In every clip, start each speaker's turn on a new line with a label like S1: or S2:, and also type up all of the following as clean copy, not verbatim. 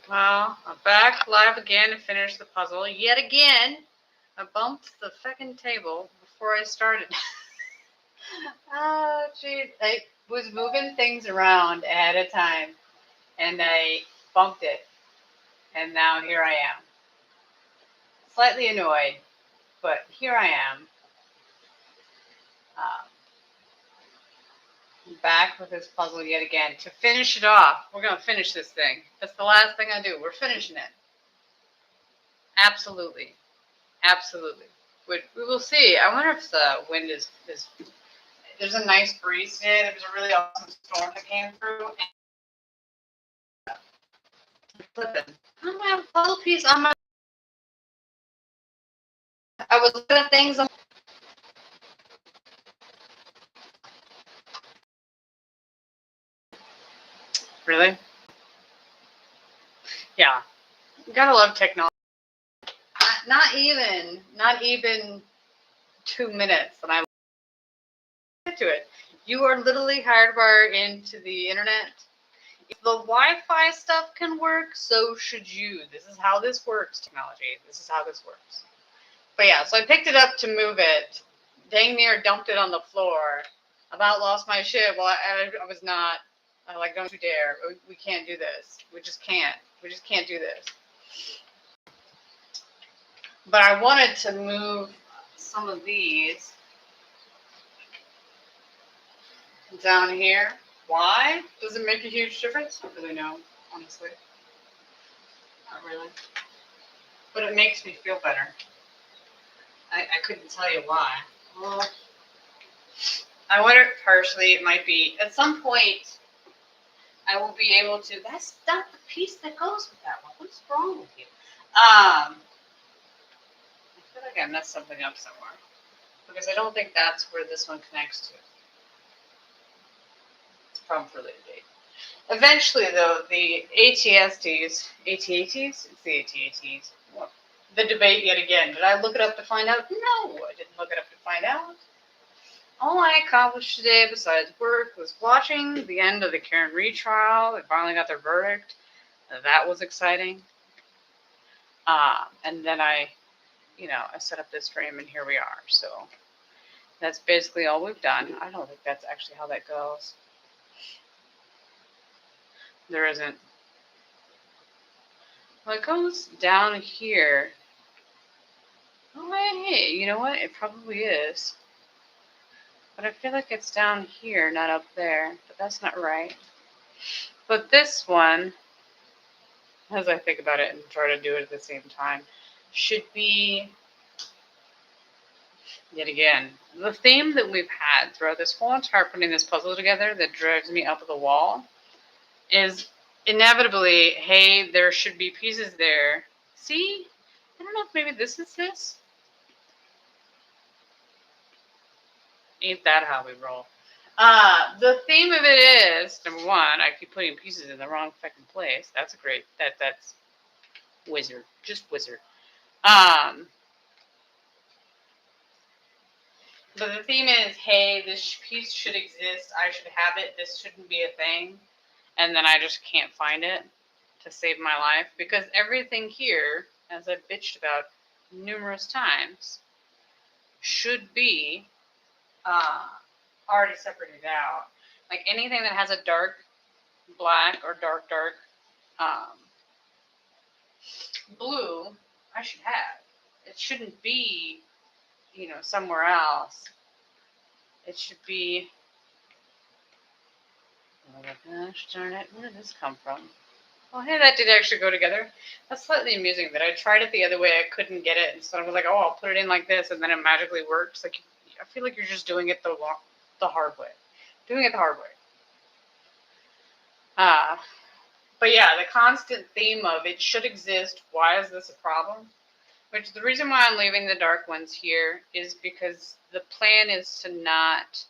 S1: Well, I'm back live again to finish the puzzle. Yet again, I bumped the fucking table before I started. Oh, jeez. I was moving things around ahead of time, and I bumped it. And now here I am. Slightly annoyed, but here I am. Back with this puzzle yet again. To finish it off, we're going to finish this thing. That's the last thing I do. We're finishing it. Absolutely. Absolutely. We will see. I wonder if the wind is. There's a nice breeze today. There was a really awesome storm that came through. And flipping. I don't have a puzzle piece on my. I was looking at things. Really? Yeah. You gotta love technology. Not even 2 minutes, and I get to it. You are literally hardwired into the internet. If the Wi-Fi stuff can work, so should you. This is how this works, technology. This is how this works. But yeah, so I picked it up to move it. Dang near dumped it on the floor. About lost my shit. Well, I was not. I like, don't you dare. We can't do this. We just can't. We just can't do this. But I wanted to move some of these down here. Why? Does it make a huge difference? I don't really know, honestly. Not really. But it makes me feel better. I couldn't tell you why. Well, I wonder if partially it might be, at some point, I will be able to, that's not the piece that goes with that one. What's wrong with you? I feel like I messed something up somewhere. Because I don't think that's where this one connects to. It's a problem for later date. Eventually, though, the ATSTs, ATATs? It's the ATATs. The debate yet again. Did I look it up to find out? No, I didn't look it up to find out. All I accomplished today, besides work, was watching the end of the Karen Reed trial. They finally got their verdict. That was exciting. And then I set up this stream, and here we are. So that's basically all we've done. I don't think that's actually how that goes. There isn't. Well, it goes down here. Oh, hey, you know what? It probably is. But I feel like it's down here, not up there. But that's not right. But this one, as I think about it and try to do it at the same time, should be, yet again, the theme that we've had throughout this whole entire putting this puzzle together that drives me up the wall is inevitably, hey, there should be pieces there. See? I don't know if maybe this is this. Ain't that how we roll? The theme of it is, number one, I keep putting pieces in the wrong fucking place. That's great. That's wizard. Just wizard. But the theme is, hey, this piece should exist. I should have it. This shouldn't be a thing. And then I just can't find it to save my life. Because everything here, as I've bitched about numerous times, should be already separated out. Like anything that has a dark black or dark blue, I should have. It shouldn't be, somewhere else. It should be. Oh my gosh, darn it! Where did this come from? Oh, hey, that did actually go together. That's slightly amusing that I tried it the other way. I couldn't get it, and so I was like, oh, I'll put it in like this, and then it magically works. Like, I feel like you're just doing it the hard way. Doing it the hard way. But yeah, the constant theme of it should exist. Why is this a problem? Which the reason why I'm leaving the dark ones here is because the plan is to not,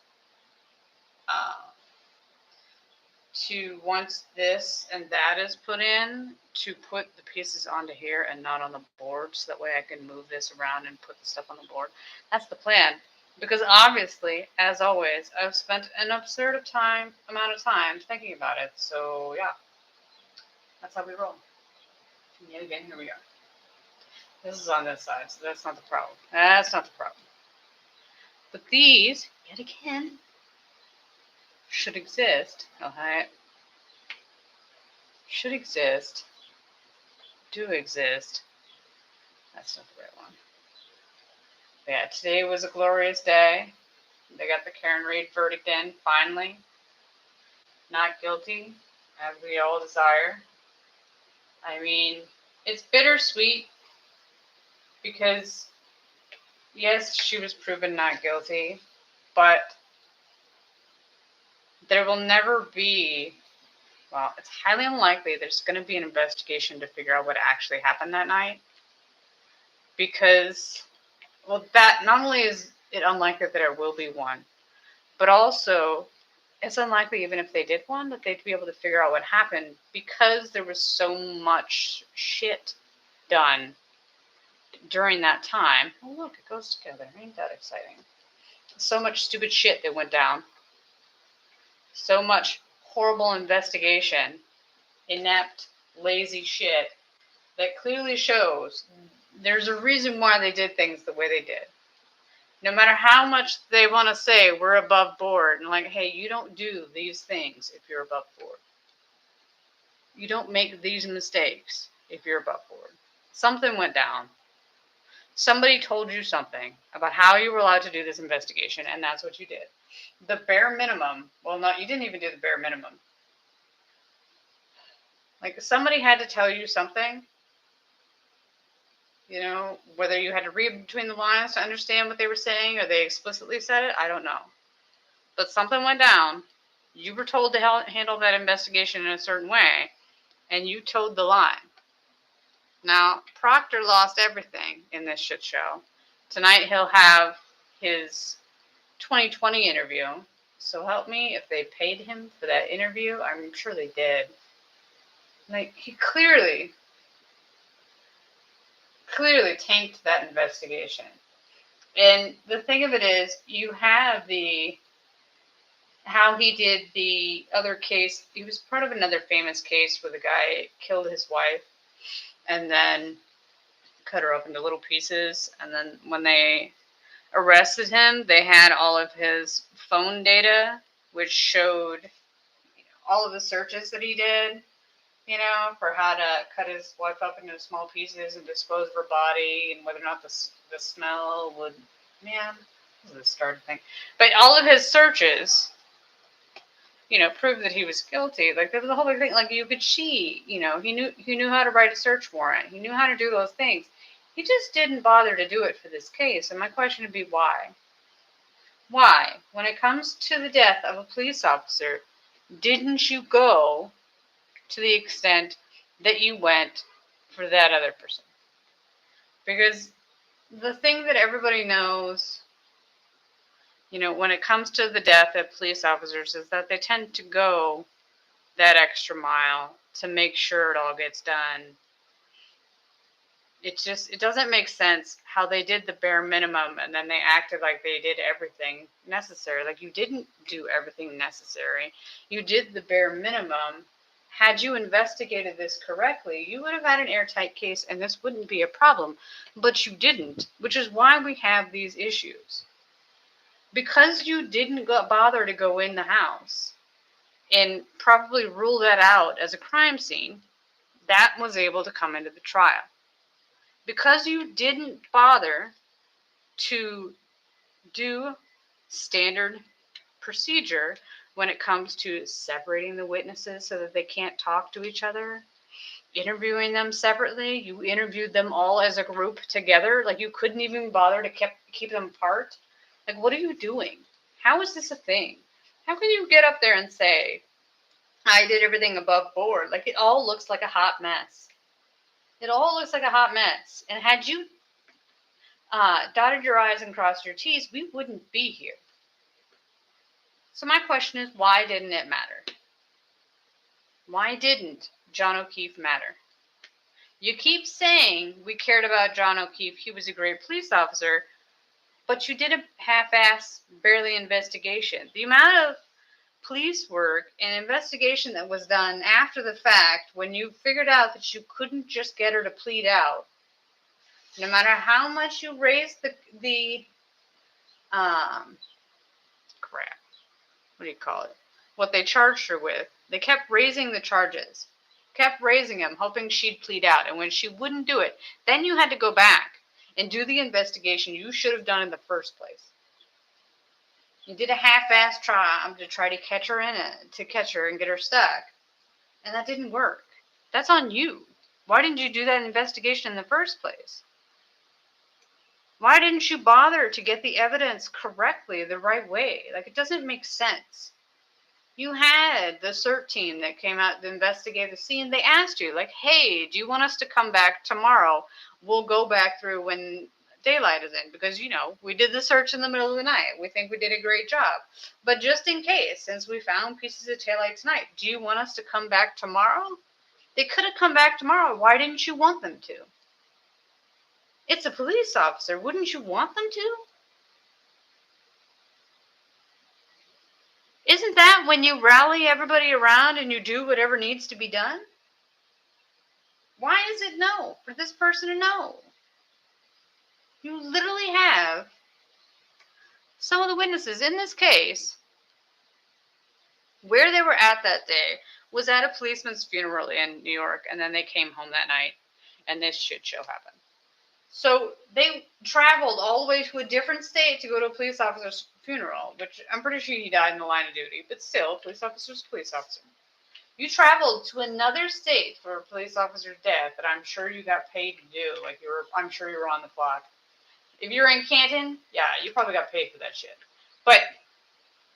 S1: to once this and that is put in, to put the pieces onto here and not on the board, so that way I can move this around and put the stuff on the board. That's the plan. Because obviously, as always, I've spent an absurd amount of time thinking about it. So yeah, that's how we roll. And yet again, here we are. This is on this side, so that's not the problem. That's not the problem. But these, yet again, should exist. Okay? Should exist. Do exist. That's not the right one. But yeah, today was a glorious day. They got the Karen Reid verdict in, finally. Not guilty, as we all desire. I mean, it's bittersweet because, yes, she was proven not guilty, but there will never be, well, it's highly unlikely there's going to be an investigation to figure out what actually happened that night. Because, well, that not only is it unlikely that there will be one, but also it's unlikely, even if they did one, that they'd be able to figure out what happened because there was so much shit done during that time. Oh, look, it goes together. Ain't that exciting? So much stupid shit that went down. So much horrible investigation, inept, lazy shit that clearly shows there's a reason why they did things the way they did. No matter how much they want to say we're above board and like, hey, you don't do these things if you're above board. You don't make these mistakes if you're above board. Something went down. Somebody told you something about how you were allowed to do this investigation, and that's what you did. The bare minimum, well, you didn't even do the bare minimum. Like, somebody had to tell you something. You know, whether you had to read between the lines to understand what they were saying or they explicitly said it, I don't know. But something went down. You were told to handle that investigation in a certain way, and you toed the line. Now, Proctor lost everything in this shit show. Tonight he'll have his 2020 interview. So help me, if they paid him for that interview, I'm sure they did. Like, he clearly tanked that investigation. And the thing of it is, you have how he did the other case. He was part of another famous case where the guy killed his wife and then cut her up into little pieces. And then when they arrested him, they had all of his phone data, which showed all of the searches that he did, for how to cut his wife up into small pieces and dispose of her body, and whether or not the smell would, this is a started thing. But all of his searches, proved that he was guilty. Like, there was a whole big thing. Like, you could cheat. He knew how to write a search warrant. He knew how to do those things. He just didn't bother to do it for this case. And my question would be, why? Why, when it comes to the death of a police officer, didn't you go to the extent that you went for that other person? Because the thing that everybody knows, when it comes to the death of police officers, is that they tend to go that extra mile to make sure it all gets done. It doesn't make sense how they did the bare minimum and then they acted like they did everything necessary. Like, you didn't do everything necessary. You did the bare minimum. Had you investigated this correctly, you would have had an airtight case and this wouldn't be a problem. But you didn't, which is why we have these issues. Because you didn't bother to go in the house and probably rule that out as a crime scene, that was able to come into the trial. Because you didn't bother to do standard procedure when it comes to separating the witnesses so that they can't talk to each other, interviewing them separately, you interviewed them all as a group together. Like, you couldn't even bother to keep them apart. Like, what are you doing? How is this a thing? How can you get up there and say, I did everything above board? Like, it all looks like a hot mess. It all looks like a hot mess. And had you dotted your I's and crossed your T's, we wouldn't be here. So my question is, why didn't it matter? Why didn't John O'Keefe matter? You keep saying we cared about John O'Keefe. He was a great police officer. But you did a half-ass, barely investigation. The amount of police work, an investigation that was done after the fact, when you figured out that you couldn't just get her to plead out, no matter how much you raised the crap, what do you call it? What they charged her with. They kept raising the charges, kept raising them, hoping she'd plead out. And when she wouldn't do it, then you had to go back and do the investigation you should have done in the first place. You did a half-assed try to try to catch her and get her stuck. And that didn't work. That's on you. Why didn't you do that investigation in the first place? Why didn't you bother to get the evidence correctly, the right way? Like, it doesn't make sense. You had the CERT team that came out to investigate the scene. They asked you, like, hey, do you want us to come back tomorrow? We'll go back through when daylight is in, because, we did the search in the middle of the night. We think we did a great job. But just in case, since we found pieces of taillight tonight, do you want us to come back tomorrow? They could have come back tomorrow. Why didn't you want them to? It's a police officer. Wouldn't you want them to? Isn't that when you rally everybody around and you do whatever needs to be done? Why is it no for this person to know? You literally have some of the witnesses in this case, where they were at that day was at a policeman's funeral in New York, and then they came home that night, and this shit show happened. So they traveled all the way to a different state to go to a police officer's funeral, which I'm pretty sure he died in the line of duty, but still, police officer's a police officer. You traveled to another state for a police officer's death that I'm sure you got paid to do. I'm sure you were on the clock. If you're in Canton, yeah, you probably got paid for that shit. But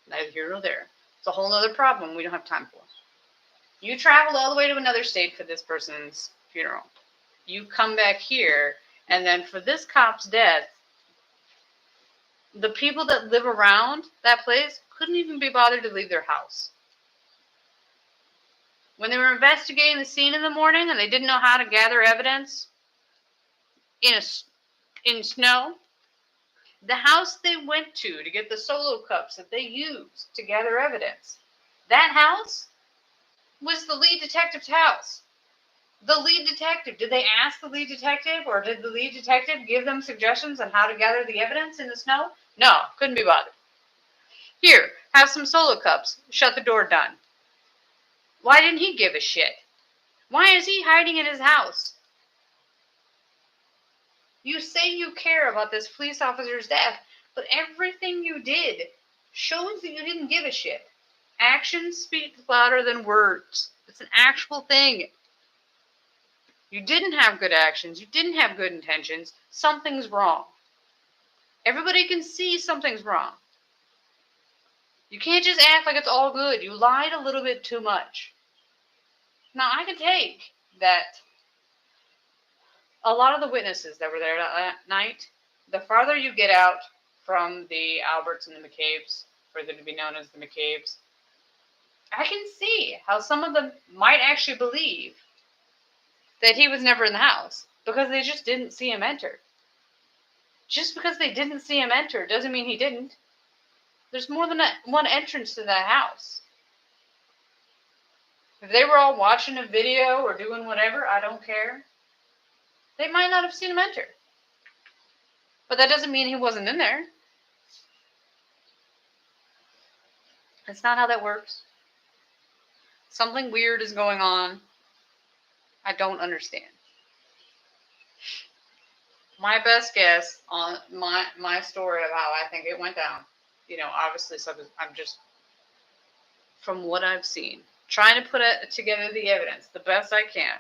S1: neither here nor there. It's a whole other problem we don't have time for. You traveled all the way to another state for this person's funeral. You come back here, and then for this cop's death, the people that live around that place couldn't even be bothered to leave their house. When they were investigating the scene in the morning and they didn't know how to gather evidence in snow, the house they went to get the solo cups that they used to gather evidence, that house was the lead detective's house. The lead detective, did they ask the lead detective, or did the lead detective give them suggestions on how to gather the evidence in the snow? No, couldn't be bothered. Here, have some solo cups. Shut the door, done. Why didn't he give a shit? Why is he hiding in his house? You say you care about this police officer's death, but everything you did shows that you didn't give a shit. Actions speak louder than words. It's an actual thing. You didn't have good actions. You didn't have good intentions. Something's wrong. Everybody can see something's wrong. You can't just act like it's all good. You lied a little bit too much. Now, I can take that a lot of the witnesses that were there that night, the farther you get out from the Alberts and the McCabe's, further to be known as the McCabe's, I can see how some of them might actually believe that he was never in the house because they just didn't see him enter. Just because they didn't see him enter doesn't mean he didn't. There's more than one entrance to that house. If they were all watching a video or doing whatever, I don't care. They might not have seen him enter. But that doesn't mean he wasn't in there. That's not how that works. Something weird is going on. I don't understand. My best guess on my story of how I think it went down, obviously, I'm just, from what I've seen, trying to put together the evidence the best I can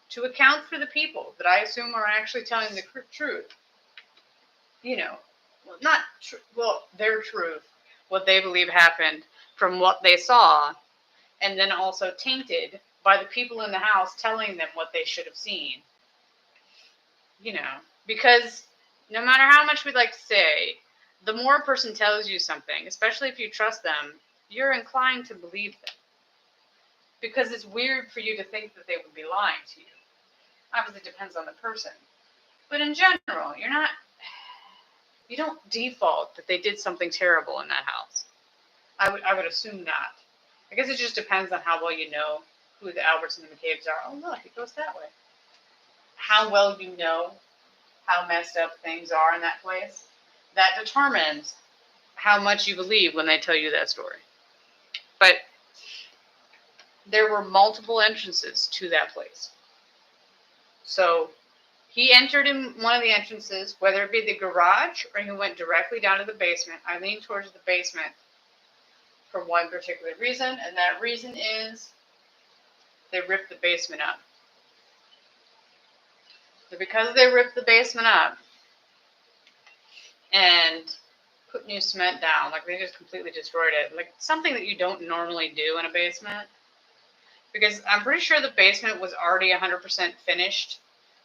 S1: to account for the people that I assume are actually telling the truth. Their truth, what they believe happened from what they saw, and then also tainted by the people in the house telling them what they should have seen. Because no matter how much we'd like to say, the more a person tells you something, especially if you trust them, you're inclined to believe them. Because it's weird for you to think that they would be lying to you. Obviously, it depends on the person. But in general, you don't default that they did something terrible in that house. I would assume not. I guess it just depends on how well you know who the Alberts and the McCabe's are. Oh, look, it goes that way. How well you know how messed up things are in that place, that determines how much you believe when they tell you that story. But there were multiple entrances to that place. So he entered in one of the entrances, whether it be the garage or he went directly down to the basement. I lean towards the basement for one particular reason, and that reason is they ripped the basement up. So because they ripped the basement up and put new cement down, like they just completely destroyed it, like something that you don't normally do in a basement, because I'm pretty sure the basement was already 100% finished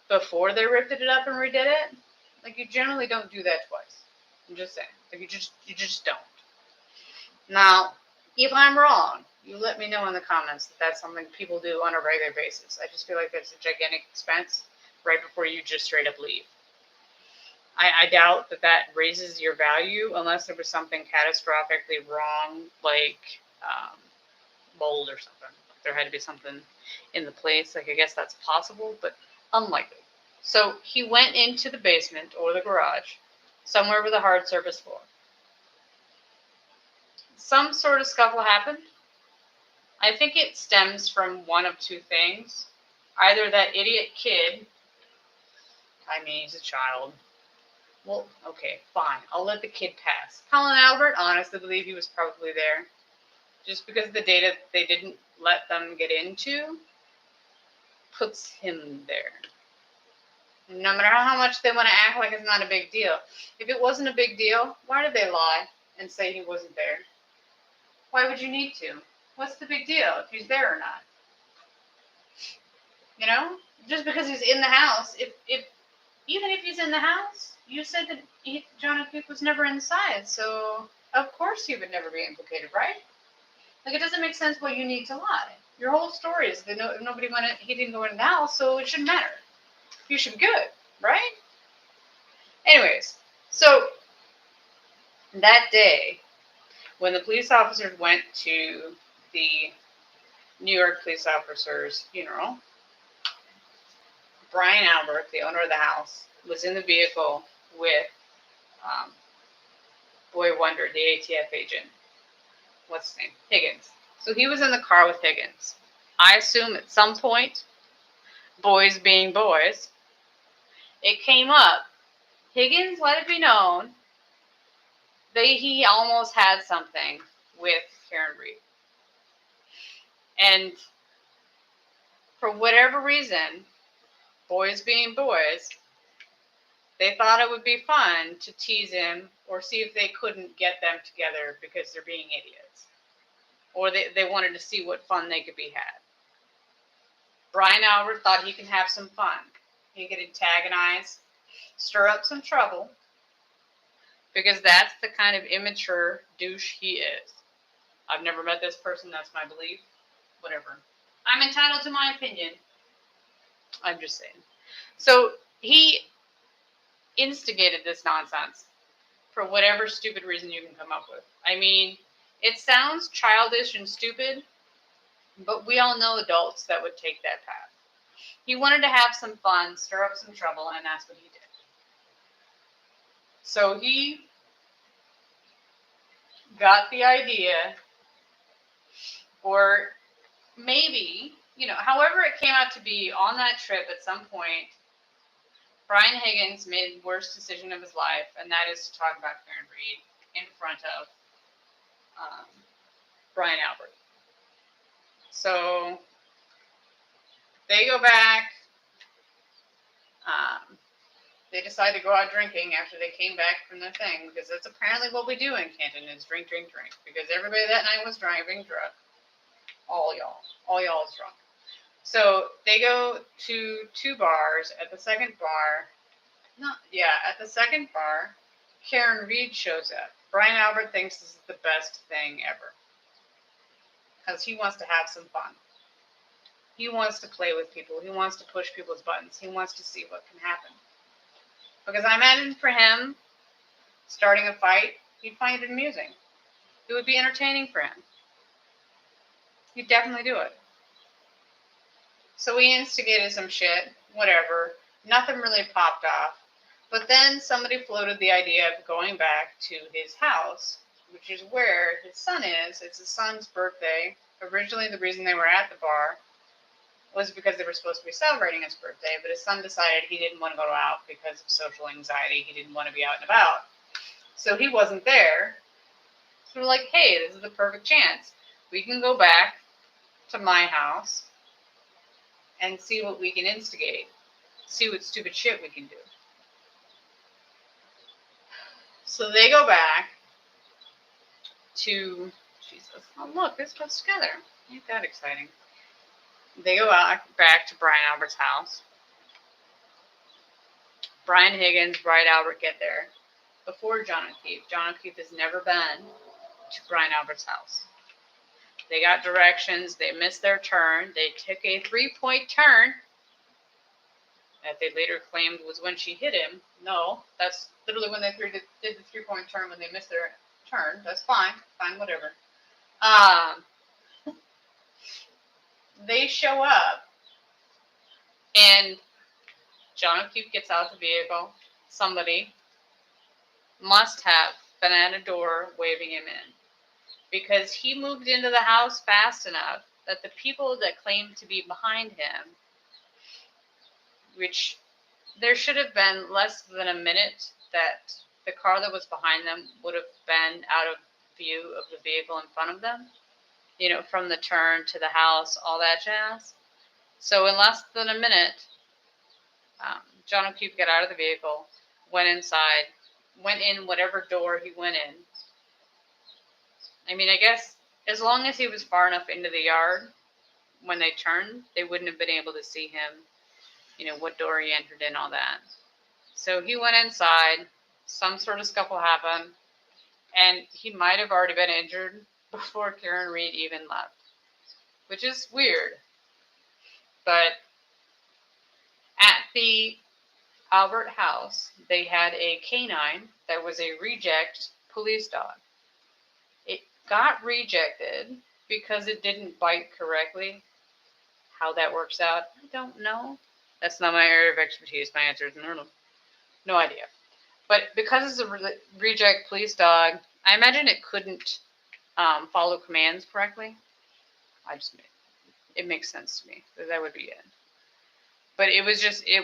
S1: before they ripped it up and redid it. Like, you generally don't do that twice. I'm just saying. Like, you just don't. Now, if I'm wrong, you let me know in the comments that that's something people do on a regular basis. I just feel like that's a gigantic expense right before you just straight up leave. I doubt that raises your value unless there was something catastrophically wrong, like mold or something. There had to be something in the place. Like, I guess that's possible, but unlikely. So he went into the basement or the garage, somewhere with a hard surface floor. Some sort of scuffle happened. I think it stems from one of two things. Either that idiot kid, I mean, he's a child. Well, okay, fine. I'll let the kid pass. Colin Albert, honestly, believe he was probably there. Just because the data they didn't let them get into puts him there. No matter how much they want to act like it's not a big deal. If it wasn't a big deal, why did they lie and say he wasn't there? Why would you need to? What's the big deal if he's there or not? You know? Just because he's in the house, even if he's in the house, you said that John O'Keefe was never inside, so of course he would never be implicated, right? Like, it doesn't make sense why you need to lie. Your whole story is that he didn't go in the house, so it shouldn't matter. You should be good, right? Anyways, so that day, when the police officers went to the New York police officer's funeral, Brian Albert, the owner of the house, was in the vehicle with Boy Wonder, the ATF agent. What's his name? Higgins. So he was in the car with Higgins. I assume at some point, boys being boys, it came up. Higgins let it be known that he almost had something with Karen Reed. And for whatever reason, boys being boys, they thought it would be fun to tease him or see if they couldn't get them together because they're being idiots. Or they wanted to see what fun they could be had. Brian Albert thought he could have some fun. He could antagonize, stir up some trouble, because that's the kind of immature douche he is. I've never met this person, that's my belief. Whatever. I'm entitled to my opinion. I'm just saying. So he instigated this nonsense for whatever stupid reason you can come up with. I mean, it sounds childish and stupid, but we all know adults that would take that path. He wanted to have some fun, stir up some trouble, and that's what he did. So he got the idea, or maybe, however it came out to be on that trip at some point, Brian Higgins made the worst decision of his life, and that is to talk about Karen Reed in front of Brian Albert. So they go back. They decide to go out drinking after they came back from their thing, because that's apparently what we do in Canton, is drink, drink, drink. Because everybody that night was driving drunk. All y'all is drunk. So they go to two bars. At the second bar, Karen Reed shows up. Brian Albert thinks this is the best thing ever, because he wants to have some fun. He wants to play with people. He wants to push people's buttons. He wants to see what can happen. Because I imagine for him, starting a fight, he'd find it amusing. It would be entertaining for him. You definitely do it. So we instigated some shit, whatever. Nothing really popped off. But then somebody floated the idea of going back to his house, which is where his son is. It's his son's birthday. Originally, the reason they were at the bar was because they were supposed to be celebrating his birthday, but his son decided he didn't want to go out because of social anxiety. He didn't want to be out and about. So he wasn't there. So we're like, hey, this is the perfect chance. We can go back to my house and see what we can instigate. See what stupid shit we can do. So they go back to, Jesus, oh look, this goes together. Ain't that exciting? They go out back to Brian Albert's house. Brian Higgins, Brian Albert get there before John O'Keefe. John O'Keefe has never been to Brian Albert's house. They got directions. They missed their turn. They took a 3-point turn that they later claimed was when she hit him. No, that's literally when they did the 3-point turn when they missed their turn. That's fine. Fine, whatever. They show up, and John O'Keefe gets out of the vehicle. Somebody must have been at a door waving him in, because he moved into the house fast enough that the people that claimed to be behind him, which there should have been less than a minute that the car that was behind them would have been out of view of the vehicle in front of them, you know, from the turn to the house, all that jazz. So in less than a minute, John O'Keefe got out of the vehicle, went inside, went in whatever door he went in. I mean, I guess as long as he was far enough into the yard, when they turned, they wouldn't have been able to see him, you know, what door he entered in, all that. So he went inside, some sort of scuffle happened, and he might have already been injured before Karen Reed even left, which is weird. But at the Albert house, they had a canine that was a reject police dog. It got rejected because it didn't bite correctly. How that works out, I don't know. That's not my area of expertise. My answer is no idea. But because it's a reject police dog, I imagine it couldn't follow commands correctly. It makes sense to me. That would be it. But it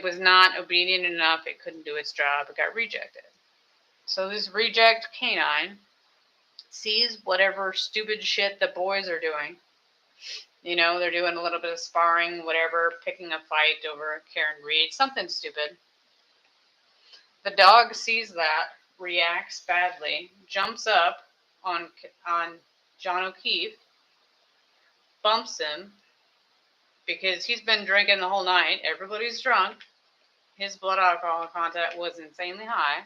S1: was not obedient enough. It couldn't do its job. It got rejected. So this reject canine sees whatever stupid shit the boys are doing. You know, they're doing a little bit of sparring, whatever, picking a fight over Karen Reed, something stupid. The dog sees that, reacts badly, jumps up on John O'Keefe, bumps him, because he's been drinking the whole night. Everybody's drunk. His blood alcohol content was insanely high.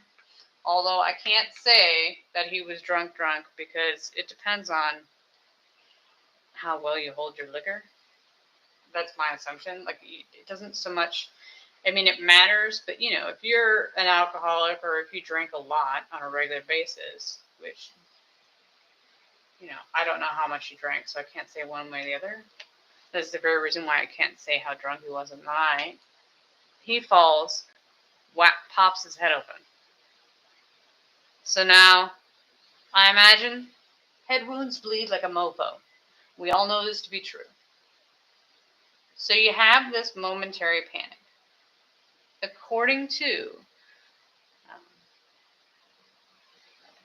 S1: Although I can't say that he was drunk, because it depends on how well you hold your liquor. That's my assumption. Like, it doesn't so much, I mean, it matters, but, you know, if you're an alcoholic or if you drink a lot on a regular basis, which, you know, I don't know how much he drank, so I can't say one way or the other. That's the very reason why I can't say how drunk he was at night. He falls, pops his head open. So now, I imagine, head wounds bleed like a mofo. We all know this to be true. So you have this momentary panic. According to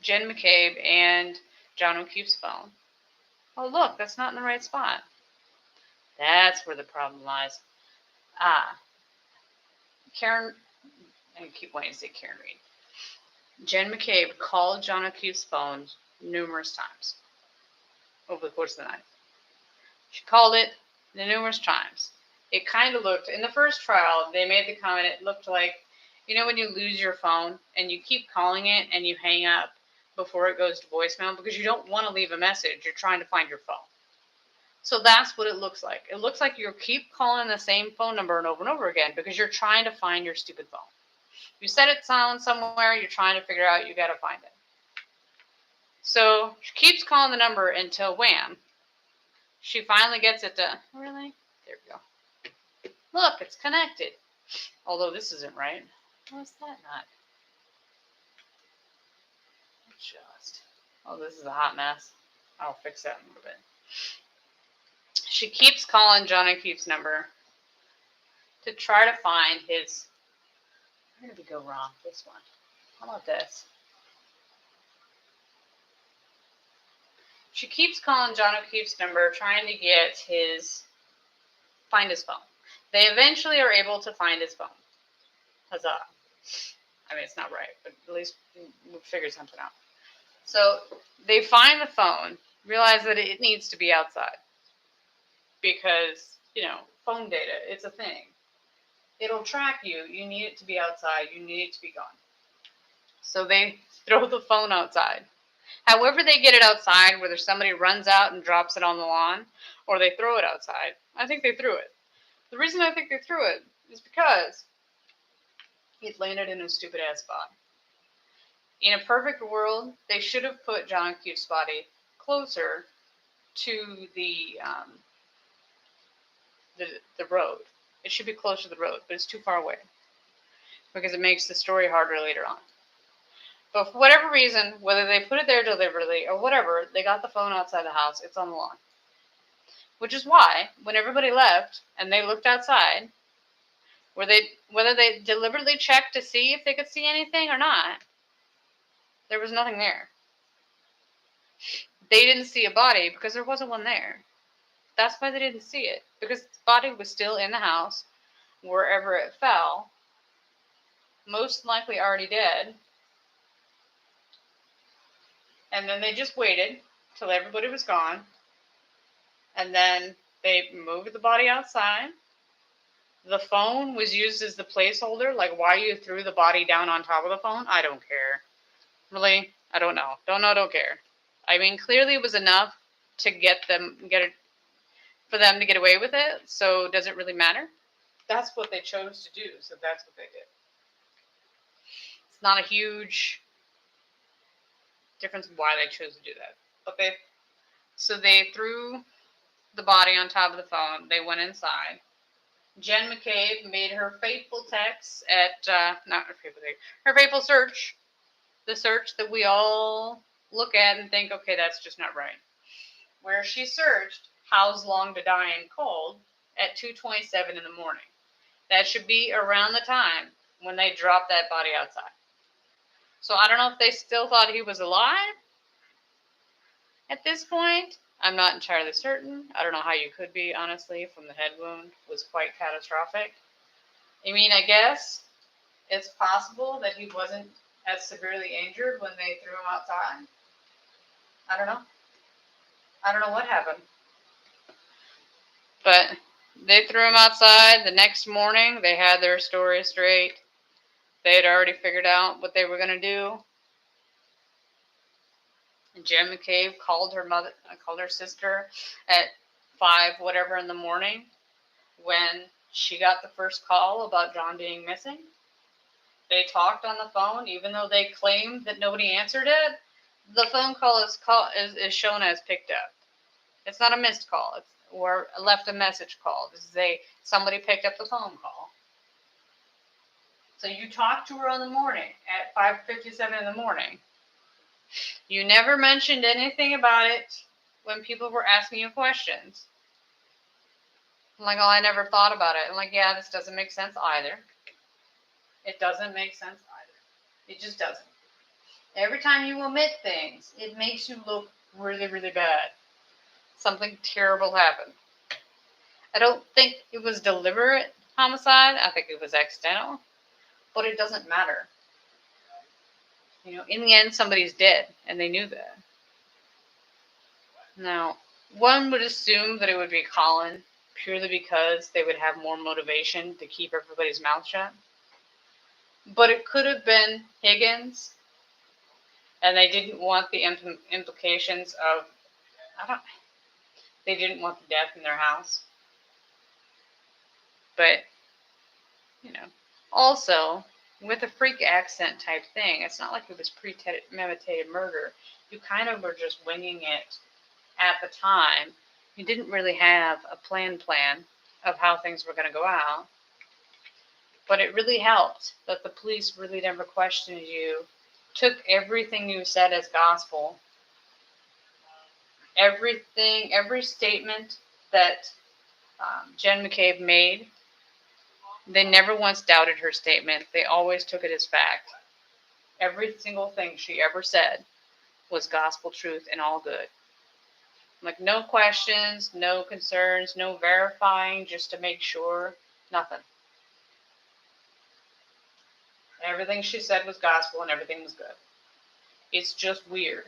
S1: Jen McCabe and John O'Keefe's phone, oh look, that's not in the right spot. That's where the problem lies. Karen, I keep wanting to say Karen Reed. Jen McCabe called John O'Keefe's phone numerous times over the course of the night. She called it numerous times. It kind of looked, in the first trial, they made the comment, it looked like, you know when you lose your phone and you keep calling it and you hang up before it goes to voicemail because you don't want to leave a message, you're trying to find your phone. So that's what it looks like. It looks like you keep calling the same phone number and over again because you're trying to find your stupid phone. You set it silent somewhere, you're trying to figure out, you got to find it. So she keeps calling the number until wham, She finally gets it to, really? There we go. Look, it's connected. Although this isn't right. What's that not? Just. Oh, this is a hot mess. I'll fix that in a little bit. She keeps calling John O'Keefe's number to try to find his. Where did we go wrong? This one. How about this? She keeps calling John O'Keefe's number, trying to find his phone. They eventually are able to find his phone. Huzzah. I mean, it's not right, but at least we figured something out. So they find the phone, realize that it needs to be outside. Because, phone data, it's a thing. It'll track you. You need it to be outside. You need it to be gone. So they throw the phone outside. However they get it outside, whether somebody runs out and drops it on the lawn, or they throw it outside, I think they threw it. The reason I think they threw it is because it landed in a stupid-ass spot. In a perfect world, they should have put John O'Keefe's body closer to the road. It should be closer to the road, but it's too far away because it makes the story harder later on. But for whatever reason, whether they put it there deliberately or whatever, they got the phone outside the house. It's on the lawn. Which is why, when everybody left and they looked outside, whether they deliberately checked to see if they could see anything or not, there was nothing there. They didn't see a body because there wasn't one there. That's why they didn't see it. Because the body was still in the house, wherever it fell, most likely already dead. And then they just waited till everybody was gone. And then they moved the body outside. The phone was used as the placeholder. Like, why you threw the body down on top of the phone? I don't care. Really? I don't know. Don't care. I mean, clearly it was enough to for them to get away with it. So does it really matter? That's what they chose to do. So that's what they did. It's not a huge difference why they chose to do that. But they threw the body on top of the phone. They went inside. Jen McCabe made her fateful text her fateful search, the search that we all look at and think, okay, that's just not right. Where she searched, "How's long to die and cold" at 2:27 in the morning. That should be around the time when they dropped that body outside. So I don't know if they still thought he was alive at this point. I'm not entirely certain. I don't know how you could be, honestly, from the head wound. It was quite catastrophic. I mean, I guess it's possible that he wasn't as severely injured when they threw him outside. I don't know. I don't know what happened. But they threw him outside. The next morning, they had their story straight. They had already figured out what they were going to do. Jen McCabe called her sister at 5 whatever in the morning when she got the first call about John being missing. They talked on the phone, even though they claimed that nobody answered it. The phone call is shown as picked up. It's not a missed call. Or left a message call. This is somebody picked up the phone call. So you talked to her in the morning at 5:57 in the morning. You never mentioned anything about it when people were asking you questions. I'm like, oh, I never thought about it. I'm like, yeah, this doesn't make sense either. It doesn't make sense either. It just doesn't. Every time you omit things, it makes you look really, really bad. Something terrible happened. I don't think it was deliberate homicide. I think it was accidental. But it doesn't matter. In the end, somebody's dead, and they knew that. Now, one would assume that it would be Colin, purely because they would have more motivation to keep everybody's mouth shut. But it could have been Higgins, and they didn't want the implications of, they didn't want the death in their house. But, also, with a freak accent type thing, it's not like it was premeditated murder. You kind of were just winging it at the time You didn't really have a plan of how things were going to go out. But it really helped that the police really never questioned you, took everything you said as gospel. Everything, every statement that Jen McCabe made, they never once doubted her statement. They always took it as fact. Every single thing she ever said was gospel truth and all good. Like, no questions, no concerns, no verifying just to make sure, nothing. Everything she said was gospel and everything was good. It's just weird.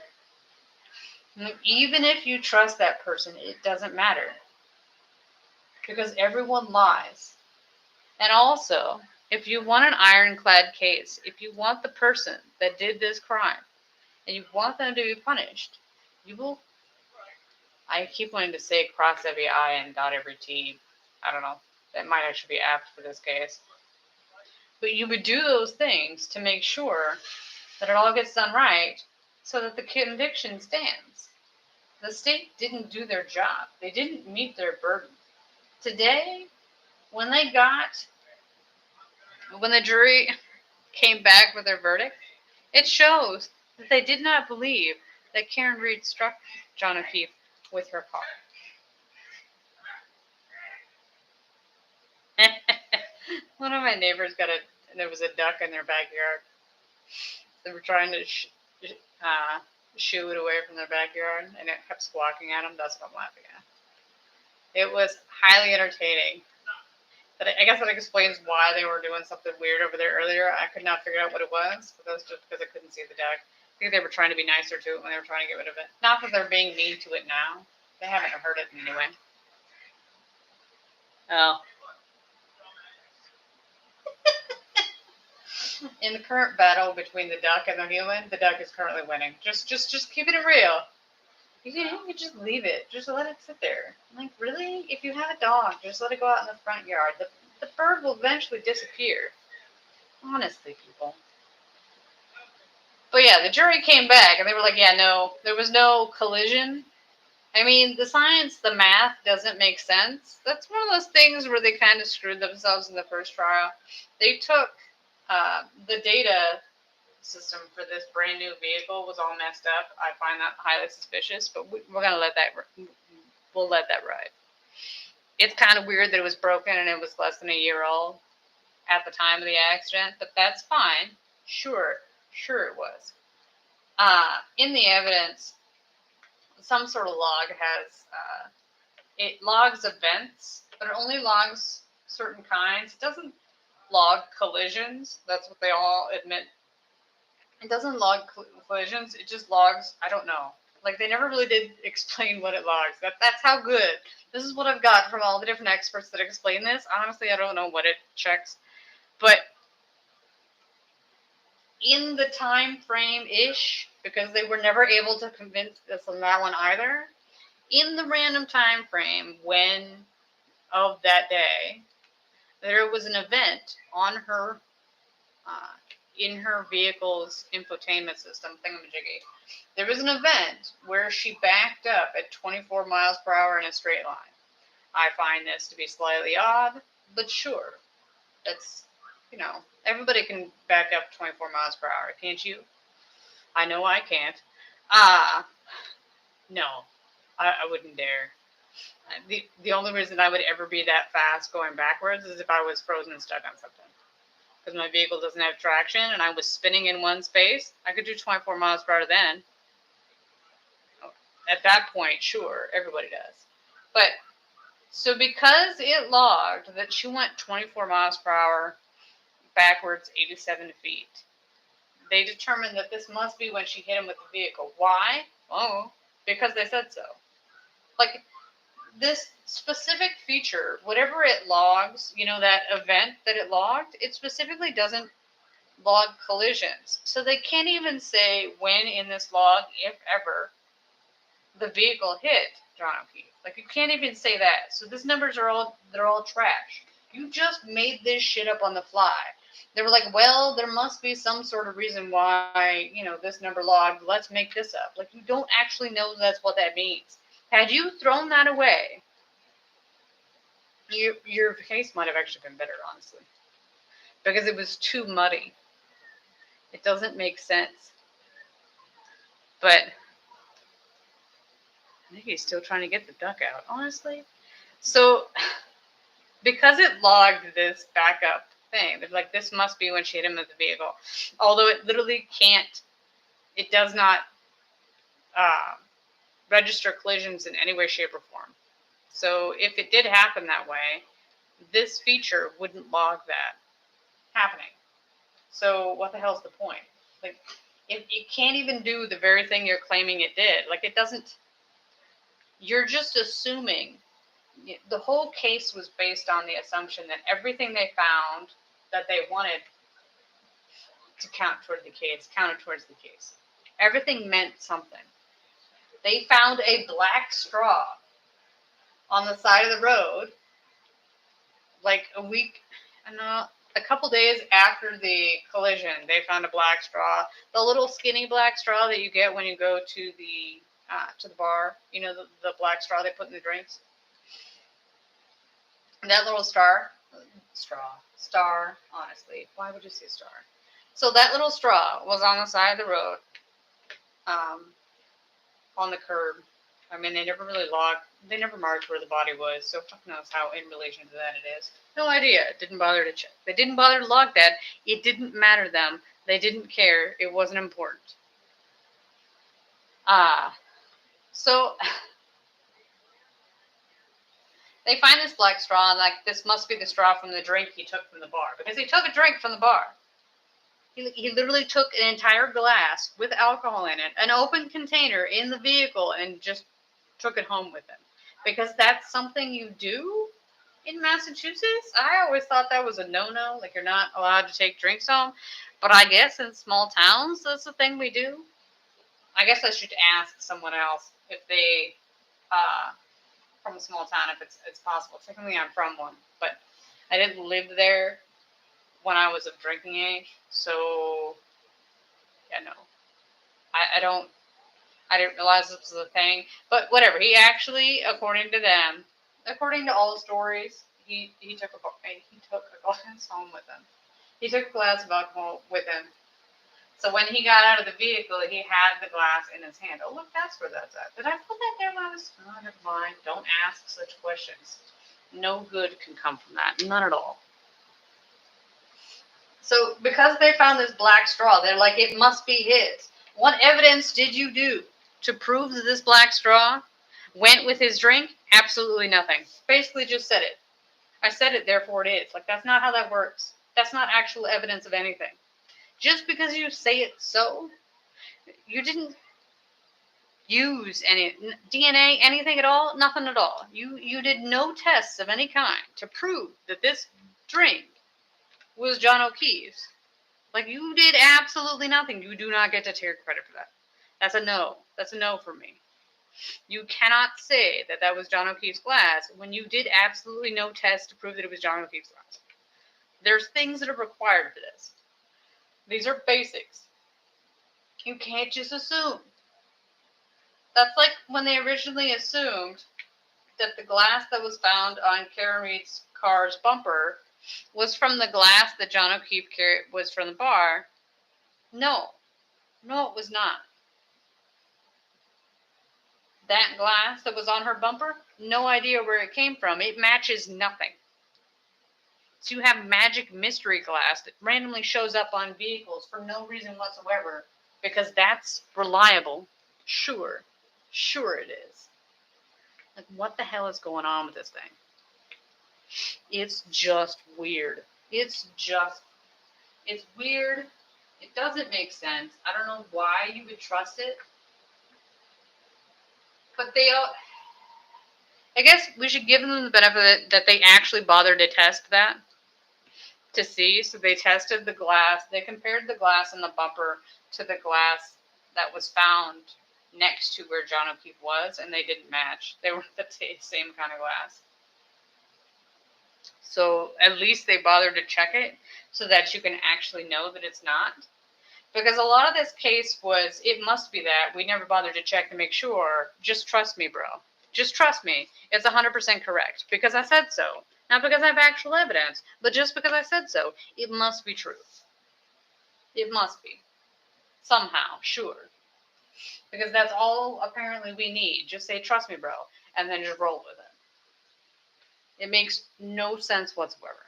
S1: Even if you trust that person, it doesn't matter. Because everyone lies. And also, if you want an ironclad case, if you want the person that did this crime, and you want them to be punished, you will, I keep wanting to say cross every I and dot every T. I don't know. That might actually be apt for this case. But you would do those things to make sure that it all gets done right so that the conviction stands. The state didn't do their job. They didn't meet their burden. Today, when the jury came back with their verdict, it shows that they did not believe that Karen Reed struck John O'Keefe with her car. One of my neighbors there was a duck in their backyard. They were trying to shoo it away from their backyard, and it kept squawking at them. That's what I'm laughing at. It was highly entertaining. But I guess that explains why they were doing something weird over there earlier. I could not figure out what it was, but that was just because I couldn't see the duck. I think they were trying to be nicer to it when they were trying to get rid of it. Not that they're being mean to it now. They haven't heard it anyway. Oh. In the current battle between the duck and the human, the duck is currently winning. Just keeping it real. You just leave it. Just let it sit there. Like, really? If you have a dog, just let it go out in the front yard. The bird will eventually disappear. Honestly, people. But yeah, the jury came back and they were like, yeah, no, there was no collision. I mean, the science, the math doesn't make sense. That's one of those things where they kind of screwed themselves in the first trial. They took the data system for this brand new vehicle was all messed up. I find that highly suspicious, but we're gonna let that ride. It's kind of weird that it was broken and it was less than a year old at the time of the accident, but that's fine. Sure it was. In the evidence, some sort of log has it logs events, but it only logs certain kinds. It doesn't log collisions. That's what they all admit. It doesn't log collisions. It just logs, I don't know. Like, they never really did explain what it logs. That's how good. This is what I've got from all the different experts that explain this. Honestly, I don't know what it checks. But in the time frame-ish, because they were never able to convince us on that one either, in the random time frame of that day, there was an event on her in her vehicle's infotainment system thingamajiggy. There was an event where she backed up at 24 miles per hour in a straight line. I find this to be slightly odd, but sure. That's, everybody can back up 24 miles per hour, can't you? I know I can't. No, I wouldn't dare. The only reason I would ever be that fast going backwards is if I was frozen and stuck on something. Because my vehicle doesn't have traction and I was spinning in one space, I could do 24 miles per hour then. At that point, sure, everybody does. But, so because it logged that she went 24 miles per hour backwards 87 feet, they determined that this must be when she hit him with the vehicle. Why? Oh, because they said so. Like, this specific feature, whatever it logs, that event that it logged, it specifically doesn't log collisions. So they can't even say when in this log, if ever, the vehicle hit John O'Keefe. Like, you can't even say that. So these numbers they're all trash. You just made this shit up on the fly. They were like, well, there must be some sort of reason why, this number logged. Let's make this up. Like, you don't actually know that's what that means. Had you thrown that away, your case might have actually been better, honestly, because it was too muddy. It doesn't make sense. But I think he's still trying to get the duck out, honestly. So, because it logged this backup thing, like, this must be when she hit him with the vehicle. Although it literally can't, it does not register collisions in any way, shape, or form. So, if it did happen that way, this feature wouldn't log that happening. So, what the hell's the point? Like, it can't even do the very thing you're claiming it did. Like, it doesn't. You're just assuming. The whole case was based on the assumption that everything they found that they wanted to count toward the case counted towards the case. Everything meant something. They found a black straw on the side of the road, like a couple days after the collision. They found a black straw, the little skinny black straw that you get when you go to the bar. You know, the black straw they put in the drinks. That little star, honestly, why would you say star? So that little straw was on the side of the road, on the curb. I mean, they never marked where the body was, so fuck knows how in relation to that it is. No idea. Didn't bother to check. They didn't bother to log that. It didn't matter to them. They didn't care. It wasn't important. So they find this black straw, and like, this must be the straw from the drink he took from the bar, because he took a drink from the bar. He literally took an entire glass with alcohol in it, an open container in the vehicle, and just took it home with him. Because that's something you do in Massachusetts. I always thought that was a no-no, like, you're not allowed to take drinks home. But I guess in small towns, that's the thing we do. I guess I should ask someone else if they, from a small town, if it's possible. Technically, I'm from one, but I didn't live there when I was of drinking age, so yeah, no. I didn't realize this was a thing, but whatever. He actually, according to all the stories, he took a glass home with him. He took a glass of alcohol with him. So when he got out of the vehicle, he had the glass in his hand. Oh, look, that's where that's at. Did I put that there when I was? Oh, never mind. Don't ask such questions. No good can come from that. None at all. So because they found this black straw, they're like, it must be his. What evidence did you do to prove that this black straw went with his drink? Absolutely nothing. Basically just said it. I said it, therefore it is. Like, that's not how that works. That's not actual evidence of anything. Just because you say it so, you didn't use any DNA, anything at all, nothing at all. You did no tests of any kind to prove that this drink was John O'Keefe's. Like, you did absolutely nothing. You do not get to take credit for that. That's a no. That's a no for me. You cannot say that that was John O'Keefe's glass when you did absolutely no test to prove that it was John O'Keefe's glass. There's things that are required for this. These are basics. You can't just assume. That's like when they originally assumed that the glass that was found on Karen Reed's car's bumper was from the glass that John O'Keefe was from the bar. No, it was not. That glass that was on her bumper, no idea where it came from. It matches nothing. So you have magic mystery glass that randomly shows up on vehicles for no reason whatsoever, because that's reliable. Sure it is. Like, what the hell is going on with this thing? It's just weird. It's weird. It doesn't make sense. I don't know why you would trust it. But I guess we should give them the benefit that they actually bothered to test that to see. So they tested the glass. They compared the glass in the bumper to the glass that was found next to where John O'Keefe was, and they didn't match. They were the same kind of glass. So at least they bothered to check it so that you can actually know that it's not. Because a lot of this case was, it must be that. We never bothered to check to make sure. Just trust me, bro. Just trust me. It's 100% correct. Because I said so. Not because I have actual evidence, but just because I said so. It must be true. It must be. Somehow. Sure. Because that's all apparently we need. Just say, trust me, bro. And then just roll with it. It makes no sense whatsoever.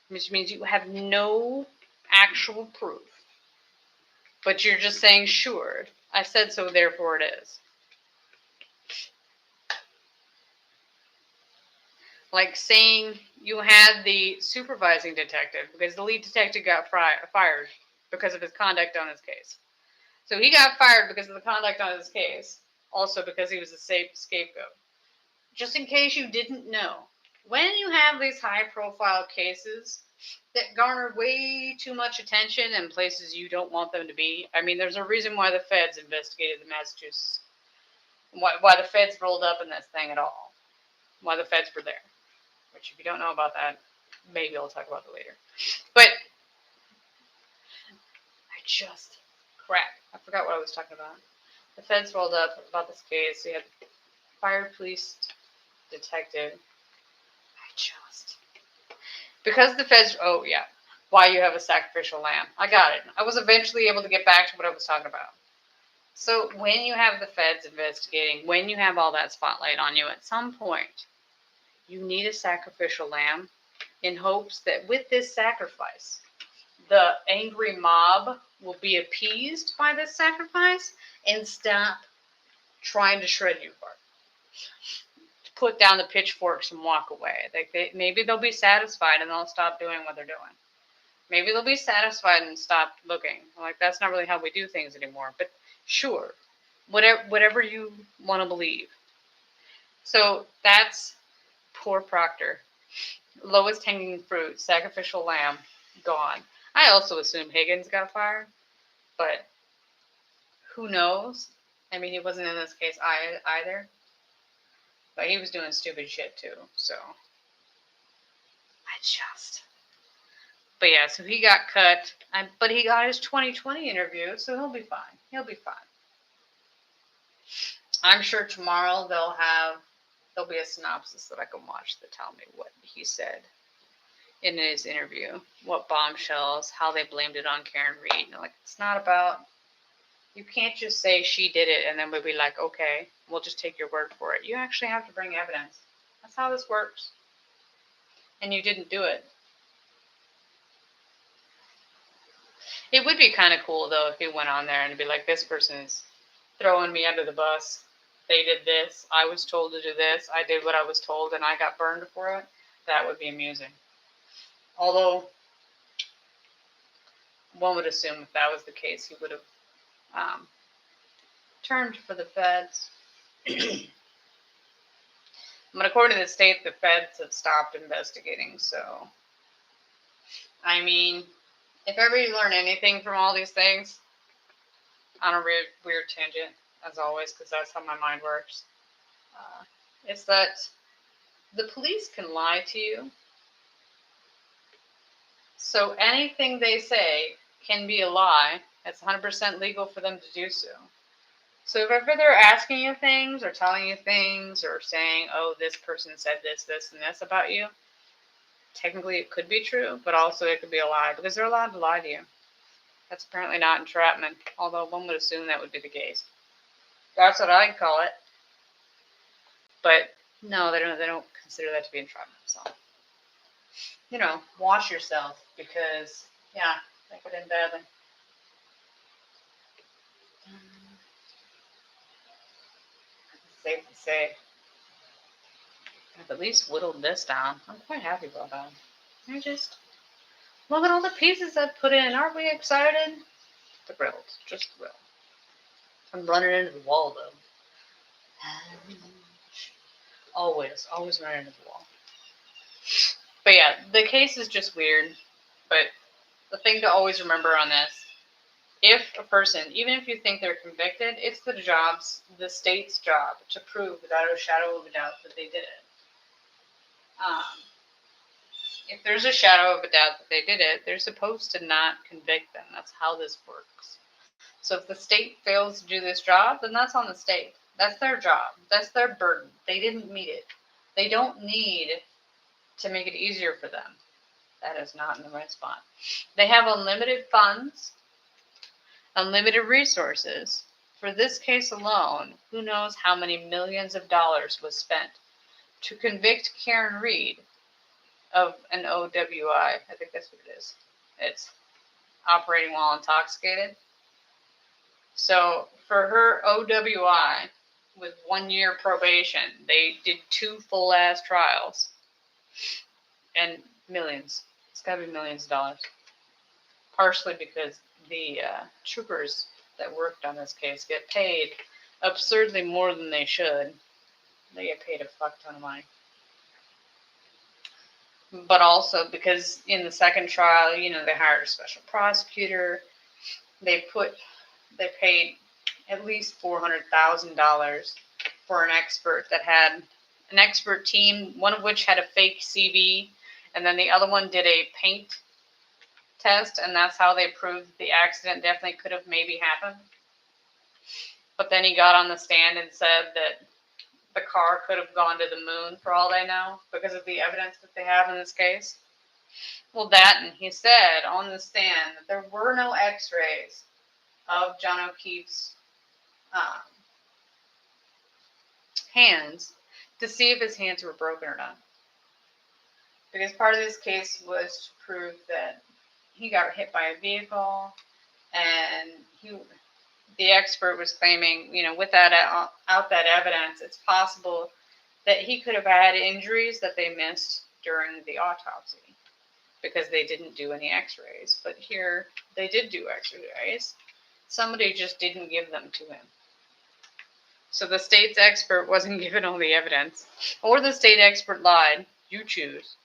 S1: Which means you have no actual proof. But you're just saying, sure, I said so, therefore it is. Like saying you had the supervising detective, because the lead detective got fired because of his conduct on his case. So he got fired because of the conduct on his case, also because he was a scapegoat. Just in case you didn't know, when you have these high-profile cases that garner way too much attention in places you don't want them to be, I mean, there's a reason why the feds investigated the Massachusetts, why the feds rolled up in this thing at all, why the feds were there. Which, if you don't know about that, maybe I'll talk about it later. But I forgot what I was talking about. The feds rolled up about this case. We had fired police detective. Because the feds, why you have a sacrificial lamb. I got it. I was eventually able to get back to what I was talking about. So when you have the feds investigating, when you have all that spotlight on you, at some point, you need a sacrificial lamb in hopes that with this sacrifice, the angry mob will be appeased by this sacrifice and stop trying to shred you apart. Put down the pitchforks and walk away. Maybe they'll be satisfied and they'll stop doing what they're doing. Maybe they'll be satisfied and stop looking. Like, that's not really how we do things anymore. But sure, whatever you want to believe. So that's poor Proctor. Lowest hanging fruit, sacrificial lamb, gone. I also assume Higgins got fired, but who knows? I mean, he wasn't in this case either, but he was doing stupid shit too, so. But yeah, so he got cut, but he got his 2020 interview, so he'll be fine. He'll be fine. I'm sure tomorrow there'll be a synopsis that I can watch that tell me what he said in his interview, what bombshells, how they blamed it on Karen Reed. Like, it's not about, you can't just say she did it and then we'll be like, okay, we'll just take your word for it. You actually have to bring evidence. That's how this works. And you didn't do it. It would be kind of cool, though, if he went on there and be like, this person's throwing me under the bus. They did this. I was told to do this. I did what I was told, and I got burned for it. That would be amusing. Although, one would assume if that was the case, he would have turned for the feds. But according to the state, the feds have stopped investigating. So, I mean, if ever you learn anything from all these things, on a weird tangent, as always, because that's how my mind works, it's that the police can lie to you. So anything they say can be a lie. It's 100% legal for them to do so. So if ever they're asking you things or telling you things or saying, oh, this person said this, and this about you, technically it could be true, but also it could be a lie because they're allowed to lie to you. That's apparently not entrapment, although one would assume that would be the case. That's what I'd call it. But no, they don't consider that to be entrapment. So, watch yourself because, yeah, that could end badly. Safe to say. I've at least whittled this down. I'm quite happy about that. Look at all the pieces I've put in. Aren't we excited? Thrilled. Just thrilled. I'm running into the wall, though. Always running into the wall. But yeah, the case is just weird. But the thing to always remember on this, if a person, even if you think they're convicted, it's the state's job to prove without a shadow of a doubt that they did it. If there's a shadow of a doubt that they did it, they're supposed to not convict them. That's how this works. So if the state fails to do this job, then that's on the state. That's their job. That's their burden. They didn't meet it. They don't need to make it easier for them. That is not in the right spot. They have unlimited funds, unlimited resources. For this case alone, who knows how many millions of dollars was spent to convict Karen Reed of an OWI. I think that's what it is. It's operating while intoxicated. So for her OWI, with 1 year probation, they did 2 full-ass trials. And millions. It's got to be millions of dollars. Partially because the troopers that worked on this case get paid absurdly more than they should. They get paid a fuck ton of money. But also because in the second trial, they hired a special prosecutor. They paid at least $400,000 for an expert that had an expert team, one of which had a fake CV, and then the other one did a paint test, and that's how they proved the accident definitely could have maybe happened. But then he got on the stand and said that the car could have gone to the moon for all they know because of the evidence that they have in this case. Well, and he said on the stand that there were no x-rays of John O'Keefe's hands to see if his hands were broken or not. Because part of this case was to prove that he got hit by a vehicle, and the expert was claiming, without that evidence, it's possible that he could have had injuries that they missed during the autopsy because they didn't do any x-rays. But here, they did do x-rays. Somebody just didn't give them to him. So the state's expert wasn't given all the evidence, or the state expert lied. You choose.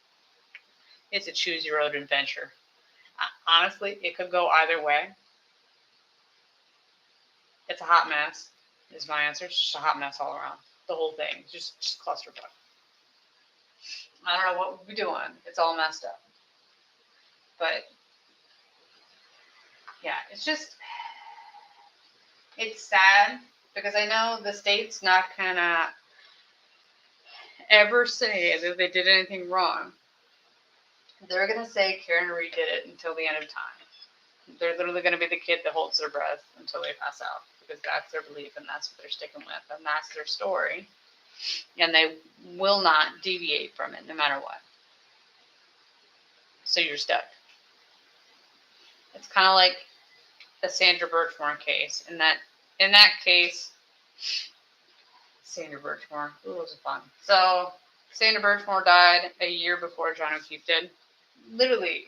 S1: It's a choose your own adventure. Honestly, it could go either way. It's a hot mess, is my answer. It's just a hot mess all around. The whole thing. Just clusterfuck. I don't know what we'll be doing. It's all messed up. But, yeah, it's sad because I know the state's not going to ever say that they did anything wrong. They're going to say Karen Reed did it until the end of time. They're literally going to be the kid that holds their breath until they pass out because that's their belief and that's what they're sticking with and that's their story. And they will not deviate from it no matter what. So you're stuck. It's kind of like the Sandra Birchmore case. In that case, Sandra Birchmore, it was fun. So Sandra Birchmore died a year before John O'Keefe did. Literally,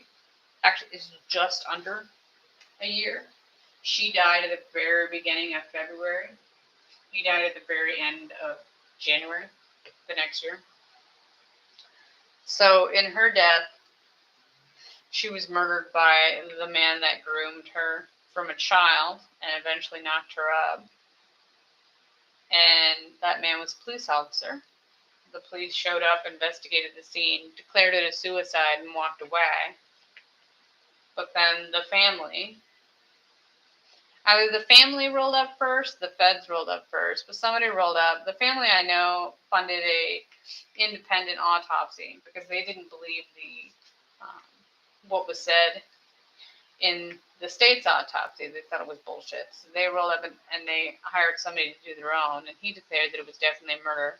S1: actually, it's just under a year. She died at the very beginning of February. He died at the very end of January the next year. So in her death, she was murdered by the man that groomed her from a child and eventually knocked her up. And that man was a police officer. The police showed up, investigated the scene, declared it a suicide, and walked away. But then the family, either the family rolled up first, the feds rolled up first, but somebody rolled up. The family I know funded a independent autopsy because they didn't believe what was said in the state's autopsy. They thought it was bullshit. So they rolled up and they hired somebody to do their own, and he declared that it was definitely murder.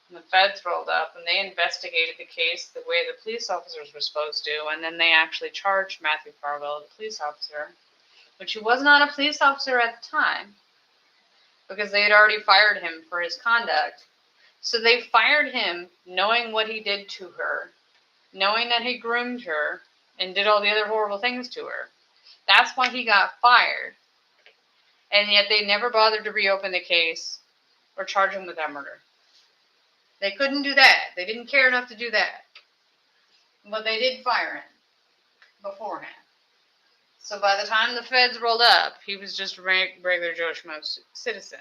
S1: And the feds rolled up and they investigated the case the way the police officers were supposed to, and then they actually charged Matthew Farwell, the police officer, which he was not a police officer at the time because they had already fired him for his conduct. So they fired him knowing what he did to her, knowing that he groomed her and did all the other horrible things to her. That's why he got fired. And yet they never bothered to reopen the case or charge him with that murder. They couldn't do that. They didn't care enough to do that. But they did fire him beforehand. So by the time the feds rolled up, he was just a regular Joe Schmo citizen.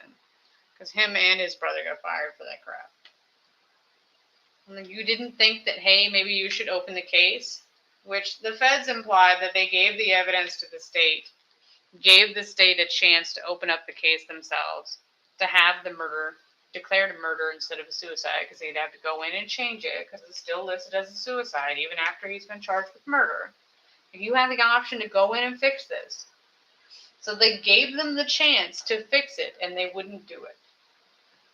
S1: Because him and his brother got fired for that crap. And you didn't think that, hey, maybe you should open the case? Which the feds implied that they gave the evidence to the state, gave the state a chance to open up the case themselves. to have the murder declared a murder instead of a suicide, because they'd have to go in and change it because it's still listed as a suicide even after he's been charged with murder. You have the option to go in and fix this. So they gave them the chance to fix it, and they wouldn't do it.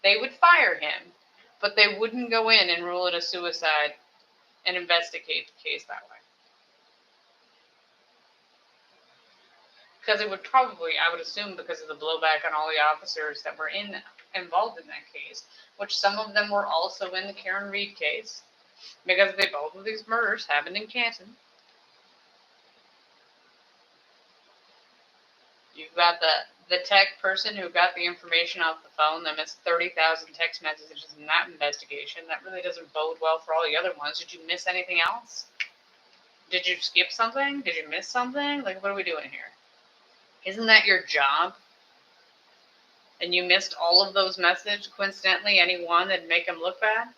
S1: They would fire him, but they wouldn't go in and rule it a suicide and investigate the case that way. Because it would probably, I would assume, because of the blowback on all the officers that were involved in that case, which some of them were also in the Karen Reed case, because both of these murders happened in Canton. You've got the tech person who got the information off the phone that missed 30,000 text messages in that investigation. That really doesn't bode well for all the other ones. Did you miss anything else? Did you skip something? Did you miss something? Like, what are we doing here? Isn't that your job? And you missed all of those messages, coincidentally, any one that'd make them look bad?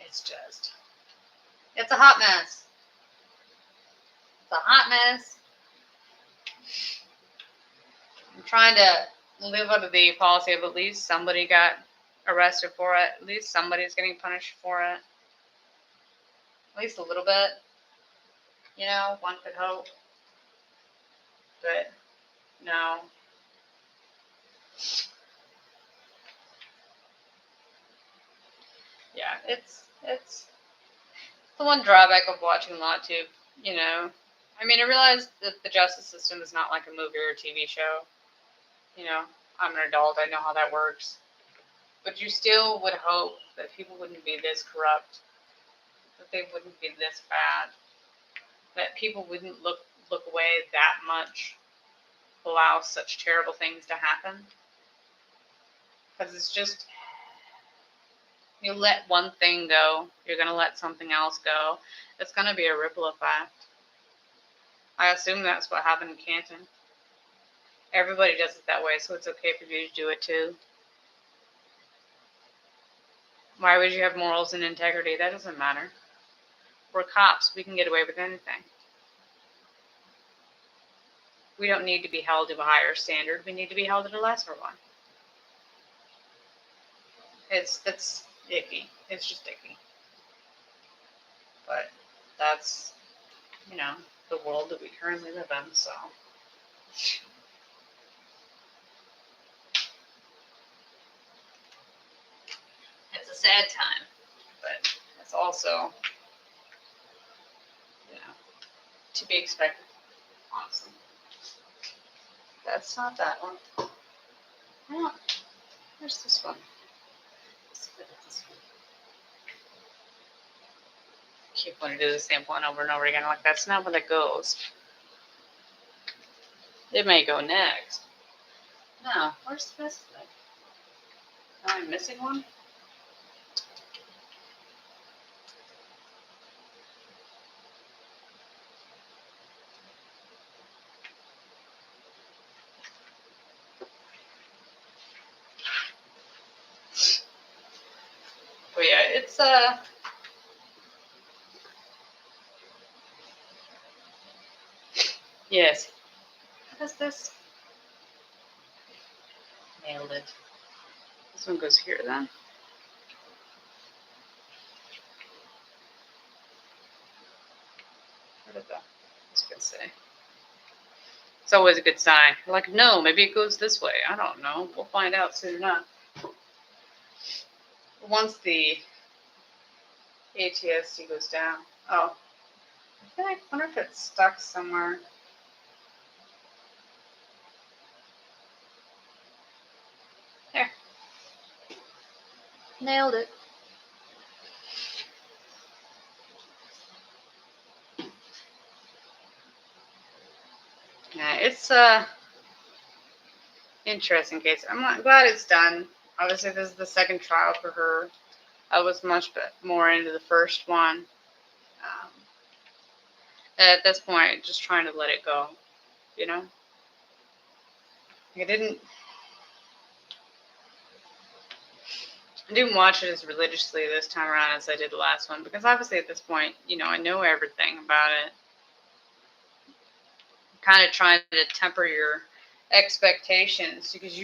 S1: It's a hot mess. It's a hot mess. I'm trying to live under the policy of at least somebody got arrested for it. At least somebody's getting punished for it. At least a little bit. You know, one could hope. But, no. Yeah, it's the one drawback of watching LawTube, you know. I mean, I realize that the justice system is not like a movie or a TV show. You know, I'm an adult, I know how that works. But you still would hope that people wouldn't be this corrupt, that they wouldn't be this bad, that people wouldn't look away that much, allow such terrible things to happen. Because it's just, you let one thing go, you're going to let something else go. It's going to be a ripple effect. I assume that's what happened in Canton. Everybody does it that way, so it's okay for you to do it too. Why would you have morals and integrity? That doesn't matter. We're cops. We can get away with anything. We don't need to be held to a higher standard. We need to be held to a lesser one. It's icky. It's just icky. But that's, you know, the world that we currently live in, so. It's a sad time, but it's also, you know, to be expected, honestly. That's not that one. No, where's this one? Let's look at this one. Keep wanting to do the same one over and over again. Like, that's not where that goes. It may go next. No, where's this thing? Am I missing one? But yeah, it's yes. What is this? Nailed it. This one goes here then. What did that? I was gonna say. It's always a good sign. You're like, no, maybe it goes this way. I don't know. We'll find out soon enough. Once the ATSC goes down. Oh. I wonder if it's stuck somewhere. There. Nailed it. Yeah, it's interesting case. I'm glad it's done. Obviously, this is the second trial for her. I was much more into the first one. At this point, just trying to let it go, you know? I didn't watch it as religiously this time around as I did the last one, because obviously at this point, you know, I know everything about it. Kind of trying to temper your expectations, because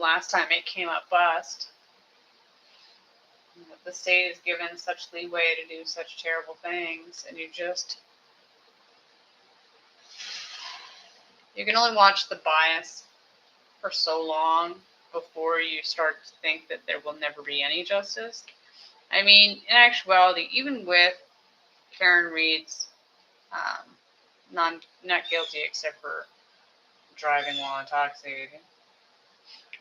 S1: last time it came up bust. The state is given such leeway to do such terrible things, and you can only watch the bias for so long before you start to think that there will never be any justice. I mean, in actuality, even with Karen Reed's not guilty except for driving while intoxicated,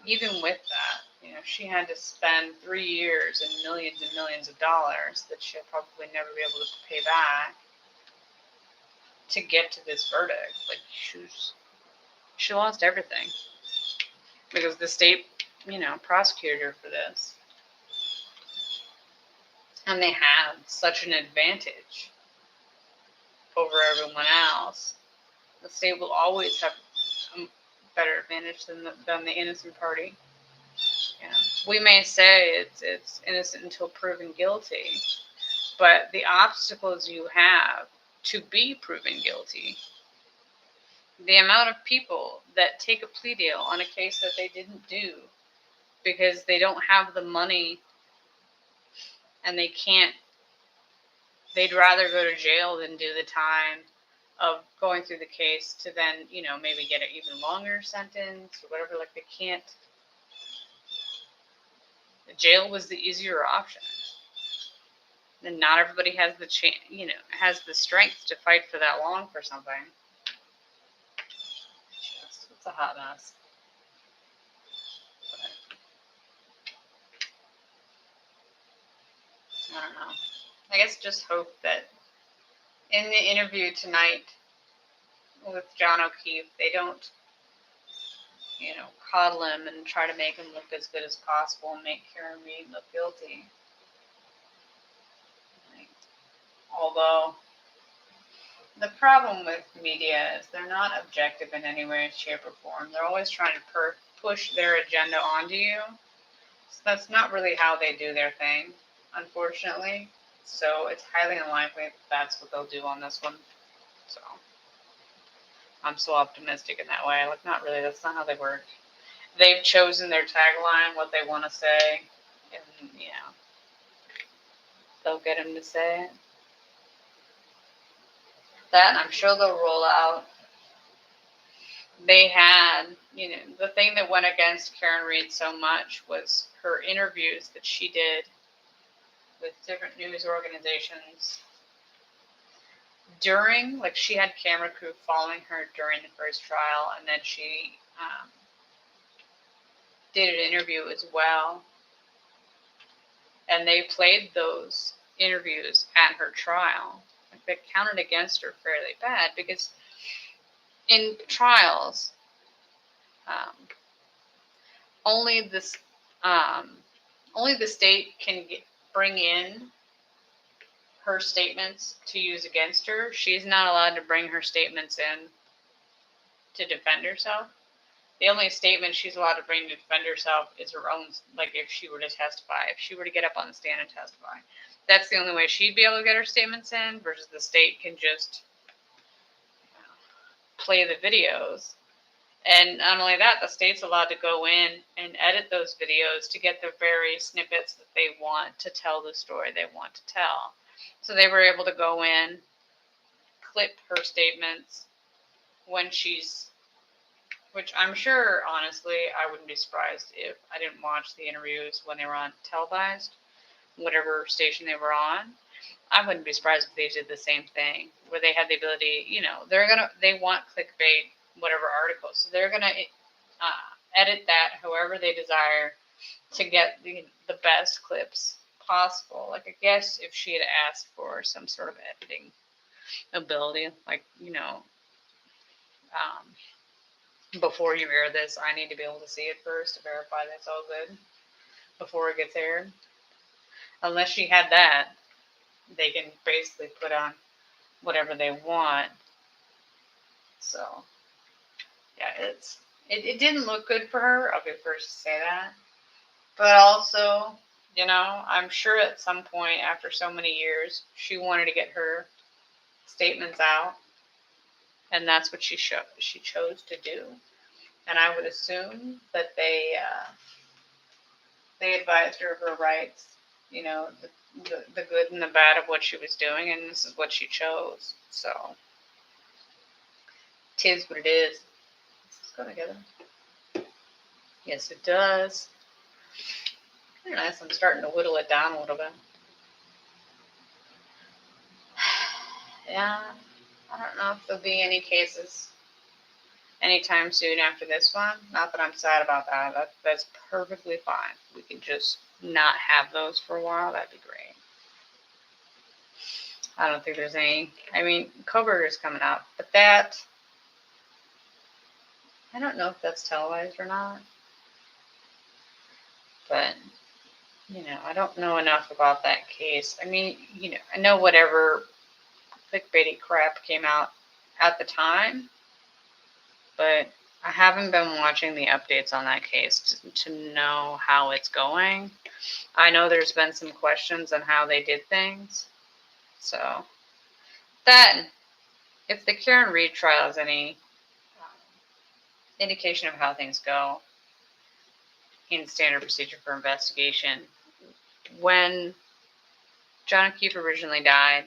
S1: even with that, she had to spend 3 years and millions of dollars that she'll probably never be able to pay back to get to this verdict. Like, she lost everything because the state, prosecuted her for this. And they had such an advantage over everyone else. The state will always have a better advantage than the innocent party. We may say it's innocent until proven guilty, but the obstacles you have to be proven guilty, the amount of people that take a plea deal on a case that they didn't do because they don't have the money and they'd rather go to jail than do the time of going through the case to then, maybe get an even longer sentence or whatever. Like, they can't. The jail was the easier option. And not everybody has the has the strength to fight for that long for something. It's a hot mess. But I don't know. I guess just hope that in the interview tonight with John O'Keefe, they don't, coddle him and try to make him look as good as possible and make Karen Reed look guilty. Although, the problem with media is they're not objective in any way, shape, or form. They're always trying to push their agenda onto you. So that's not really how they do their thing, unfortunately. So it's highly unlikely that's what they'll do on this one. So I'm so optimistic in that way. Like, not really. That's not how they work. They've chosen their tagline, what they want to say, and they'll get him to say it. That, and I'm sure they'll roll out. They had, the thing that went against Karen Reed so much was her interviews that she did with different news organizations during, like, she had camera crew following her during the first trial, and then she did an interview as well. And they played those interviews at her trial. Like, they counted against her fairly bad because in trials, only the state can bring in her statements to use against her. She's not allowed to bring her statements in to defend herself. The only statement she's allowed to bring to defend herself is her own, like, if she were to testify, if she were to get up on the stand and testify. That's the only way she'd be able to get her statements in, versus the state can just play the videos. And not only that, the state's allowed to go in and edit those videos to get the very snippets that they want to tell the story they want to tell. So they were able to go in, clip her statements when which I'm sure, honestly, I wouldn't be surprised if I didn't watch the interviews when they were on televised, whatever station they were on. I wouldn't be surprised if they did the same thing, where they had the ability, they want clickbait, whatever articles. So they're going to edit that however they desire to get the best clips possible. Like, I guess if she had asked for some sort of editing ability, like, before you air this, I need to be able to see it first to verify that's all good before it gets aired. Unless she had that, they can basically put on whatever they want. So, yeah, it didn't look good for her. I'll be first to say that. But also, I'm sure at some point after so many years, she wanted to get her statements out. And that's what she chose to do. And I would assume that they advised her of her rights, you know, the good and the bad of what she was doing, and this is what she chose. So, tis what it is. Let's go together. Yes, it does. Very nice. I'm starting to whittle it down a little bit. Yeah, I don't know if there'll be any cases anytime soon after this one. Not that I'm sad about that. That's perfectly fine. We can just not have those for a while. That'd be great. I don't think there's any. I mean, Coburger's coming up, but that, I don't know if that's televised or not. But, you know, I don't know enough about that case. I mean, you know, I know whatever clickbaity crap came out at the time, but I haven't been watching the updates on that case to know how it's going. I know there's been some questions on how they did things. So, that, if the Karen Reed trial is any indication of how things go in standard procedure for investigation, when John O'Keefe originally died,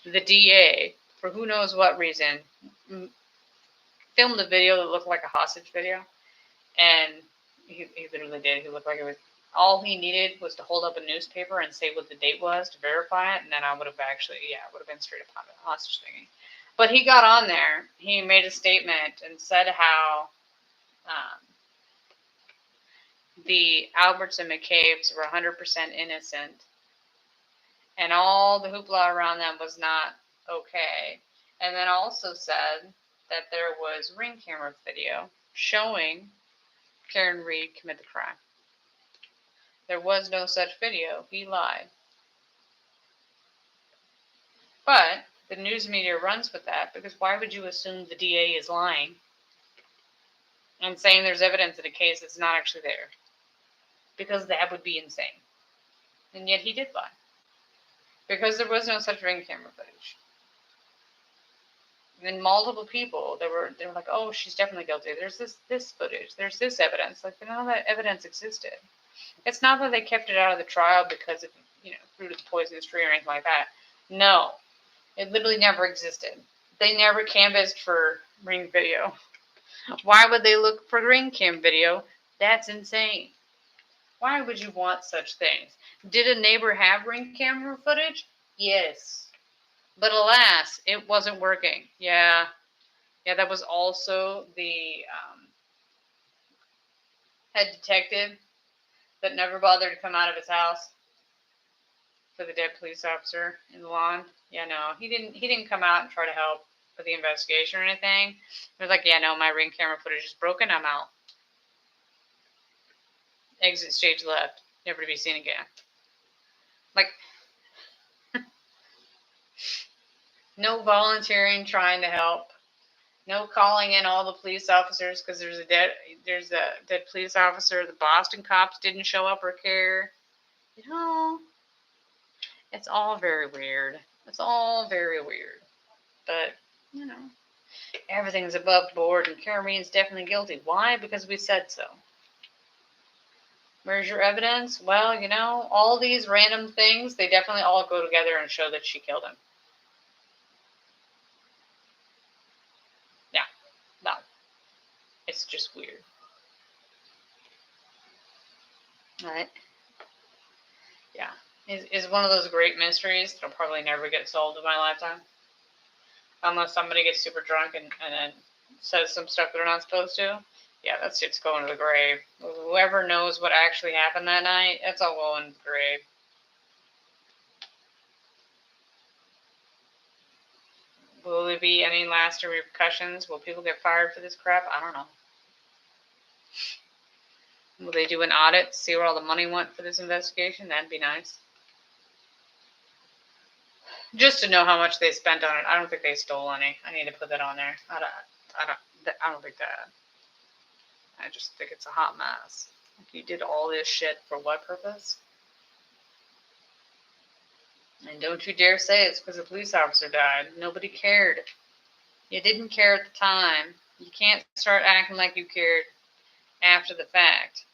S1: the DA, for who knows what reason, filmed a video that looked like a hostage video. And he literally did. He looked like it was, all he needed was to hold up a newspaper and say what the date was to verify it, and then I would have actually, it would have been straight up hostage thingy. But he got on there, he made a statement and said how the Alberts and McCabe's were 100% innocent, and all the hoopla around them was not okay. And then also said that there was ring camera video showing Karen Reed commit the crime. There was no such video. He lied. But the news media runs with that, because why would you assume the DA is lying and saying there's evidence in a case that's not actually there? Because that would be insane. And yet he did lie. Because there was no such ring camera footage. And multiple people, they were like, oh, she's definitely guilty. There's this footage. There's this evidence. Like, none of that evidence existed. It's not that they kept it out of the trial because of, fruit of the poisonous tree or anything like that. No. It literally never existed. They never canvassed for ring video. Why would they look for ring cam video? That's insane. Why would you want such things? Did a neighbor have ring camera footage? Yes. But alas, it wasn't working. Yeah, that was also the head detective that never bothered to come out of his house for the dead police officer in the lawn. Yeah, no, he didn't come out and try to help with the investigation or anything. He was like, yeah, no, my ring camera footage is broken. I'm out. Exit stage left, never to be seen again. Like, no volunteering, trying to help. No calling in all the police officers because there's a dead police officer. The Boston cops didn't show up or care. It's all very weird. It's all very weird. But, everything's above board, and Karen Reed's definitely guilty. Why? Because we said so. Where's your evidence? Well, all these random things, they definitely all go together and show that she killed him. Yeah. No. It's just weird. Right? Yeah. Is one of those great mysteries that'll probably never get solved in my lifetime. Unless somebody gets super drunk and then says some stuff they're not supposed to. Yeah, that shit's going to the grave. Whoever knows what actually happened that night, that's all going to the grave. Will there be any lasting repercussions? Will people get fired for this crap? I don't know. Will they do an audit, see where all the money went for this investigation? That'd be nice. Just to know how much they spent on it. I don't think they stole any. I need to put that on there. I don't think that. I just think it's a hot mess. Like, you did all this shit for what purpose? And don't you dare say it's because a police officer died. Nobody cared. You didn't care at the time. You can't start acting like you cared after the fact.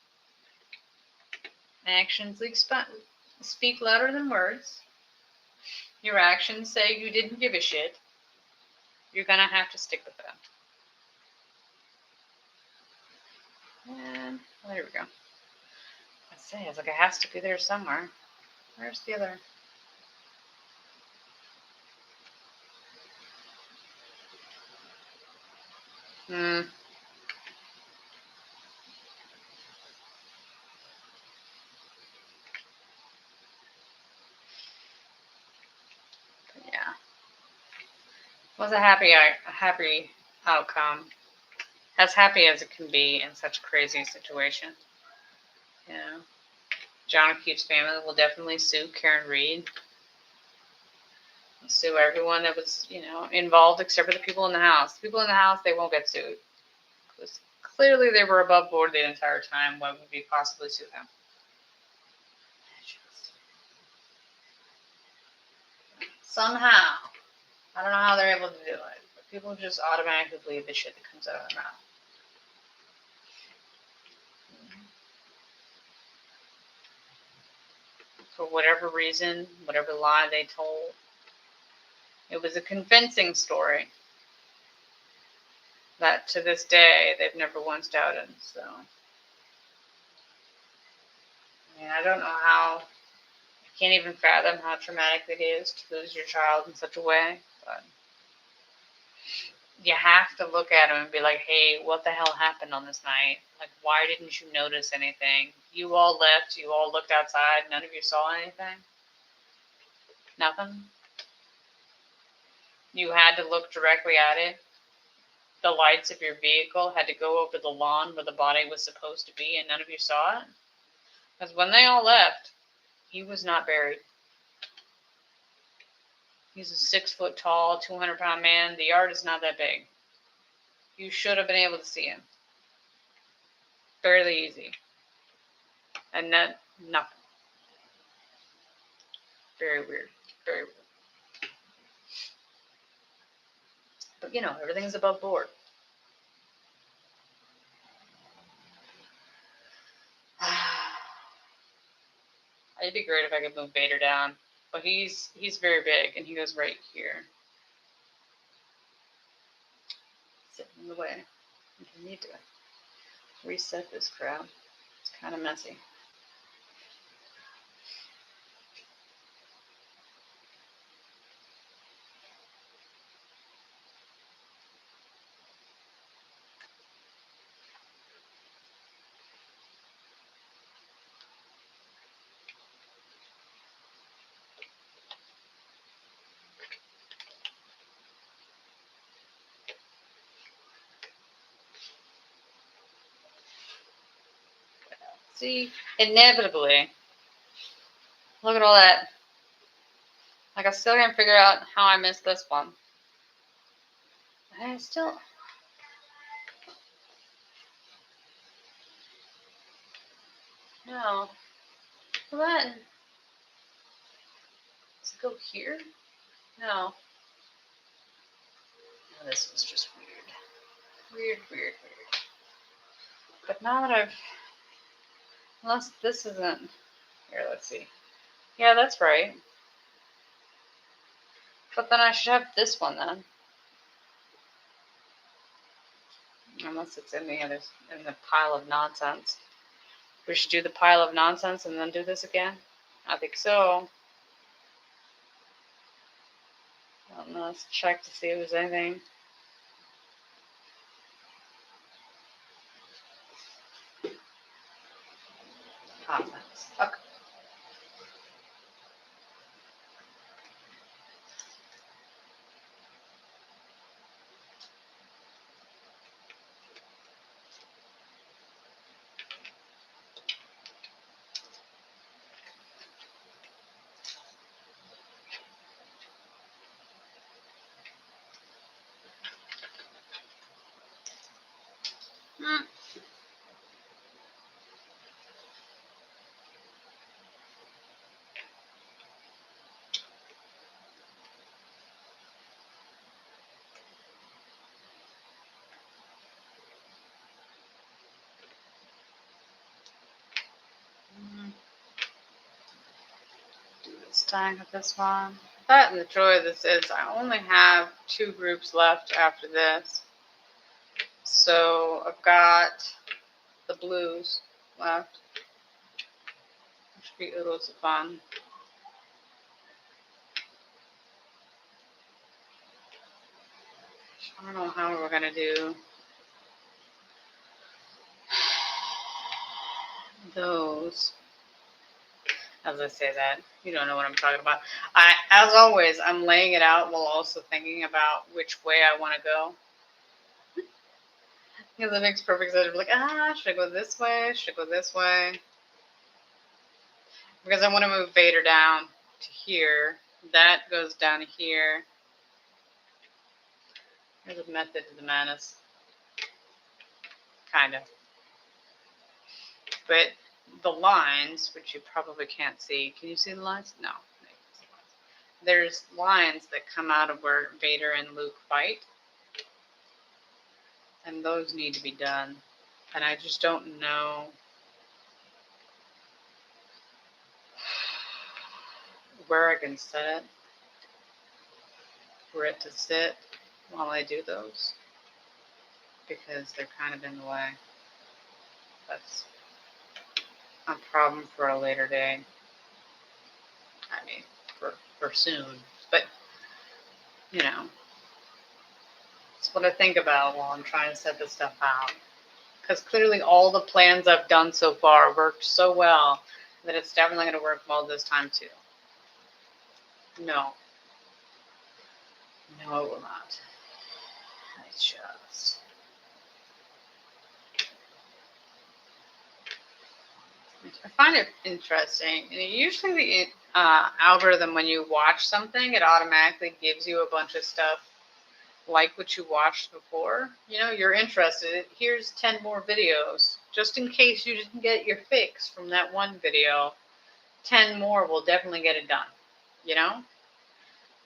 S1: Actions speak louder than words. Your actions say you didn't give a shit. You're gonna have to stick with that. And well, there we go. I say, it's like it has to be there somewhere. Where's the other? Yeah. Was a happy outcome. As happy as it can be in such a crazy situation. Yeah. John O'Keefe's family will definitely sue Karen Reed. Sue everyone that was, involved except for the people in the house. The people in the house, they won't get sued. Because clearly they were above board the entire time. Why would we possibly sue them? Somehow. I don't know how they're able to do it. But people just automatically believe the shit that comes out of their mouth. For whatever reason, whatever lie they told, it was a convincing story that to this day they've never once doubted. So, I don't know how, I can't even fathom how traumatic it is to lose your child in such a way, but you have to look at them and be like, hey, what the hell happened on this night? Like, why didn't you notice anything? You all left, you all looked outside, none of you saw anything? Nothing? You had to look directly at it? The lights of your vehicle had to go over the lawn where the body was supposed to be and none of you saw it? Because when they all left, he was not buried. He's a 6 foot tall, 200-pound man. The yard is not that big. You should have been able to see him. Fairly easy. And nothing. Very weird. Very weird. But everything's above board. It'd be great if I could move Vader down. But he's very big and he goes right here. Sitting in the way. I need to reset this crowd. It's kind of messy. See, inevitably, look at all that. Like, I still can't figure out how I missed this one. I still... No. What? Does it go here? No. No, this was just weird. Weird. But now that I've... Unless this isn't... Here, let's see. Yeah, that's right. But then I should have this one then. Unless it's in the pile of nonsense. We should do the pile of nonsense and then do this again? I think so. I don't know, let's check to see if there's anything. Comments. Okay. dang with this one. That and the joy of this is I only have 2 groups left after this. So I've got the blues left, which should be oodles of fun. I don't know how we're going to do those. As I say that, you don't know what I'm talking about. As always, I'm laying it out while also thinking about which way I want to go. Because it makes perfect sense. I'm like, should I go this way? Should I go this way? Because I want to move Vader down to here. That goes down here. There's a method to the madness. Kind of. But the lines, which you probably can't see. Can you see the lines? No. There's lines that come out of where Vader and Luke fight. And those need to be done. And I just don't know where I can set it for it to sit while I do those. Because they're kind of in the way. That's a problem for a later day. I mean, for soon. But, you know, it's what I think about while I'm trying to set this stuff out. Because clearly all the plans I've done so far worked so well that it's definitely going to work well this time too. No. No, it will not. I find it interesting. And usually the algorithm, when you watch something, it automatically gives you a bunch of stuff like what you watched before. You know, you're interested. Here's 10 more videos. Just in case you didn't get your fix from that one video, 10 more will definitely get it done. You know?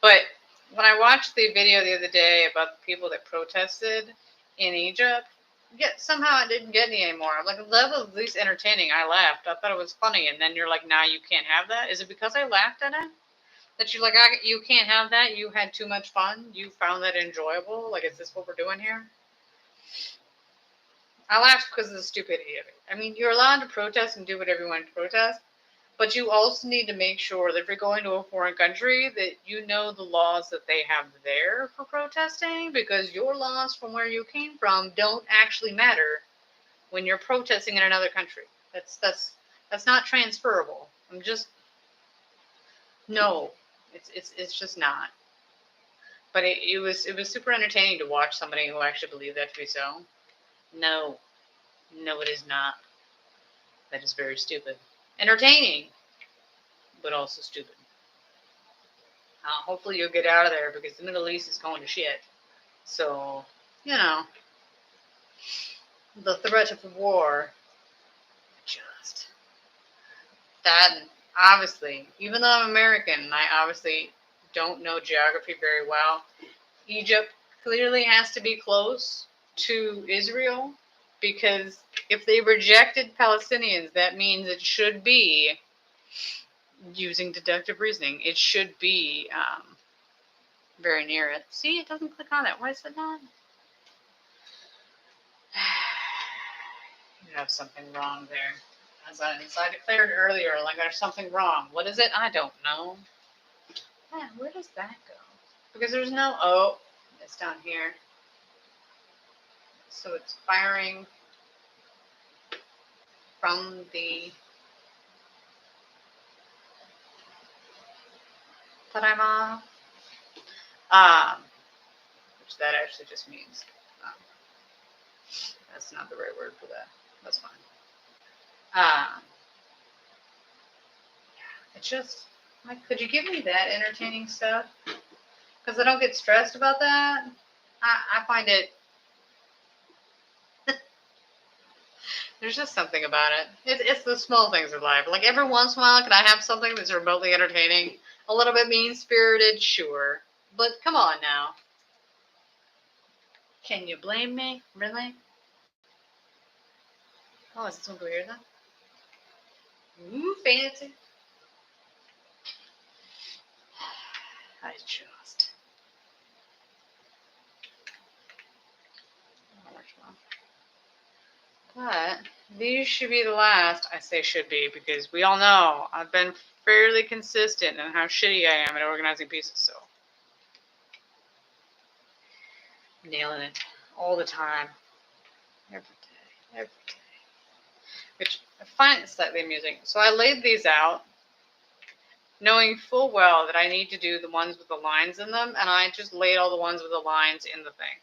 S1: But when I watched the video the other day about the people that protested in Egypt, somehow I didn't get any anymore. I'm like, that was at least entertaining. I laughed. I thought it was funny. And then you're like, nah, you can't have that. Is it because I laughed at it? That you're like, you can't have that? You had too much fun? You found that enjoyable? Like, is this what we're doing here? I laughed because of the stupidity of it. I mean, you're allowed to protest and do whatever you want to protest. But you also need to make sure that if you're going to a foreign country, that you know the laws that they have there for protesting, because your laws from where you came from don't actually matter when you're protesting in another country. That's not transferable. No, it's just not. But it was super entertaining to watch somebody who actually believed that to be so. No, it is not. That is very stupid. Entertaining, but also stupid. Hopefully you'll get out of there because the Middle East is going to shit. So, you know, the threat of war, just that, and obviously, even though I'm American, I obviously don't know geography very well. Egypt clearly has to be close to Israel because if they rejected Palestinians, that means it should be, using deductive reasoning, it should be very near it. See, it doesn't click on it. Why is it not? You have something wrong there. As I declared earlier, like there's something wrong. What is it? I don't know. Yeah, where does that go? Because there's no, oh, it's down here. So it's firing from the Tarama. Which that actually just means, that's not the right word for that. That's fine. It's just, like, could you give me that entertaining stuff? Because I don't get stressed about that. I find it, there's just something about it. It's the small things of life. Like every once in a while, can I have something that's remotely entertaining? A little bit mean-spirited, sure. But come on now. Can you blame me? Really? Oh, is this one weird then? Ooh, fancy. just. But these should be the last. I say should be because we all know I've been fairly consistent in how shitty I am at organizing pieces. So nailing it all the time, every day. Which I find slightly amusing. So I laid these out, knowing full well that I need to do the ones with the lines in them, and I just laid all the ones with the lines in the thing.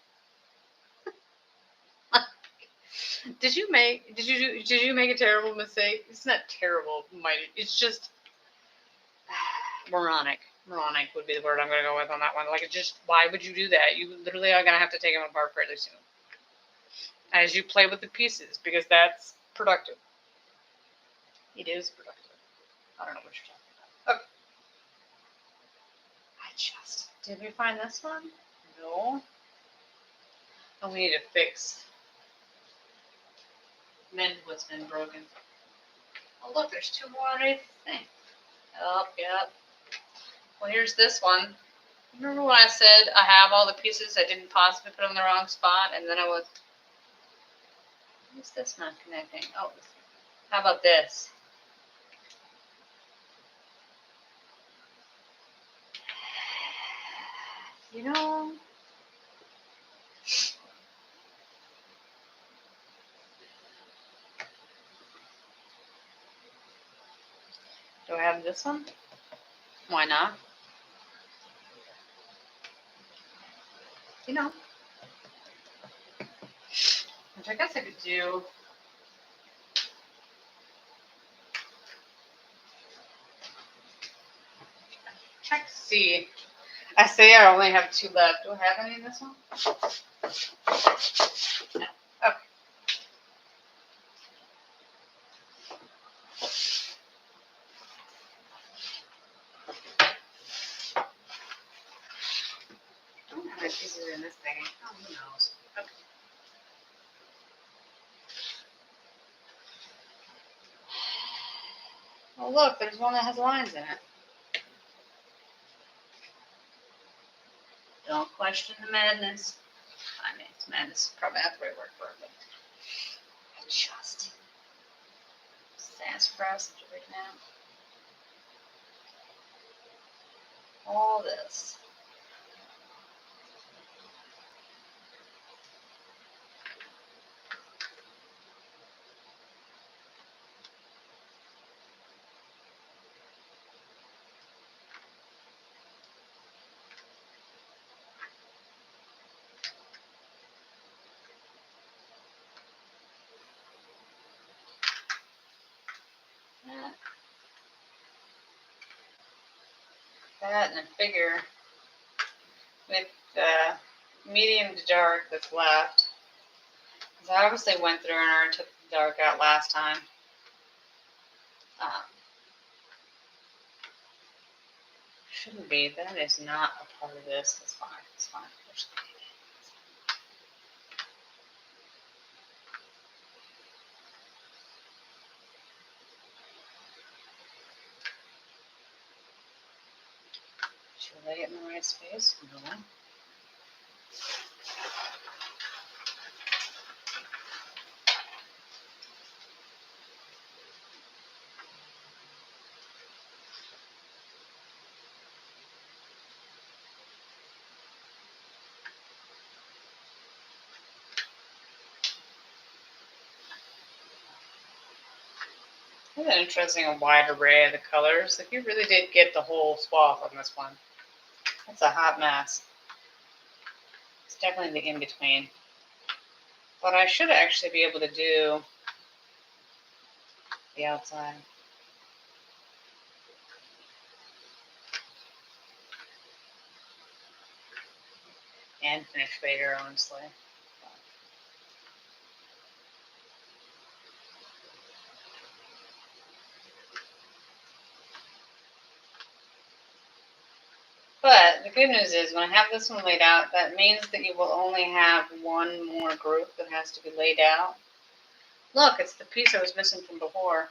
S1: Did you make a terrible mistake? It's not terrible, mighty. It's just moronic. Moronic would be the word I'm going to go with on that one. Like, it's just, why would you do that? You literally are going to have to take them apart fairly soon as you play with the pieces, because that's productive. It is productive. I don't know what you're talking about. Okay. Did we find this one? No. Oh, we need to mend what's been broken. Oh, look, there's two more underneath the thing. Oh, yep. Well, here's this one. Remember when I said I have all the pieces? I didn't possibly put them in the wrong spot, and then I was. What's this not connecting? Oh, how about this? You know. Do I have this one? Why not? You know. Which I guess I could do. Check to see. I say I only have two left. Do I have any in this one? No. Okay. I don't have any pieces in this thing. Oh, who knows? Okay. Oh, look, there's one that has lines in it. Don't question the madness. I mean, it's madness. Probably not the right word for it, but I just sassafras right now. All this. That and I figure with the medium to dark that's left, because I obviously went through and already took the dark out last time. Shouldn't be. That is not a part of this. That's fine. It's fine. Should I lay it in the right space? No. That's an interesting and wide array of the colors. Like, you really did get the whole swath on this one. That's a hot mess. It's definitely the in-between. But I should actually be able to do the outside. And finish later, honestly. But the good news is when I have this one laid out, that means that you will only have one more group that has to be laid out. Look, it's the piece I was missing from before.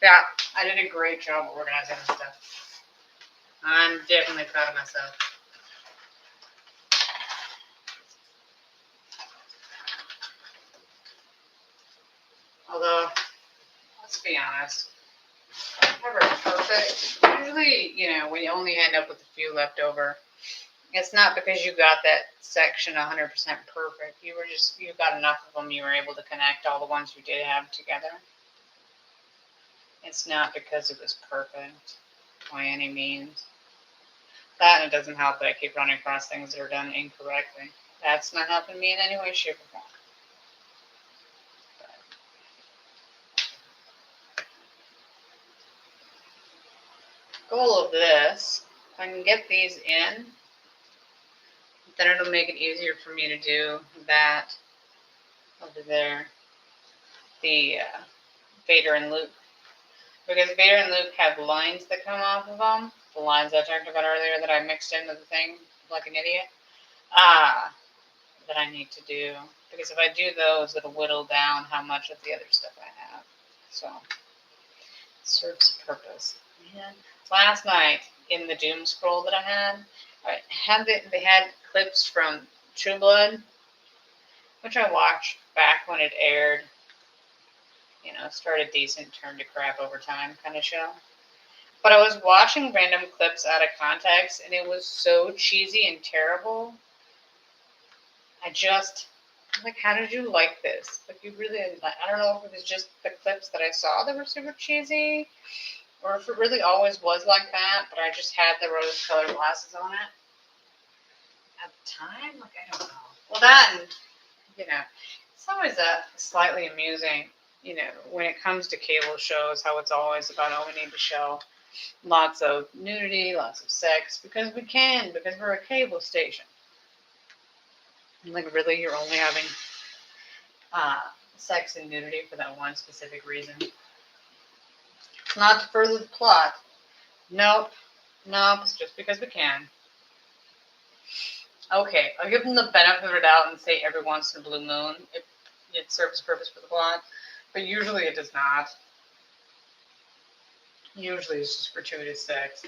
S1: Yeah, I did a great job organizing this stuff. I'm definitely proud of myself. Although, let's be honest, never perfect. Usually, when you only end up with a few left over, it's not because you got that section 100% perfect. You got enough of them, you were able to connect all the ones you did have together. It's not because it was perfect by any means. That, and it doesn't help that I keep running across things that are done incorrectly. That's not helping me in any way, shape, or form. Goal of this, if I can get these in, then it'll make it easier for me to do that over there, the Vader and Luke. Because Vader and Luke have lines that come off of them, the lines I talked about earlier that I mixed into the thing like an idiot, that I need to do. Because if I do those, it'll whittle down how much of the other stuff I have. So, it serves a purpose. Man, last night in the Doom Scroll that I had they had clips from True Blood, which I watched back when it aired. Started decent, turned to crap over time kind of show. But I was watching random clips out of context, and it was so cheesy and terrible. I'm like, how did you like this? Like, you really, I don't know if it was just the clips that I saw that were super cheesy, or if it really always was like that, but I just had the rose-colored glasses on it at the time. Like, I don't know. Well, that and, it's always slightly amusing, when it comes to cable shows, how it's always about, oh, we need to show lots of nudity, lots of sex, because we're a cable station. Like, really, you're only having sex and nudity for that one specific reason? Not to further the plot. Nope. It's just because we can. Okay, I'll give them the benefit of the doubt and say every once in a blue moon it serves a purpose for the plot, but usually it does not. Usually it's just gratuitous sex.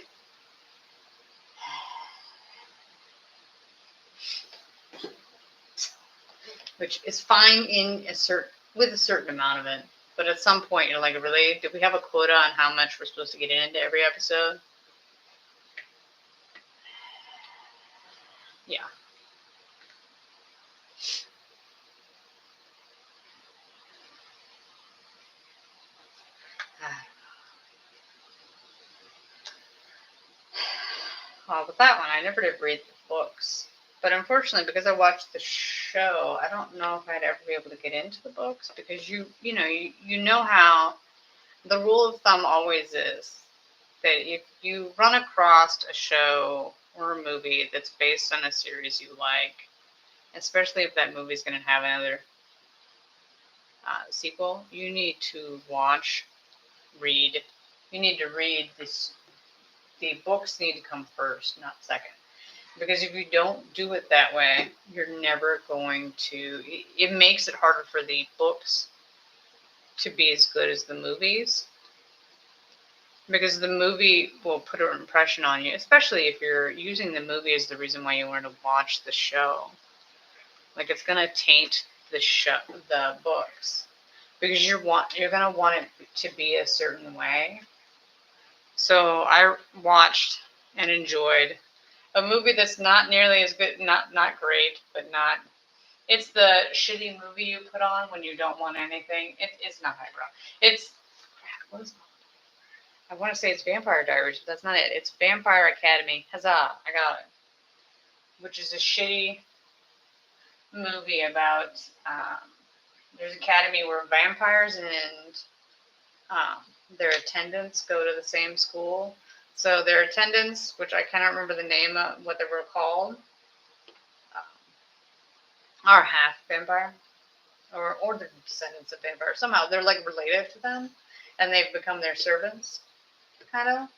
S1: Which is fine with a certain amount of it. But at some point, you're like, really? Do we have a quota on how much we're supposed to get into every episode? Yeah. Well, with that one, I never did read the books. But unfortunately, because I watched the show, I don't know if I'd ever be able to get into the books, because you know how the rule of thumb always is that if you run across a show or a movie that's based on a series you like, especially if that movie's going to have another sequel, you need to read. You need to read this. The books need to come first, not second. Because if you don't do it that way, you're never going to. It makes it harder for the books to be as good as the movies. Because the movie will put an impression on you, especially if you're using the movie as the reason why you want to watch the show. Like, it's going to taint the books. Because you're going to want it to be a certain way. So I watched and enjoyed a movie that's not nearly as good, not great, but not. It's the shitty movie you put on when you don't want anything. It's not highbrow. What is it? I want to say it's Vampire Diaries, but that's not it. It's Vampire Academy. Huzzah! I got it. Which is a shitty movie about. There's an academy where vampires and their attendants go to the same school. So their attendants, which I cannot remember the name of what they were called, are half vampire, or the descendants of vampire. Somehow they're like related to them, and they've become their servants, kind of.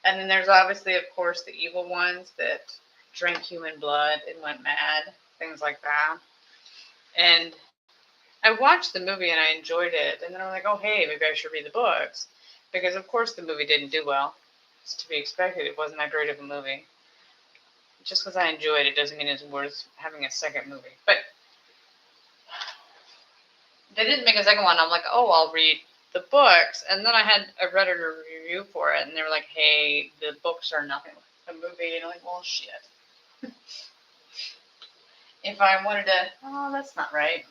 S1: And then there's obviously, of course, the evil ones that drank human blood and went mad, things like that. And I watched the movie and I enjoyed it, and then I'm like, oh hey, maybe I should read the books, because of course the movie didn't do well. It's to be expected. It wasn't that great of a movie. Just because I enjoyed it doesn't mean it's worth having a second movie. But they didn't make a second one. I'm like, oh, I'll read the books. And then I read a review for it, and they were like, hey, the books are nothing like the movie. And I'm like, well, shit. If I wanted to, oh, that's not right.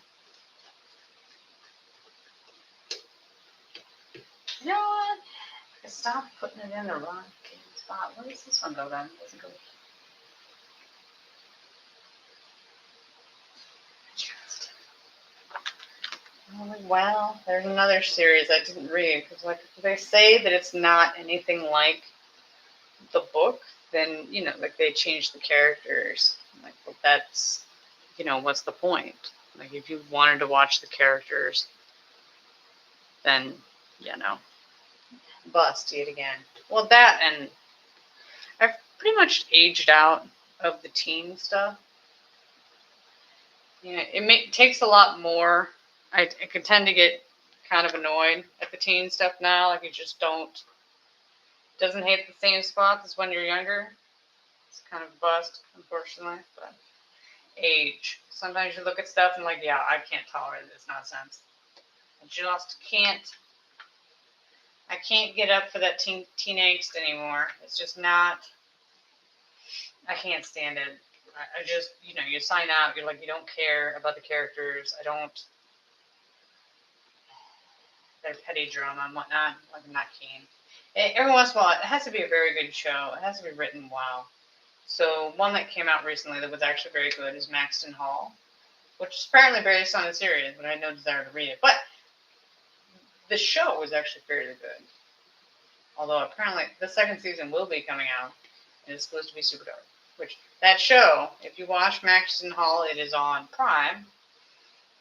S1: You know what? I stopped putting it in the wrong spot. Where does this one go then? Does it go? Well, there's another series I didn't read because, like, if they say that it's not anything like the book, then like they change the characters. Like, well, that's what's the point? Like, if you wanted to watch the characters, then bust yet again. Well, that and I've pretty much aged out of the teen stuff. It takes a lot more. I can tend to get kind of annoyed at the teen stuff now. Like, it just doesn't hit the same spots as when you're younger. It's kind of bust, unfortunately. But age. Sometimes you look at stuff and like, yeah, I can't tolerate this nonsense. I just can't. I can't get up for that teen angst anymore. It's just not. I can't stand it. I just, you sign out. You're like, you don't care about the characters. I don't. Their petty drama and whatnot. Like, I'm not keen. Every once in a while, it has to be a very good show. It has to be written well. So one that came out recently that was actually very good is Maxton Hall, which is apparently based on a series, but I had no desire to read it. But the show was actually fairly good. Although apparently the second season will be coming out, and it's supposed to be super dark. Which, that show, if you watch Maxton Hall, it is on Prime.